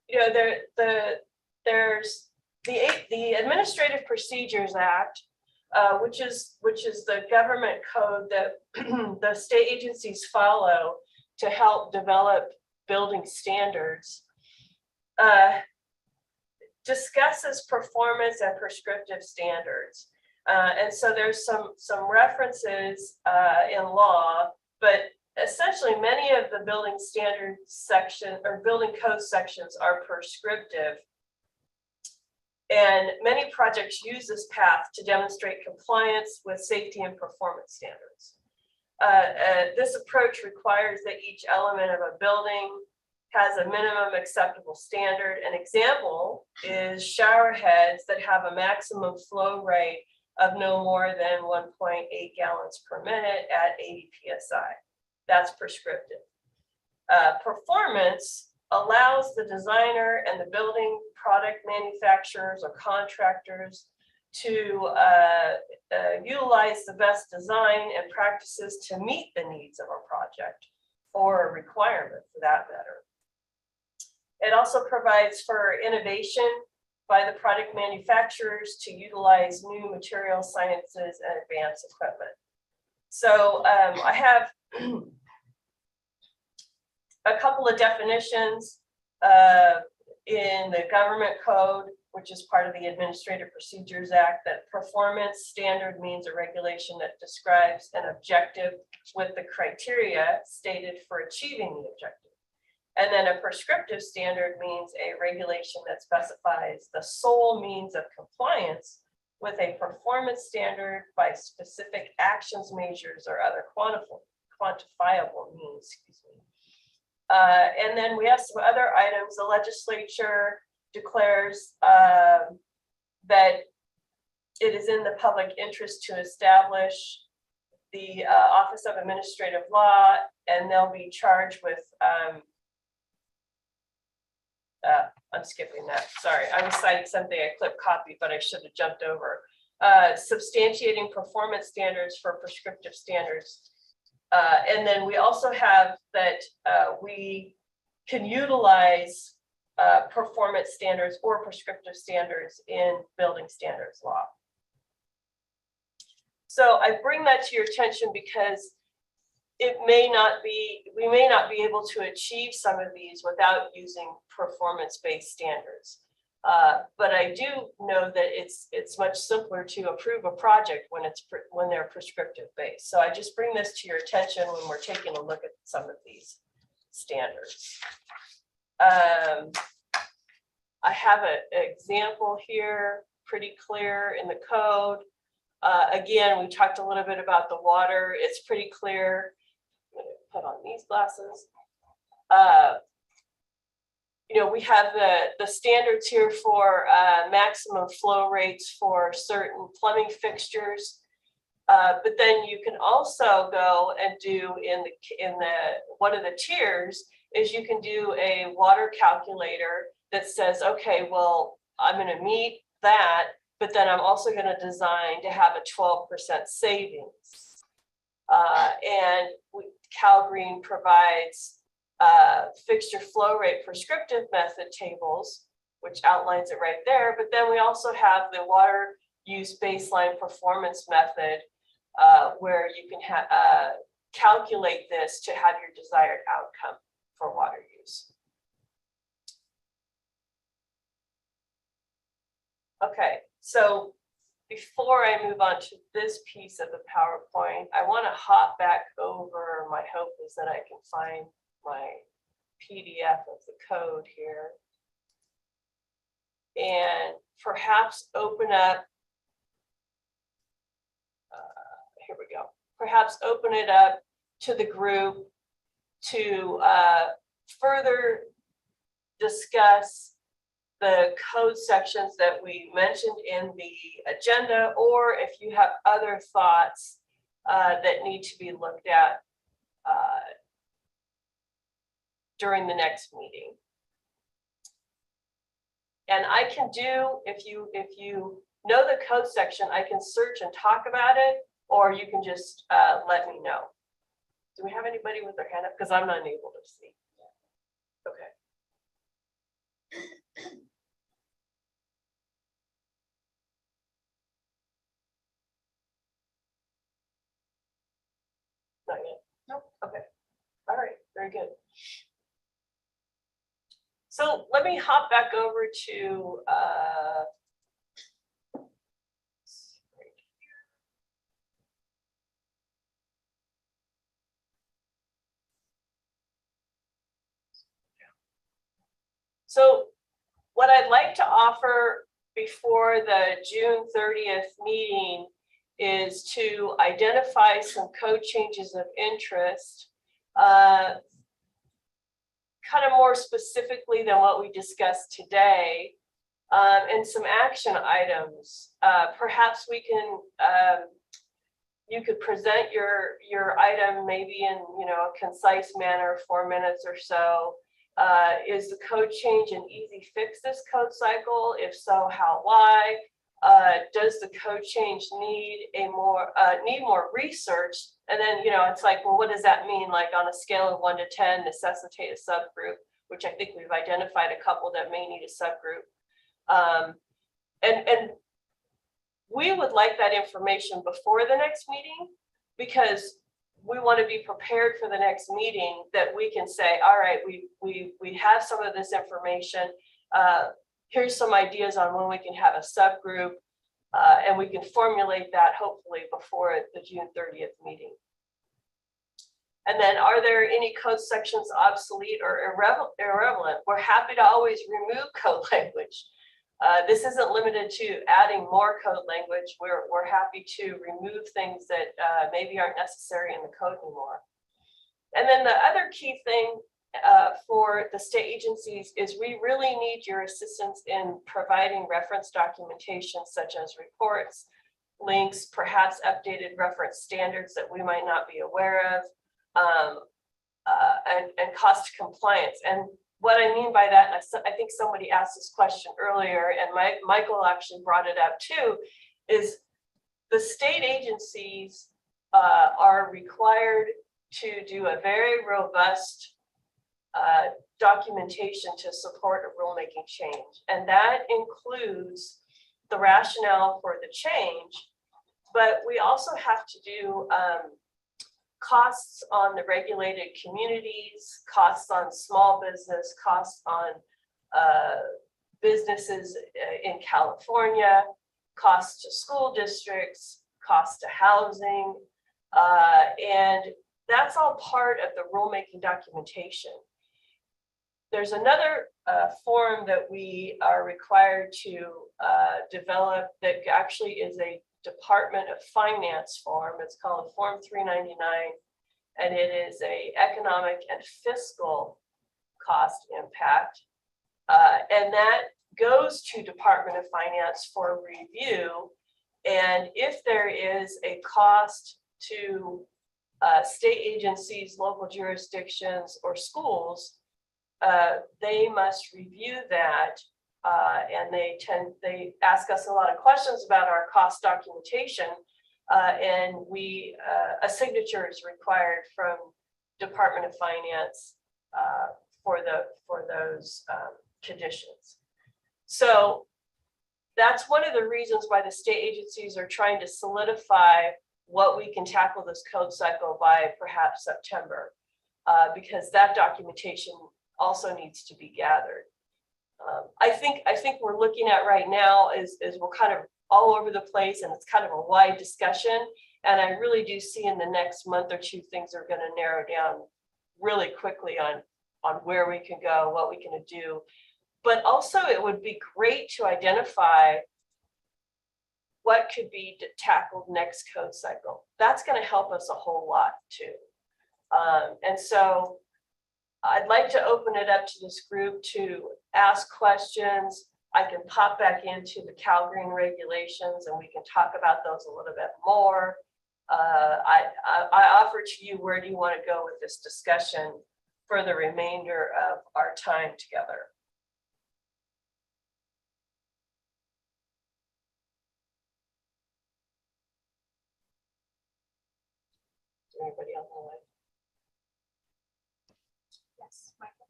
Speaker 1: you know, there's the Administrative Procedures Act, which is the government code that the state agencies follow to help develop building standards. Discusses performance and prescriptive standards. And so there's some references in law, but essentially many of the building standards section or building code sections are prescriptive. And many projects use this path to demonstrate compliance with safety and performance standards. This approach requires that each element of a building has a minimum acceptable standard. An example is shower heads that have a maximum flow rate of no more than 1.8 gallons per minute at 80 PSI. That's prescriptive. Performance allows the designer and the building product manufacturers or contractors to utilize the best design and practices to meet the needs of a project or a requirement for that matter. It also provides for innovation by the product manufacturers to utilize new material sciences and advanced equipment. So I have a couple of definitions in the government code, which is part of the Administrative Procedures Act, that performance standard means a regulation that describes an objective with the criteria stated for achieving the objective. And then a prescriptive standard means a regulation that specifies the sole means of compliance with a performance standard by specific actions, measures, or other quantifiable means, excuse me. And then we have some other items. The legislature declares that it is in the public interest to establish the Office of Administrative Law, and they'll be charged with I'm skipping that. Sorry, I was citing something I clipped copy, but I should have jumped over. Substantiating performance standards for prescriptive standards. And then we also have that we can utilize performance standards or prescriptive standards in building standards law. So I bring that to your attention because we may not be able to achieve some of these without using performance-based standards. But I do know that it's much simpler to approve a project when they're prescriptive based. So I just bring this to your attention when we're taking a look at some of these standards. I have an example here, pretty clear in the code. Again, we talked a little bit about the water. It's pretty clear. I'm gonna put on these glasses. You know, we have the standards here for maximum flow rates for certain plumbing fixtures. But then you can also go and do in the one of the tiers is you can do a water calculator that says, okay, well, I'm going to meet that, but then I'm also going to design to have a 12% savings. And Calgreen provides fixture flow rate prescriptive method tables, which outlines it right there. But then we also have the water use baseline performance method, where you can calculate this to have your desired outcome for water use. Okay, so before I move on to this piece of the PowerPoint, I want to hop back over. My hope is that I can find my PDF of the code here and perhaps open up. Here we go. Perhaps open it up to the group to further discuss the code sections that we mentioned in the agenda, or if you have other thoughts that need to be looked at during the next meeting. And I can do, if you know the code section, I can search and talk about it, or you can just let me know. Do we have anybody with their hand up? Because I'm not able to see. Okay. Not yet. Nope. Okay. All right. Very good. So let me hop back over to so what I'd like to offer before the June 30th meeting is to identify some code changes of interest, kind of more specifically than what we discussed today, and some action items. Perhaps we can, you could present your item maybe in a concise manner, 4 minutes or so. Is the code change an easy fix this code cycle? If so, how, why? Does the code change need more research? And then, it's like, well, what does that mean? Like on a scale of 1 to 10, necessitate a subgroup, which I think we've identified a couple that may need a subgroup. And we would like that information before the next meeting, because we want to be prepared for the next meeting, that we can say, all right, we have some of this information. Here's some ideas on when we can have a subgroup, and we can formulate that hopefully before the June 30th meeting. And then, are there any code sections obsolete or irrelevant? We're happy to always remove code language. This isn't limited to adding more code language. We're happy to remove things that maybe aren't necessary in the code anymore. And then the other key thing for the state agencies is we really need your assistance in providing reference documentation such as reports, links, perhaps updated reference standards that we might not be aware of, and cost compliance. And what I mean by that, and I think somebody asked this question earlier, and Michael actually brought it up too, is the state agencies are required to do a very robust documentation to support a rulemaking change. And that includes the rationale for the change, but we also have to do costs on the regulated communities, costs on small business, costs on businesses in California, costs to school districts, costs to housing, and that's all part of the rulemaking documentation. there's another form that we are required to develop that actually is a Department of Finance form. It's called a Form 399, and it is a economic and fiscal cost impact. And that goes to Department of Finance for review. And if there is a cost to state agencies, local jurisdictions, or schools, they must review that. And they ask us a lot of questions about our cost documentation. And a signature is required from Department of Finance for those conditions. So that's one of the reasons why the state agencies are trying to solidify what we can tackle this code cycle by perhaps September, because that documentation also needs to be gathered. I think we're looking at right now is we're kind of all over the place, and it's kind of a wide discussion. And I really do see in the next month or two, things are going to narrow down really quickly on where we can go, what we can do. But also it would be great to identify what could be tackled next code cycle. That's going to help us a whole lot too. And so I'd like to open it up to this group to ask questions. I can pop back into the Calgary regulations and we can talk about those a little bit more. I offer to you, where do you want to go with this discussion for the remainder of our time together? Is there anybody on the line? Yes, Michael.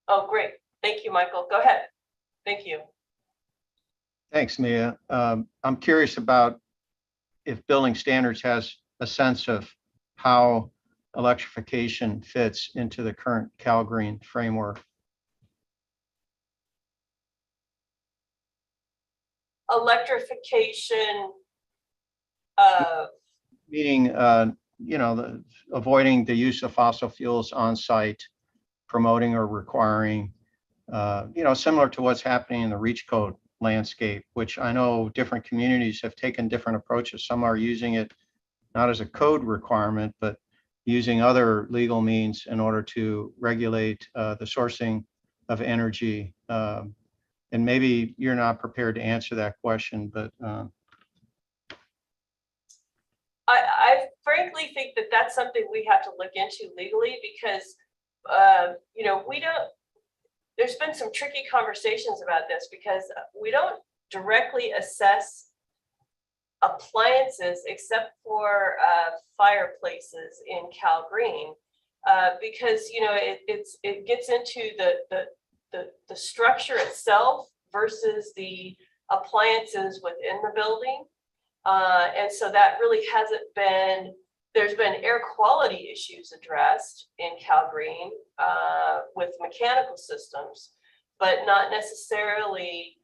Speaker 1: Oh, great. Thank you, Michael. Go ahead. Thank you.
Speaker 11: Thanks, Mia. I'm curious about if building standards has a sense of how electrification fits into the current Calgary framework.
Speaker 1: Electrification.
Speaker 11: Meaning, avoiding the use of fossil fuels on site, promoting or requiring, similar to what's happening in the REACH code landscape, which I know different communities have taken different approaches. Some are using it not as a code requirement, but using other legal means in order to regulate the sourcing of energy. And maybe you're not prepared to answer that question, but
Speaker 1: I frankly think that that's something we have to look into legally, because there's been some tricky conversations about this, because we don't directly assess appliances except for fireplaces in Calgary, because it gets into the structure itself versus the appliances within the building. And so that really hasn't been, there's been air quality issues addressed in Calgary with mechanical systems, but not necessarily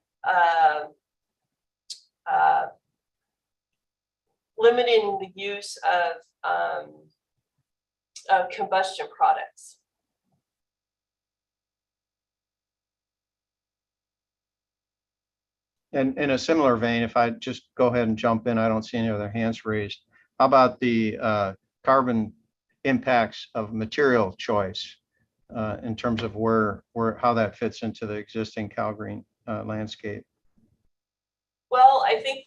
Speaker 1: limiting the use of combustion products.
Speaker 11: And in a similar vein, if I just go ahead and jump in, I don't see any other hands raised. How about the carbon impacts of material choice in terms of how that fits into the existing Calgary landscape?
Speaker 1: Well, I think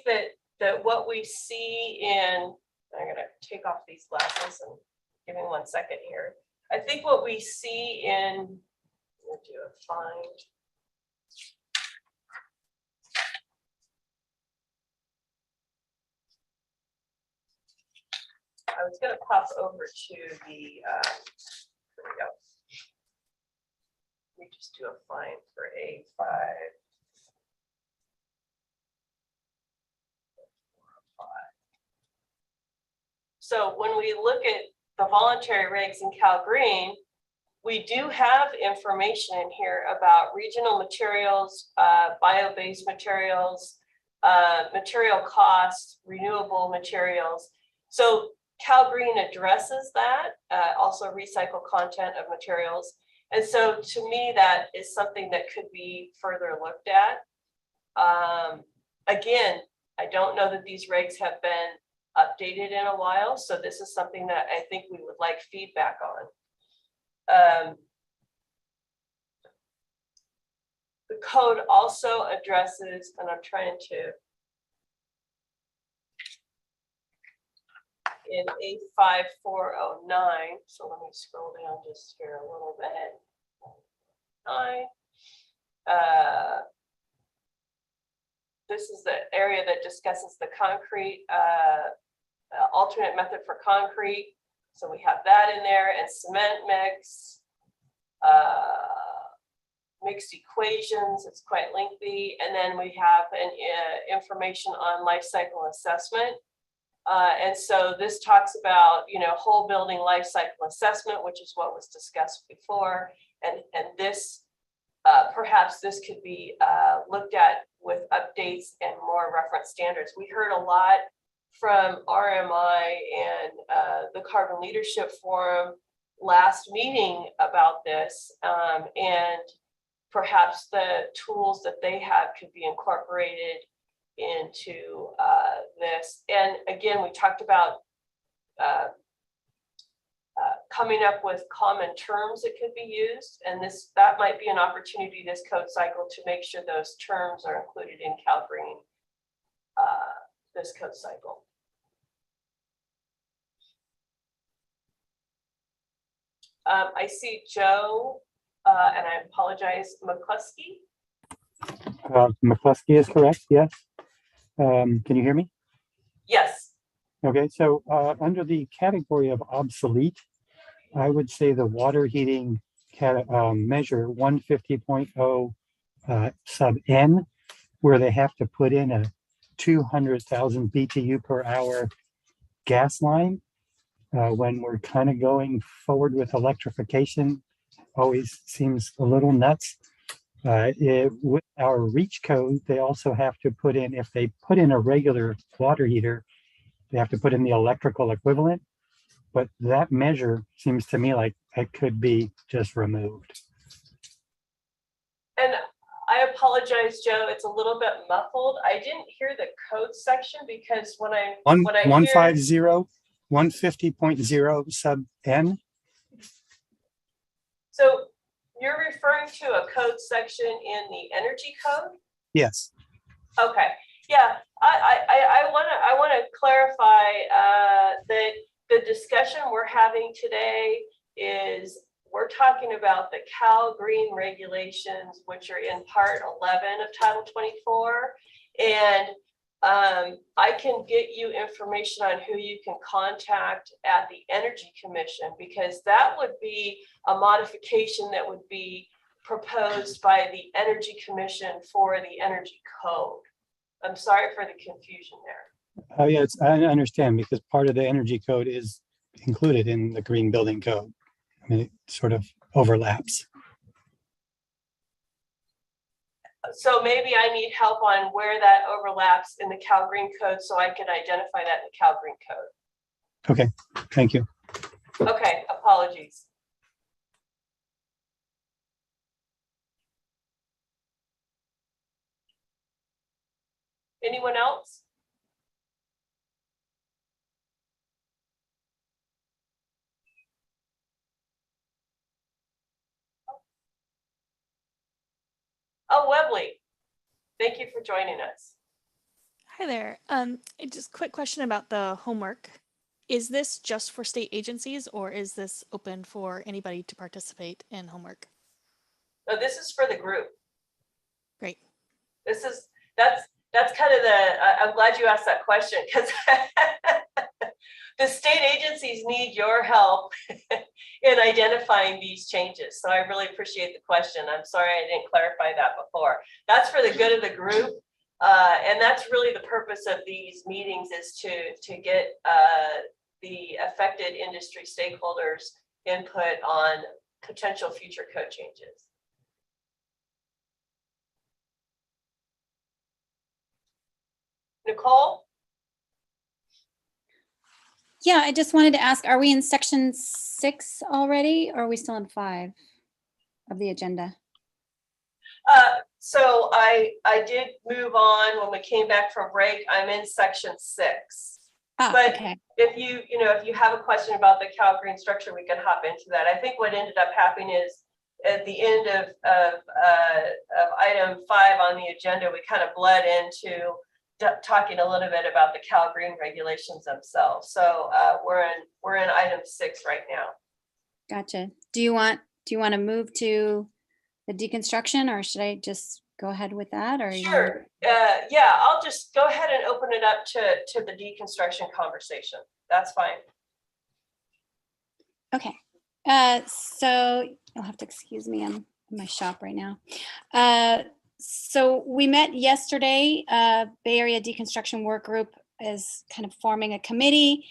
Speaker 1: that what we see in, I'm gonna take off these glasses and give me 1 second here. I think what we see in, we'll do a find. I was going to pop over to the, here we go. We just do a find for A5. So when we look at the voluntary regs in Calgary, we do have information in here about regional materials, bio-based materials, material costs, renewable materials. So Cal Green addresses that, also recycle content of materials. And so to me, that is something that could be further looked at. Again, I don't know that these regs have been updated in a while, so this is something that I think we would like feedback on. The code also addresses, and I'm trying to, in 85409, so let me scroll down just here a little bit. 9. This is the area that discusses the concrete, alternate method for concrete. So we have that in there, and cement mix, mixed equations. It's quite lengthy. And then we have an information on life cycle assessment. And so this talks about, whole building life cycle assessment, which is what was discussed before. And this, perhaps this could be looked at with updates and more reference standards. We heard a lot from RMI and the Carbon Leadership Forum last meeting about this, and perhaps the tools that they have could be incorporated into this. And again, we talked about coming up with common terms that could be used, and that might be an opportunity this code cycle to make sure those terms are included in Cal Green this code cycle. I see Joe, and I apologize, McCluskey.
Speaker 7: McCluskey is correct, yes. Can you hear me?
Speaker 1: Yes.
Speaker 7: Okay, so under the category of obsolete, I would say the water heating measure 150.0 sub N, where they have to put in a 200,000 BTU per hour gas line. When we're kind of going forward with electrification, always seems a little nuts. With our REACH code, they also have to put in, if they put in a regular water heater, they have to put in the electrical equivalent. But that measure seems to me like it could be just removed.
Speaker 1: And I apologize, Joe, it's a little bit muffled. I didn't hear the code section because when I hear
Speaker 7: 150.0 sub N.
Speaker 1: So you're referring to a code section in the energy code?
Speaker 7: Yes.
Speaker 1: Okay. Yeah, I want to clarify that the discussion we're having today is we're talking about the Cal Green regulations, which are in part 11 of Title 24. And I can get you information on who you can contact at the Energy Commission, because that would be a modification that would be proposed by the Energy Commission for the Energy Code. I'm sorry for the confusion there.
Speaker 7: Oh, yeah, I understand, because part of the energy code is included in the green building code. I mean, it sort of overlaps.
Speaker 1: So maybe I need help on where that overlaps in the Cal Green code so I can identify that in the Cal Green code.
Speaker 7: Okay, thank you.
Speaker 1: Okay, apologies. Anyone else? Oh, Webley, thank you for joining us.
Speaker 22: Hi there. Just a quick question about the homework. Is this just for state agencies, or is this open for anybody to participate in homework?
Speaker 1: No, this is for the group.
Speaker 22: Great.
Speaker 1: That's kind of I'm glad you asked that question, because the state agencies need your help in identifying these changes. So I really appreciate the question. I'm sorry I didn't clarify that before. That's for the good of the group. And that's really the purpose of these meetings, is to get the affected industry stakeholders input on potential future code changes. Nicole?
Speaker 20: Yeah, I just wanted to ask, are we in section 6 already, or are we still in 5 of the agenda?
Speaker 1: So I did move on when we came back from break. I'm in section 6. But
Speaker 20: okay.
Speaker 1: if you have a question about the Calgary structure, we can hop into that. I think what ended up happening is at the end of item 5 on the agenda, we kind of bled into talking a little bit about the Calgary regulations themselves. So we're in item 6 right now.
Speaker 20: Gotcha. Do you want to move to the deconstruction, or should I just go ahead with that? Or
Speaker 1: Sure. Yeah, I'll just go ahead and open it up to the deconstruction conversation. That's fine.
Speaker 20: Okay. So you'll have to excuse me. I'm in my shop right now. So we met yesterday. Bay Area Deconstruction Work Group is kind of forming a committee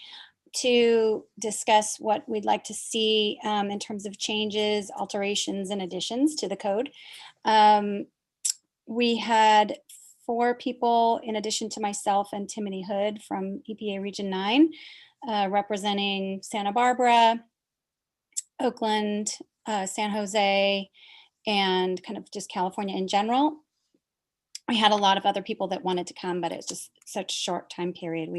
Speaker 20: to discuss what we'd like to see in terms of changes, alterations, and additions to the code. We had 4 people in addition to myself and Timothy Hood from EPA Region 9, representing Santa Barbara, Oakland, San Jose, and kind of just California in general. We had a lot of other people that wanted to come, but it's just such a short time period.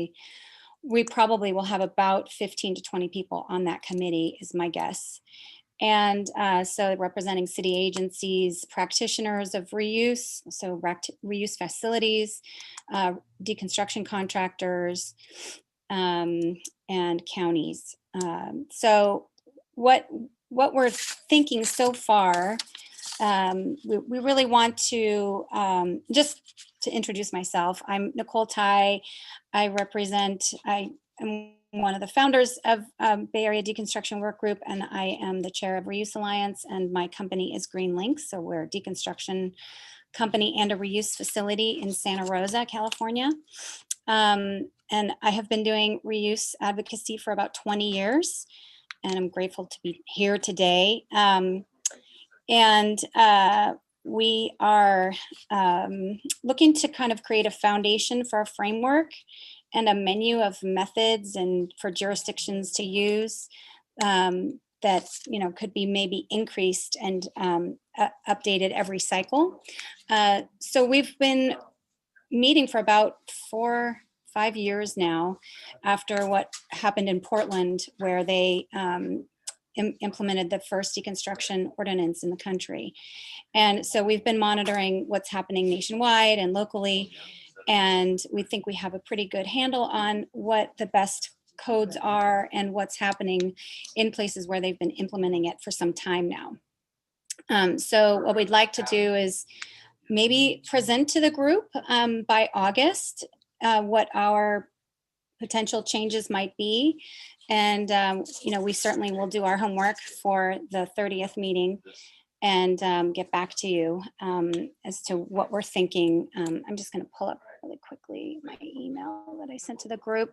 Speaker 20: We probably will have about 15 to 20 people on that committee is my guess. And so representing city agencies, practitioners of reuse, so reuse facilities, deconstruction contractors, and counties. So what we're thinking so far, we really want to, just to introduce myself, I'm Nicole Tai. I am one of the founders of Bay Area Deconstruction Work Group, and I am the chair of Reuse Alliance, and my company is Green Links. So we're a deconstruction company and a reuse facility in Santa Rosa, California. And I have been doing reuse advocacy for about 20 years, and I'm grateful to be here today. We are looking to kind of create a foundation for a framework and a menu of methods and for jurisdictions to use that could be maybe increased and updated every cycle. So we've been meeting for about 4-5 years now after what happened in Portland, where they implemented the first deconstruction ordinance in the country. And so we've been monitoring what's happening nationwide and locally. And we think we have a pretty good handle on what the best codes are and what's happening in places where they've been implementing it for some time now. So what we'd like to do is maybe present to the group by August what our potential changes might be. And, we certainly will do our homework for the 30th meeting and get back to you as to what we're thinking. I'm just going to pull up really quickly my email that I sent to the group.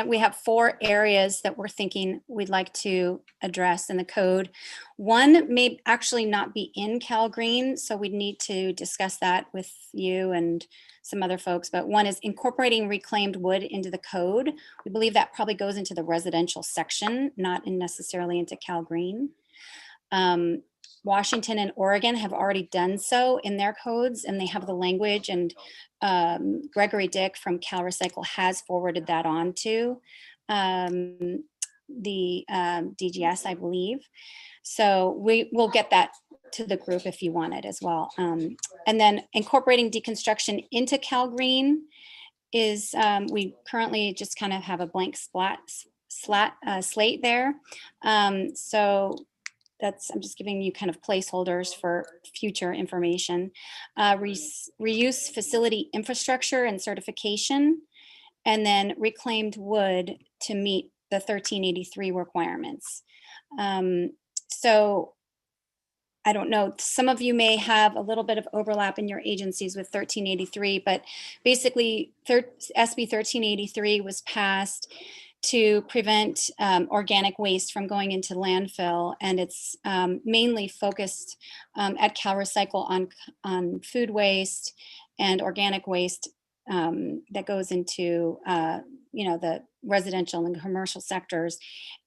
Speaker 20: We have 4 areas that we're thinking we'd like to address in the code. One may actually not be in Calgreen, so we'd need to discuss that with you and some other folks, but one is incorporating reclaimed wood into the code. We believe that probably goes into the residential section, not necessarily into Calgreen. Washington and Oregon have already done so in their codes, and they have the language, and Gregory Dick from CalRecycle has forwarded that on to the DGS, I believe. So we will get that to the group if you want it as well. And then incorporating deconstruction into Calgreen is, we currently just kind of have a blank slate there. So I'm just giving you kind of placeholders for future information. Reuse facility infrastructure and certification, and then reclaimed wood to meet the 1383 requirements. So I don't know, some of you may have a little bit of overlap in your agencies with 1383, but basically SB 1383 was passed to prevent organic waste from going into landfill. And it's mainly focused at CalRecycle on food waste and organic waste
Speaker 2: that goes into, the residential and commercial sectors.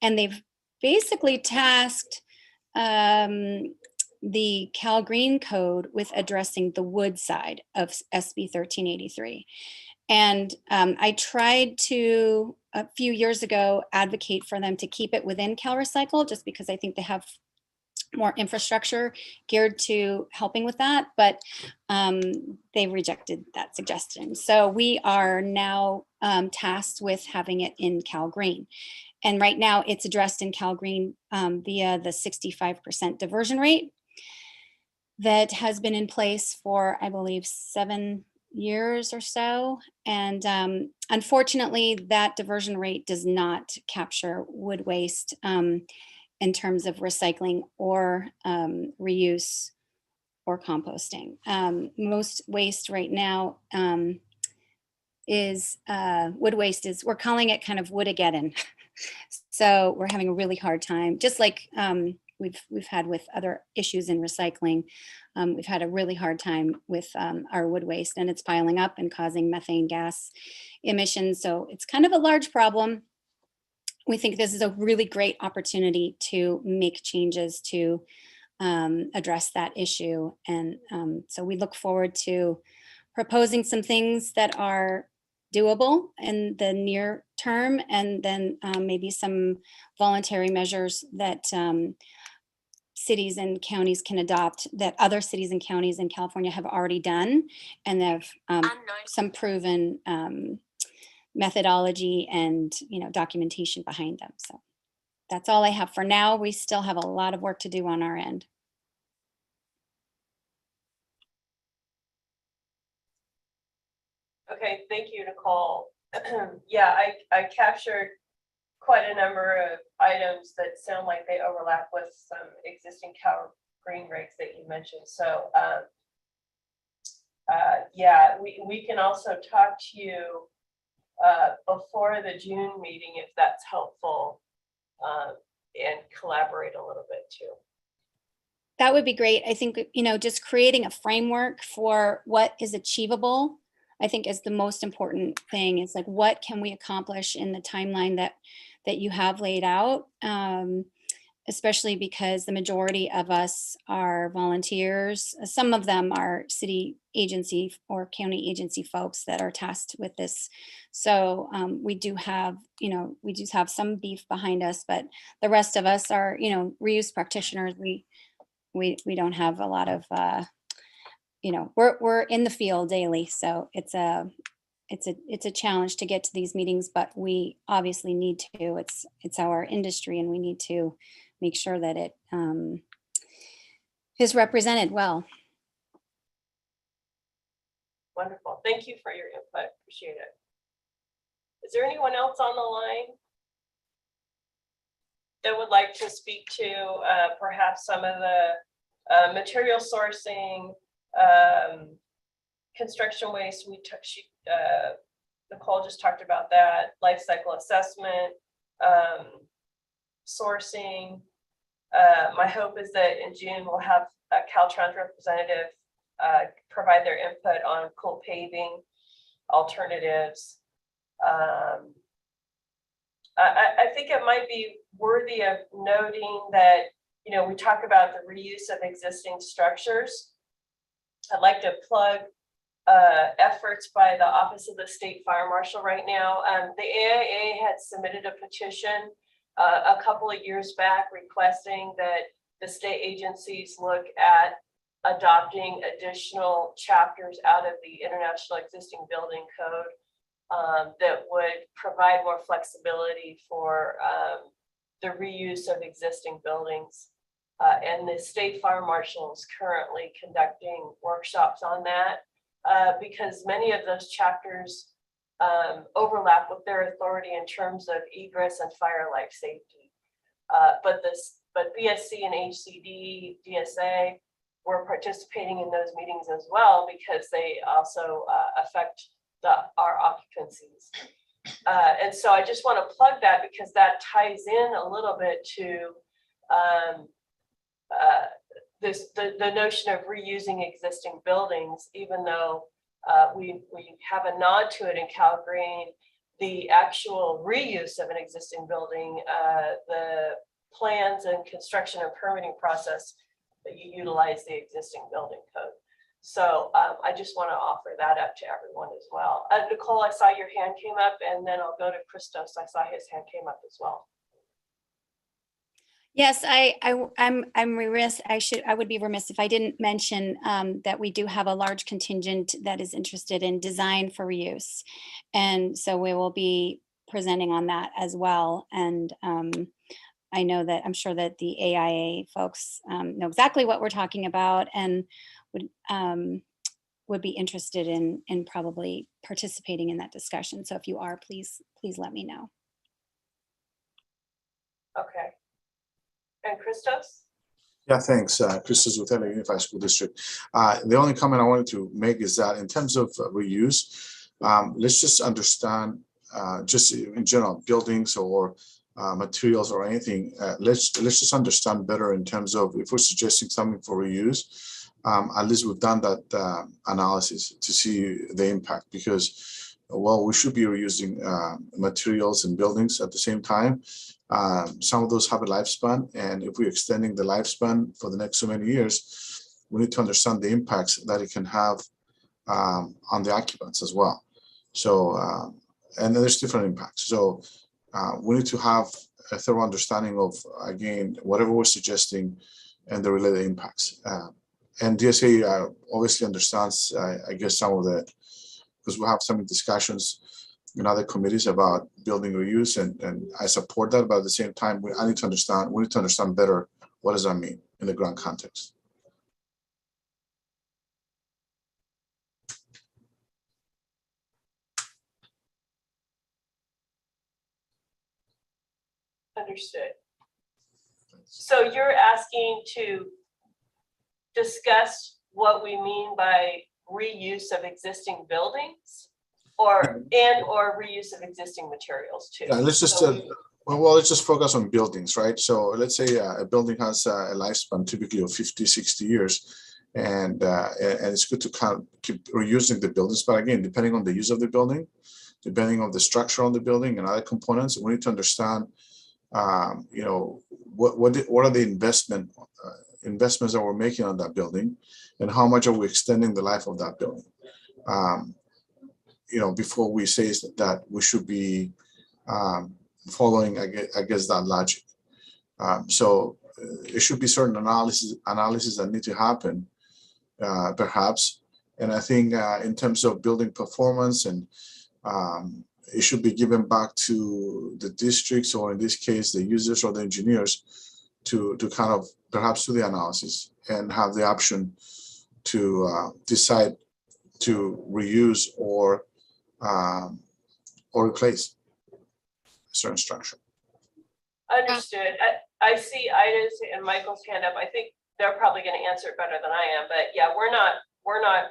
Speaker 2: And they've basically tasked the Cal Green Code with addressing the wood side of SB 1383. And I tried to, a few years ago, advocate for them to keep it within Cal Recycle, just because I think they have more infrastructure geared to helping with that, but they rejected that suggestion. So we are now tasked with having it in Cal Green. And right now it's addressed in Cal Green via the 65% diversion rate that has been in place for, I believe, 7 years or so. And unfortunately, that diversion rate does not capture wood waste in terms of recycling or reuse or composting. Most waste right now is wood waste is, we're calling it kind of wood-ageddon. So we're having a really hard time, just like we've had with other issues in recycling. We've had a really hard time with our wood waste, and it's piling up and causing methane gas emissions. So it's kind of a large problem. We think this is a really great opportunity to make changes to address that issue. And so we look forward to proposing some things that are doable in the near term, and then maybe some voluntary measures that cities and counties can adopt, that other cities and counties in California have already done, and have some proven methodology and documentation behind them. So that's all I have for now. We still have a lot of work to do on our end.
Speaker 1: Okay, thank you, Nicole. Yeah, I captured quite a number of items that sound like they overlap with some existing Cal Green regs that you mentioned. So yeah, we can also talk to you before the June meeting if that's helpful, and collaborate a little bit too.
Speaker 2: That would be great. I think, just creating a framework for what is achievable, I think is the most important thing. Is like, what can we accomplish in the timeline that you have laid out? Especially because the majority of us are volunteers. Some of them are city agency or county agency folks that are tasked with this. So we do have some beef behind us, but the rest of us are, reuse practitioners. We don't have a lot of, we're in the field daily. So it's a challenge to get to these meetings, but we obviously need to. It's our industry, and we need to make sure that it is represented well.
Speaker 1: Wonderful. Thank you for your input. Appreciate it. Is there anyone else on the line that would like to speak to perhaps some of the material sourcing, construction waste? Nicole just talked about that, life cycle assessment, sourcing. My hope is that in June we'll have a Caltrans representative provide their input on cool paving alternatives. I think it might be worthy of noting that, we talk about the reuse of existing structures. I'd like to plug efforts by the Office of the State Fire Marshal right now. The AIA had submitted a petition a couple of years back requesting that the state agencies look at adopting additional chapters out of the International Existing Building Code that would provide more flexibility for the reuse of existing buildings. And the State Fire Marshal is currently conducting workshops on that because many of those chapters overlap with their authority in terms of egress and fire life safety. But BSC and HCD, DSA were participating in those meetings as well because they also affect our occupancies. And so I just want to plug that because that ties in a little bit to the notion of reusing existing buildings, even though We have a nod to it in Calgary. The actual reuse of an existing building, the plans and construction and permitting process, that you utilize the existing building code. So I just want to offer that up to everyone as well. Nicole, I saw your hand came up, and then I'll go to Christos. I saw his hand came up as well.
Speaker 2: Yes, I'm remiss. I would be remiss if I didn't mention that we do have a large contingent that is interested in design for reuse, and so we will be presenting on that as well. And I know that I'm sure that the AIA folks know exactly what we're talking about and would be interested in probably participating in that discussion. So if you are, please let me know.
Speaker 1: Okay. And Christos?
Speaker 18: Yeah, thanks. Christos with LA Unified School District. The only comment I wanted to make is that in terms of reuse, let's just understand, just in general, buildings or materials or anything, let's just understand better in terms of if we're suggesting something for reuse, at least we've done that analysis to see the impact, because well, we should be reusing materials and buildings at the same time. Some of those have a lifespan, and if we're extending the lifespan for the next so many years, we need to understand the impacts that it can have on the occupants as well. So, and then there's different impacts. So we need to have a thorough understanding of, again, whatever we're suggesting and the related impacts. And DSA obviously understands, I guess, some of the, because we'll have some discussions in other committees about building reuse, and I support that, but at the same time, we need to understand better what does that mean in the ground context.
Speaker 1: Understood. So you're asking to discuss what we mean by reuse of existing buildings, or reuse of existing materials too.
Speaker 18: Yeah, let's just well, let's just focus on buildings, right? So let's say a building has a lifespan typically of 50, 60 years, and it's good to kind of keep reusing the buildings. But again, depending on the use of the building, depending on the structure on the building and other components, we need to understand, you know, what are the investments that we're making on that building, and how much are we extending the life of that building. You know, before we say that we should be following, I guess, that logic. So it should be certain analysis that need to happen, perhaps. And I think in terms of building performance, and it should be given back to the districts, or in this case, the users or the engineers, to kind of perhaps do the analysis and have the option to decide to reuse or replace a certain structure.
Speaker 1: Understood. I see Ida's and Michael's hand up. I think they're probably going to answer it better than I am, but yeah, we're not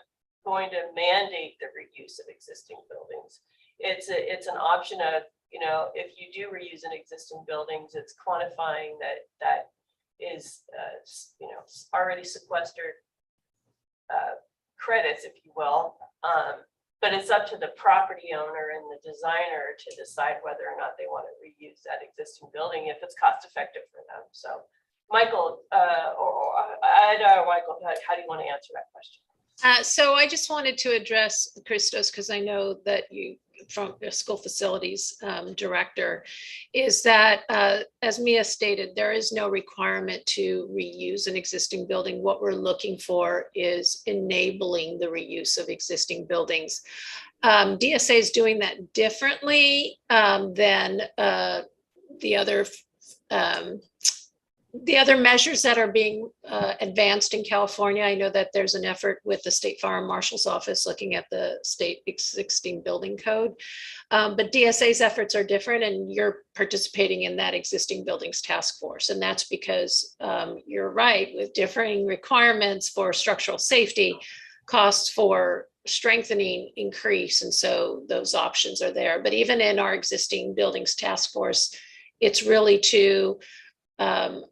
Speaker 1: going to mandate the reuse of existing buildings. It's an option of, you know, if you do reuse an existing buildings, it's quantifying that is you know, already sequestered credits, if you will. But it's up to the property owner and the designer to decide whether or not they want to reuse that existing building if it's cost effective for them. So, Michael, or Ida or Michael, how do you want to answer that question?
Speaker 4: So I just wanted to address Christos, because I know that you, from the school facilities director, is that as Mia stated, there is no requirement to reuse an existing building. What we're looking for is enabling the reuse of existing buildings. DSA is doing that differently than the other measures that are being advanced in California. I know that there's an effort with the State Fire Marshal's Office looking at the state existing building code. But DSA's efforts are different, and you're participating in that existing buildings task force. And that's because you're right, with differing requirements for structural safety, costs for strengthening increase. And so those options are there. But even in our existing buildings task force, it's really to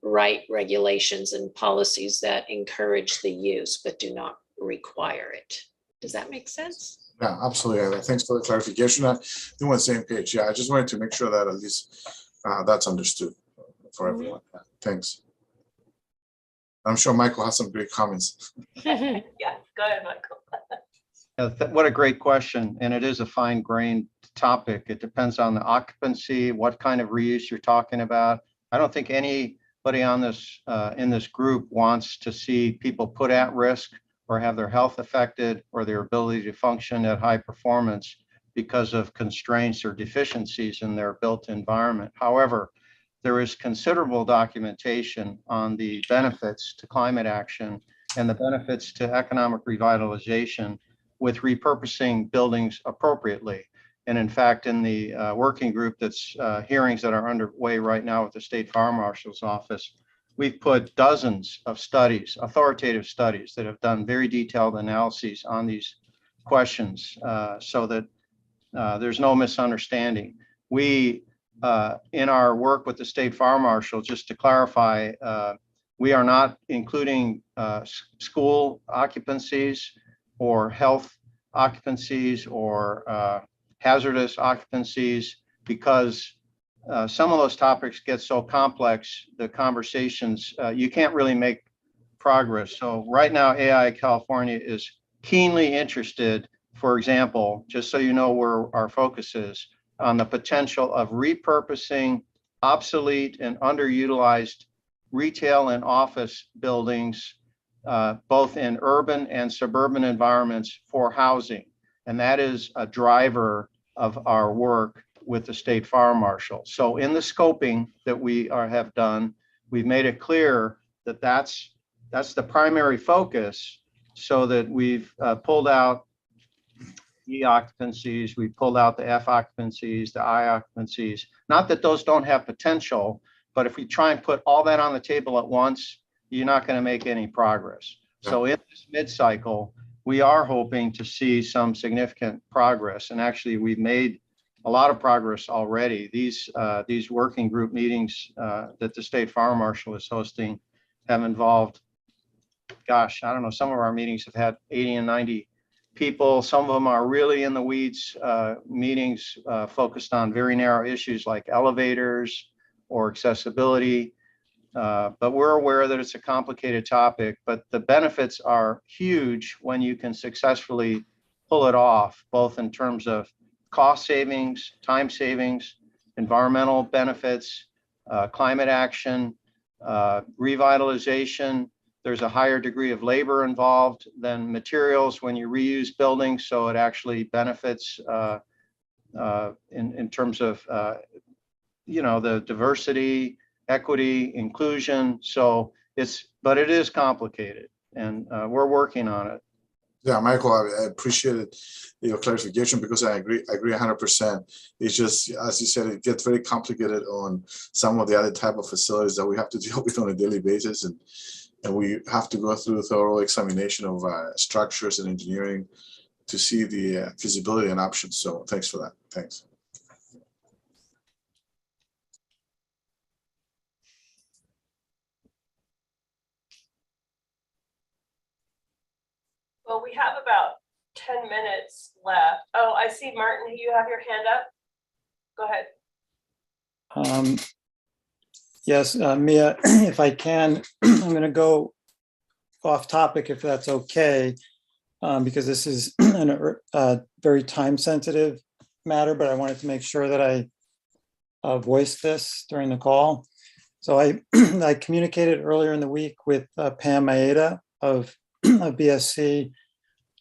Speaker 4: write regulations and policies that encourage the use but do not require it. Does that make sense?
Speaker 18: Yeah, absolutely. Thanks for the clarification. I think we're on the same page. Yeah, I just wanted to make sure that at least that's understood for everyone. Yeah, thanks. I'm sure Michael has some great comments.
Speaker 1: Yeah, go ahead, Michael.
Speaker 11: What a great question. And it is a fine-grained topic. It depends on the occupancy, what kind of reuse you're talking about. I don't think anybody on this in this group wants to see people put at risk or have their health affected or their ability to function at high performance because of constraints or deficiencies in their built environment. However, there is considerable documentation on the benefits to climate action and the benefits to economic revitalization with repurposing buildings appropriately. And in fact, in the working group that's hearings that are underway right now with the State Fire Marshal's Office, we've put dozens of studies, authoritative studies that have done very detailed analyses on these questions so that there's no misunderstanding. We, in our work with the State Fire Marshal, just to clarify, we are not including school occupancies or health occupancies or hazardous occupancies because some of those topics get so complex, the conversations, you can't really make progress. So right now, AI California is keenly interested, for example, just so you know where our focus is, on the potential of repurposing obsolete and underutilized retail and office buildings, both in urban and suburban environments for housing. And that is a driver of our work with the State Fire Marshal. So in the scoping that we have done, we've made it clear that that's the primary focus, so that we've pulled out E occupancies, we pulled out the F occupancies, the I occupancies. Not that those don't have potential, but if we try and put all that on the table at once, you're not going to make any progress. So in this mid-cycle, we are hoping to see some significant progress. And actually, we've made a lot of progress already. These working group meetings that the State Fire Marshal is hosting have involved, gosh, I don't know, some of our meetings have had 80 and 90 people. Some of them are really in the weeds meetings focused on very narrow issues like elevators or accessibility. But we're aware that it's a complicated topic, but the benefits are huge when you can successfully pull it off, both in terms of cost savings, time savings, environmental benefits, climate action, revitalization. There's a higher degree of labor involved than materials when you reuse buildings, so it actually benefits in terms of the diversity, equity, inclusion. So but it is complicated, and we're working on it.
Speaker 18: Yeah, Michael, I appreciated your clarification because I agree 100%. It's just, as you said, it gets very complicated on some of the other type of facilities that we have to deal with on a daily basis. And we have to go through a thorough examination of structures and engineering to see the feasibility and options. So thanks for that. Thanks.
Speaker 1: Well, we have about 10 minutes left. Oh, I see, Martin, you have your hand up. Go ahead.
Speaker 12: Yes, Mia, if I can, I'm going to go off topic if that's okay, because this is a very time sensitive matter, but I wanted to make sure that I voiced this during the call. So I communicated earlier in the week with Pam Maeda of BSC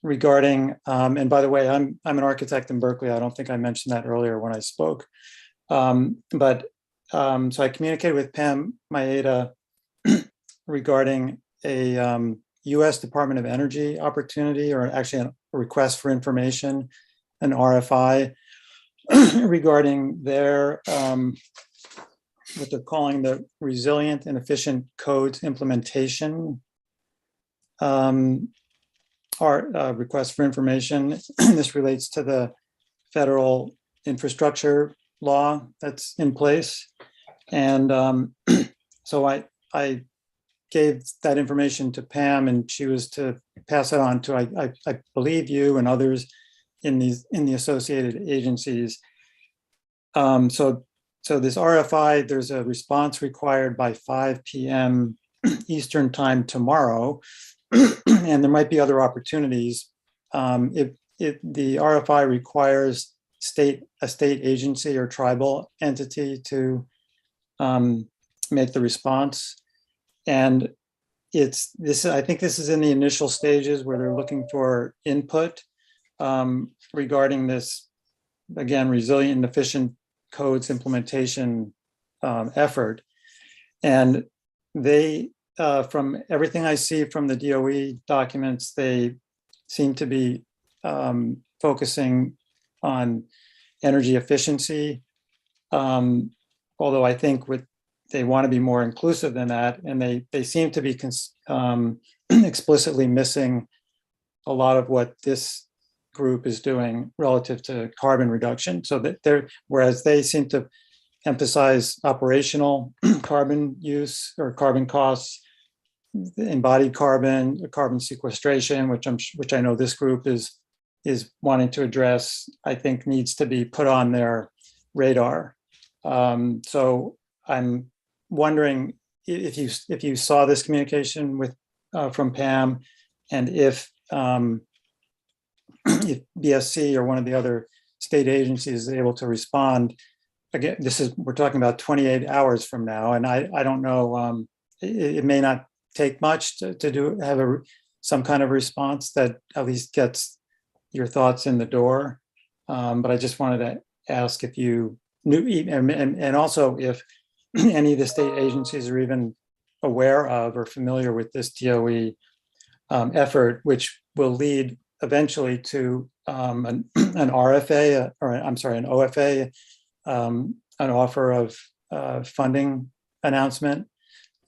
Speaker 12: regarding, and by the way, I'm an architect in Berkeley. I don't think I mentioned that earlier when I spoke. So I communicated with Pam Maeda regarding a U.S. Department of Energy opportunity, or actually a request for information, an RFI, regarding their what they're calling the Resilient and Efficient Codes Implementation request for information. This relates to the federal infrastructure law that's in place. And so I
Speaker 7: gave that information to Pam, and she was to pass it on to, I believe, you and others in the associated agencies. So this RFI, there's a response required by 5 p.m. Eastern time tomorrow, and there might be other opportunities. If the RFI requires a state agency or tribal entity to make the response, and I think this is in the initial stages where they're looking for input regarding this, again, resilient and efficient codes implementation effort. And they, from everything I see from the DOE documents, they seem to be focusing on energy efficiency. Although I think they want to be more inclusive than that, and they seem to be explicitly missing a lot of what this group is doing relative to carbon reduction. So that whereas they seem to emphasize operational carbon use or carbon costs, embodied carbon sequestration, which I know this group is wanting to address, I think needs to be put on their radar. So I'm wondering if you saw this communication from Pam, and if BSC or one of the other state agencies is able to respond. Again, we're talking about 28 hours from now, and I don't know, it may not take much to have some kind of response that at least gets your thoughts in the door. But I just wanted to ask if you knew, and also if any of the state agencies are even aware of or familiar with this DOE effort, which will lead eventually to an RFA, or I'm sorry, an OFA, an offer of funding announcement,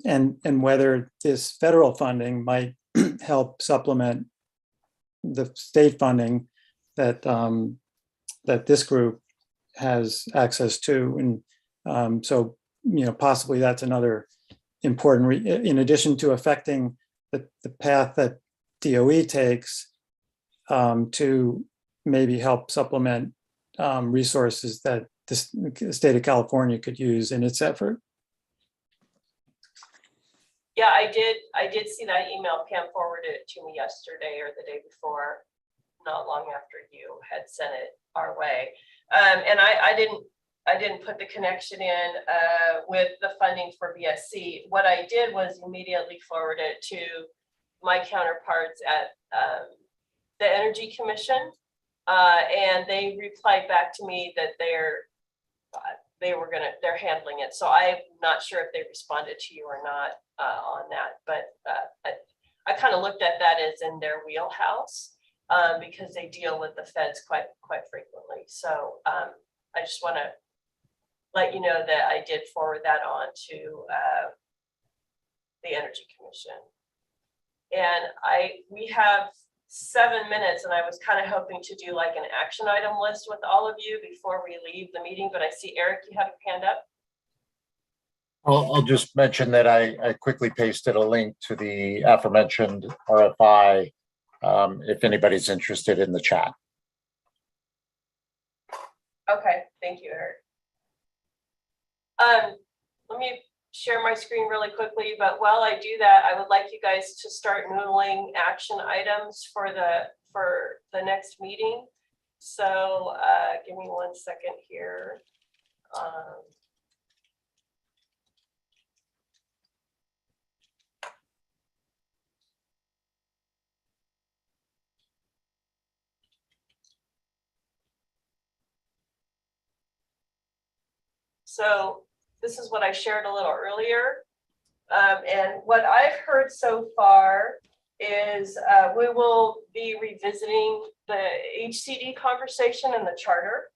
Speaker 7: and whether this federal funding might help supplement the state funding that that this group has access to. And so, possibly that's another important, in addition to affecting the path that DOE takes, to maybe help supplement resources that the state of California could use in its effort.
Speaker 1: Yeah, I did see that email. Pam forwarded it to me yesterday or the day before, not long after you had sent it our way. And I didn't put the connection in with the funding for BSC. What I did was immediately forward it to my counterparts at the Energy Commission, and they replied back to me that they're handling it. So I'm not sure if they responded to you or not on that, but I kind of looked at that as in their wheelhouse because they deal with the feds quite frequently. So I just want to let you know that I did forward that on to the Energy Commission. And we have 7 minutes, and I was kind of hoping to do like an action item list with all of you before we leave the meeting, but I see Eric, you have your hand up.
Speaker 3: I'll just mention that I quickly pasted a link to the aforementioned RFI if anybody's interested in the chat.
Speaker 1: Okay, thank you, Eric. Let me share my screen really quickly, but while I do that, I would like you guys to start noodling action items for the next meeting. So give me 1 second here. So this is what I shared a little earlier. And what I've heard so far is we will be revisiting the HCD conversation and the charter.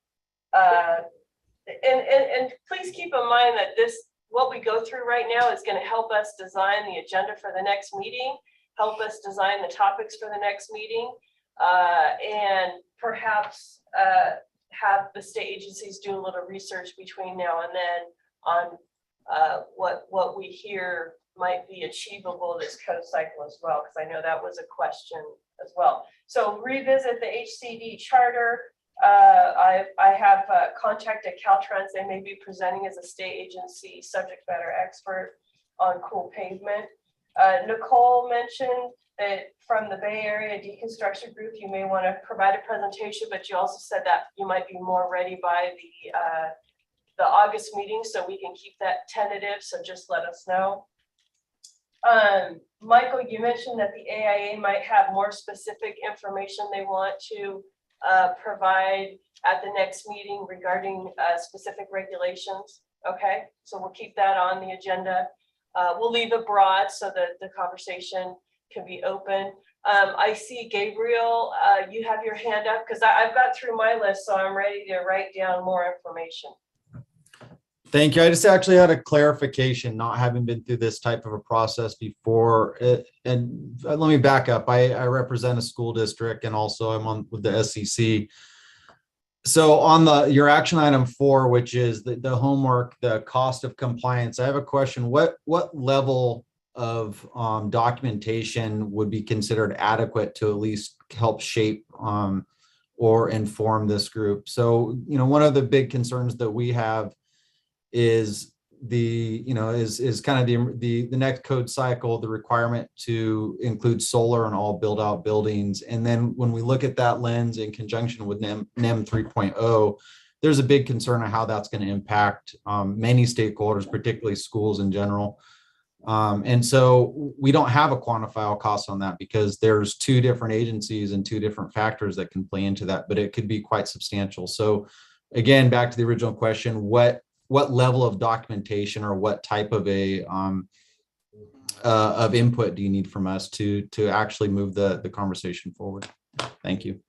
Speaker 1: And please keep in mind that what we go through right now is going to help us design the agenda for the next meeting, help us design the topics for the next meeting, and perhaps have the state agencies do a little research between now and then on what we hear might be achievable this code cycle as well, because I know that was a question as well. So revisit the HCD charter. I have contacted Caltrans. They may be presenting as a state agency subject matter expert on cool pavement. Nicole mentioned that from the Bay Area Deconstruction Group, you may want to provide a presentation, but you also said that you might be more ready by the August meeting, so we can keep that tentative. So just let us know. Michael, you mentioned that the AIA might have more specific information they want to provide at the next meeting regarding specific regulations. Okay, so we'll keep that on the agenda. We'll leave it broad so that the conversation can be open. I see Gabriel, you have your hand up because I've got through my list, so I'm ready to write down more information.
Speaker 6: Thank you. I just actually had a clarification, not having been through this type of a process before. And let me back up. I represent a school district and also I'm on with the SEC. So on your action item 4, which is the homework, the cost of compliance, I have a question. What level of documentation would be considered adequate to at least help shape or inform this group? So, one of the big concerns that we have is is kind of the next code cycle, the requirement to include solar in all build out buildings. And then when we look at that lens in conjunction with NEM 3.0, there's a big concern of how that's going to impact many stakeholders, particularly schools in general. And so we don't have a quantifiable cost on that because there's 2 different agencies and 2 different factors that can play into that, but it could be quite substantial. So again, back to the original question, what level of documentation or what type of of input do you need from us to actually move the conversation forward? Thank you.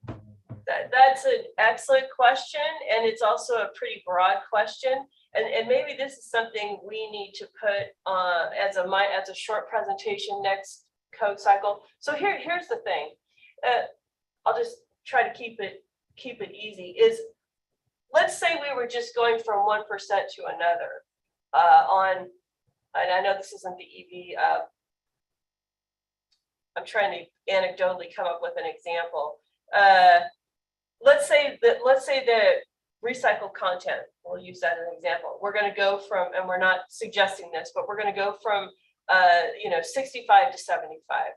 Speaker 1: That's an excellent question, and it's also a pretty broad question. And maybe this is something we need to put as a short presentation next code cycle. So here's the thing. I'll just try to keep it easy. Let's say we were just going from 1% to another and I know this isn't the EV. I'm trying to anecdotally come up with an example. Let's say the recycled content, we'll use that as an example. We're going to go from, and we're not suggesting this, but we're going to go from 65 to 75.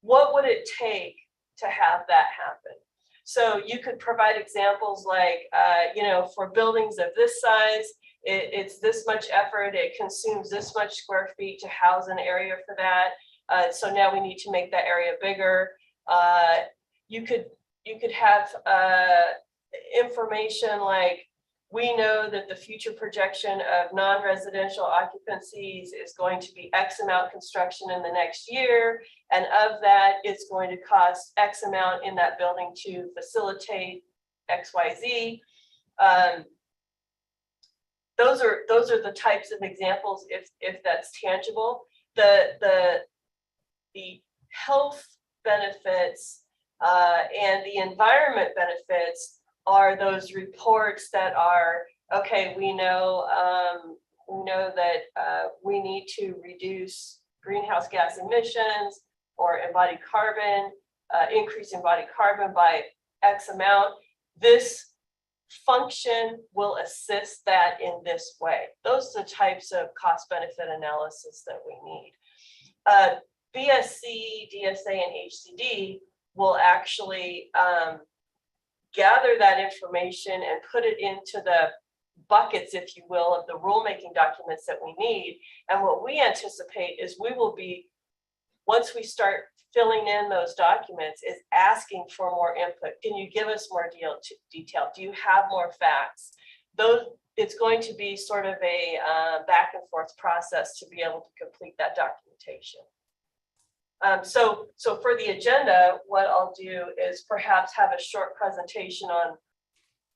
Speaker 1: What would it take to have that happen? So you could provide examples like, for buildings of this size, it's this much effort, it consumes this much square feet to house an area for that. So now we need to make that area bigger. You could have information like, we know that the future projection of non-residential occupancies is going to be X amount construction in the next year. And of that, it's going to cost X amount in that building to facilitate XYZ. Those are the types of examples if that's tangible. The health benefits and the environment benefits are those reports that are, okay, we know that we need to reduce greenhouse gas emissions or embodied carbon, increase embodied carbon by X amount. This function will assist that in this way. Those are the types of cost benefit analysis that we need. BSC, DSA, and HCD will actually gather that information and put it into the buckets, if you will, of the rulemaking documents that we need. And what we anticipate is we will be, once we start filling in those documents, is asking for more input. Can you give us more detail? Do you have more facts? It's going to be sort of a back and forth process to be able to complete that documentation. So for the agenda, what I'll do is perhaps have a short presentation on,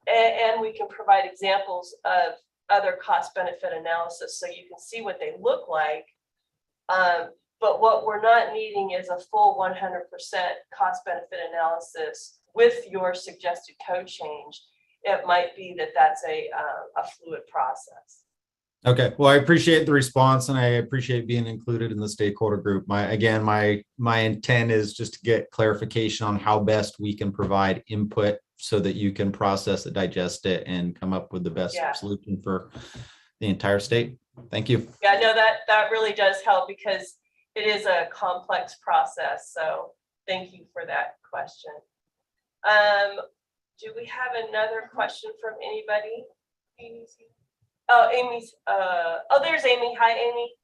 Speaker 1: and we can provide examples of other cost benefit analysis so you can see what they look like. But what we're not needing is a full 100% cost benefit analysis with your suggested code change. It might be that that's a fluid process.
Speaker 6: Okay, well, I appreciate the response and I appreciate being included in the stakeholder group. My intent is just to get clarification on how best we can provide input so that you can process it, digest it, and come up with the best solution for the entire state. Thank you.
Speaker 1: Yeah, no, that really does help because it is a complex process. So thank you for that question. Do we have another question from anybody? Oh, Amy's, there's Amy. Hi, Amy.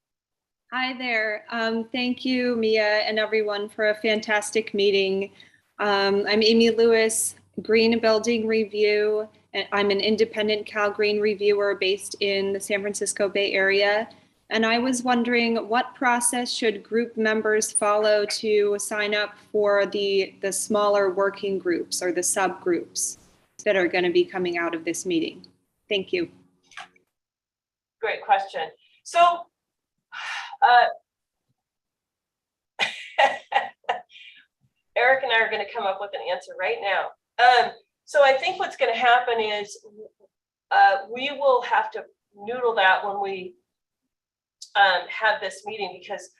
Speaker 8: Hi there. Thank you, Mia, and everyone for a fantastic meeting. I'm Amy Lewis, Green Building Review, and I'm an independent Cal Green reviewer based in the San Francisco Bay Area. And I was wondering what process should group members follow to sign up for the smaller working groups or the subgroups that are going to be coming out of this meeting? Thank you.
Speaker 1: Great question. So, Eric and I are going to come up with an answer right now. So I think what's going to happen is we will have to noodle that when we have this meeting, because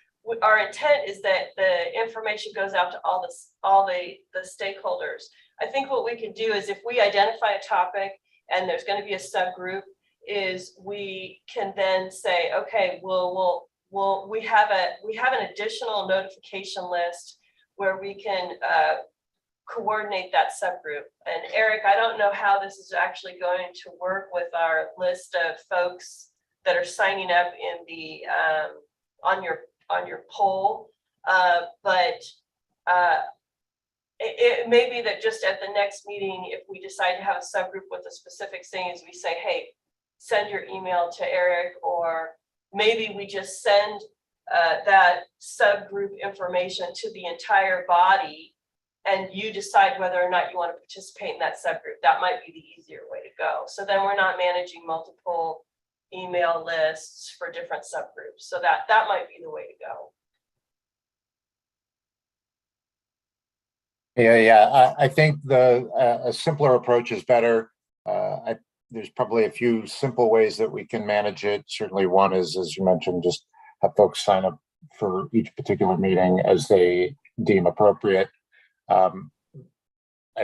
Speaker 1: our intent is that the information goes out to all the stakeholders. I think what we can do is if we identify a topic and there's going to be a subgroup, is we can then say, okay, we have an additional notification list where we can coordinate that subgroup. And Eric, I don't know how this is actually going to work with our list of folks that are signing up in the on your poll, but it may be that just at the next meeting, if we decide to have a subgroup with the specific things, we say, hey, send your email to Eric, or maybe we just send that subgroup information to the entire body and you decide whether or not you want to participate in that subgroup. That might be the easier way to go. So then we're not managing multiple email lists for different subgroups. So that might be the way to go.
Speaker 3: Yeah. I think a simpler approach is better. There's probably a few simple ways that we can manage it. Certainly one is, as you mentioned, just have folks sign up for each particular meeting as they deem appropriate. I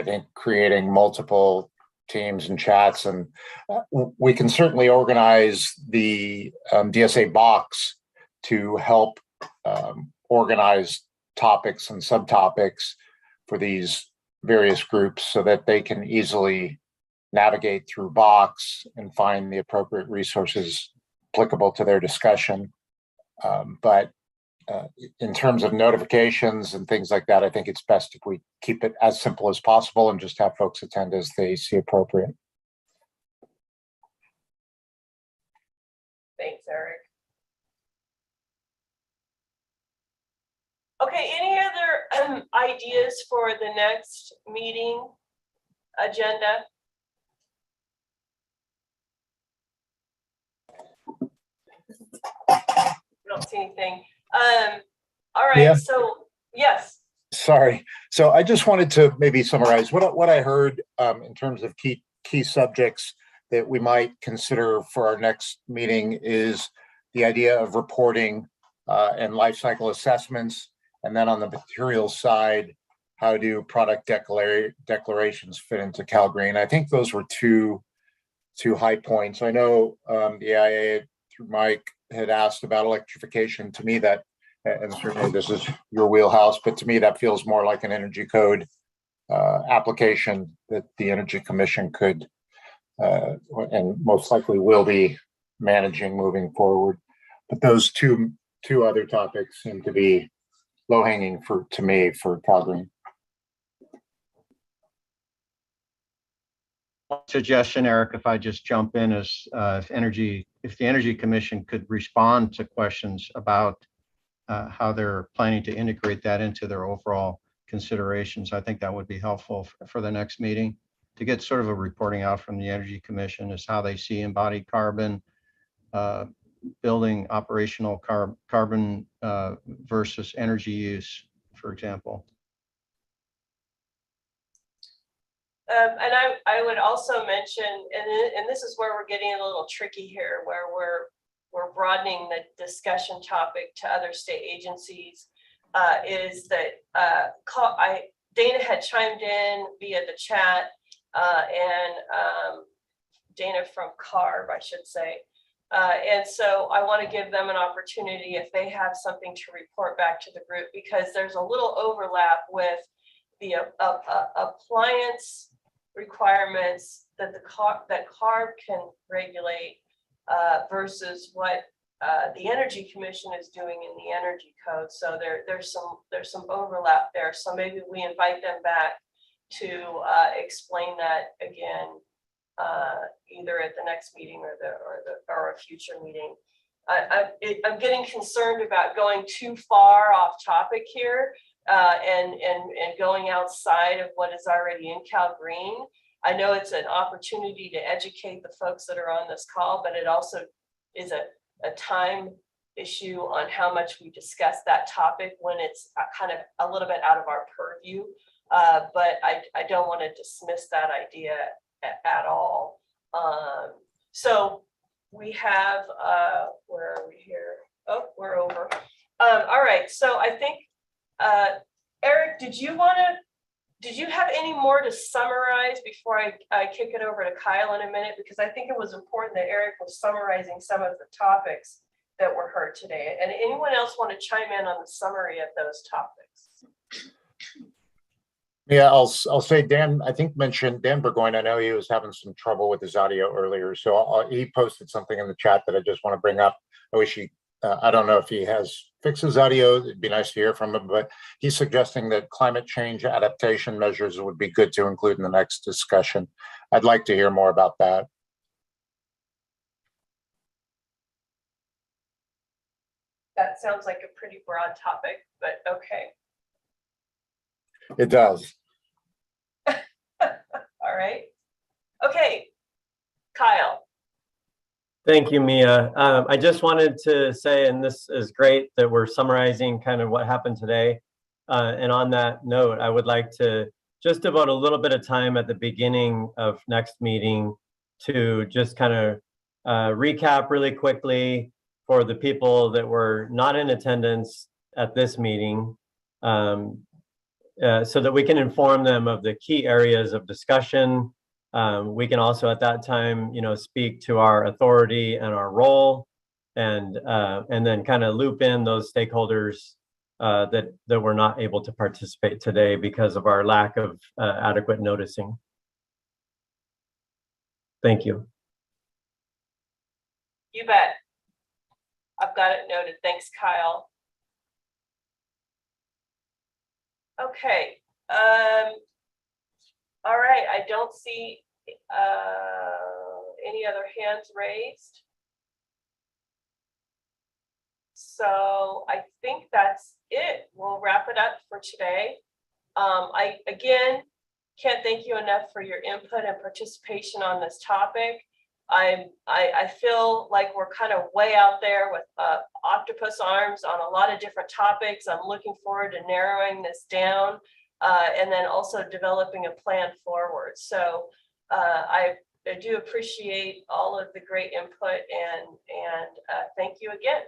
Speaker 3: think creating multiple teams and chats, and we can certainly organize the DSA box to help organize topics and subtopics for these various groups so that they can easily navigate through box and find the appropriate resources applicable to their discussion. But in terms of notifications and things like that, I think it's best if we keep it as simple as possible and just have folks attend as they see appropriate.
Speaker 1: Thanks, Eric. Okay, any other ideas for the next meeting agenda? I don't see anything. All right, yeah. So yes.
Speaker 3: Sorry. So I just wanted to maybe summarize what I heard in terms of key subjects that we might consider for our next meeting is the idea of reporting and life cycle assessments. And then on the materials side, how do product declarations fit into Cal Green? I think those were two high points. I know the AIA through Mike had asked about electrification. To me, that, and certainly this is your wheelhouse, but to me that feels more like an energy code application that the Energy Commission could and most likely will be managing moving forward. But those two other topics seem to be low-hanging fruit to me for Cal Green.
Speaker 11: Suggestion, Eric, if I just jump in, is if the Energy Commission could respond to questions about how they're planning to integrate that into their overall considerations, I think that would be helpful for the next meeting to get sort of a reporting out from the Energy Commission as how they see embodied carbon, building operational carbon versus energy use, for example.
Speaker 1: And I would also mention, and this is where we're getting a little tricky here, where we're we're broadening the discussion topic to other state agencies, is that Dana had chimed in via the chat, and Dana from CARB, I should say. And so I want to give them an opportunity if they have something to report back to the group, because there's a little overlap with the appliance requirements that CARB can regulate versus what the Energy Commission is doing in the Energy Code. So there's some overlap there. So maybe we invite them back to explain that again, either at the next meeting or a future meeting. I'm getting concerned about going too far off topic here and going outside of what is already in Cal Green. I know it's an opportunity to educate the folks that are on this call, but it also is a time issue on how much we discuss that topic when it's kind of a little bit out of our purview. But I don't want to dismiss that idea at all. So we have, where are we here? Oh, we're over. All right, so I think, Eric, did you have any more to summarize before I kick it over to Kyle in a minute? Because I think it was important that Eric was summarizing some of the topics that were heard today. And anyone else want to chime in on the summary of those topics?
Speaker 3: Yeah, I'll say Dan, I think mentioned Dan Burgoyne. I know he was having some trouble with his audio earlier. So he posted something in the chat that I just want to bring up. I wish I don't know if he has fixed his audio. It'd be nice to hear from him, but he's suggesting that climate change adaptation measures would be good to include in the next discussion. I'd like to hear more about that.
Speaker 1: That sounds like a pretty broad topic, but okay.
Speaker 3: It does.
Speaker 1: All right. Okay, Kyle.
Speaker 9: Thank you, Mia. I just wanted to say, and this is great that we're summarizing kind of what happened today. And on that note, I would like to just devote a little bit of time at the beginning of next meeting to just kind of recap really quickly for the people that were not in attendance at this meeting, so that we can inform them of the key areas of discussion. We can also at that time, speak to our authority and our role, and then kind of loop in those stakeholders that were not able to participate today because of our lack of adequate noticing. Thank you.
Speaker 1: You bet. I've got it noted. Thanks, Kyle. Okay. All right. I don't see any other hands raised. So I think that's it. We'll wrap it up for today. I again can't thank you enough for your input and participation on this topic. I feel like we're kind of way out there with octopus arms on a lot of different topics. I'm looking forward to narrowing this down and then also developing a plan forward. So I do appreciate all of the great input and thank you again.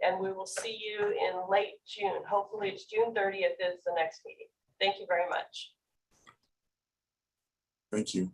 Speaker 1: And we will see you in late June. Hopefully it's June 30th is the next meeting. Thank you very much.
Speaker 18: Thank you.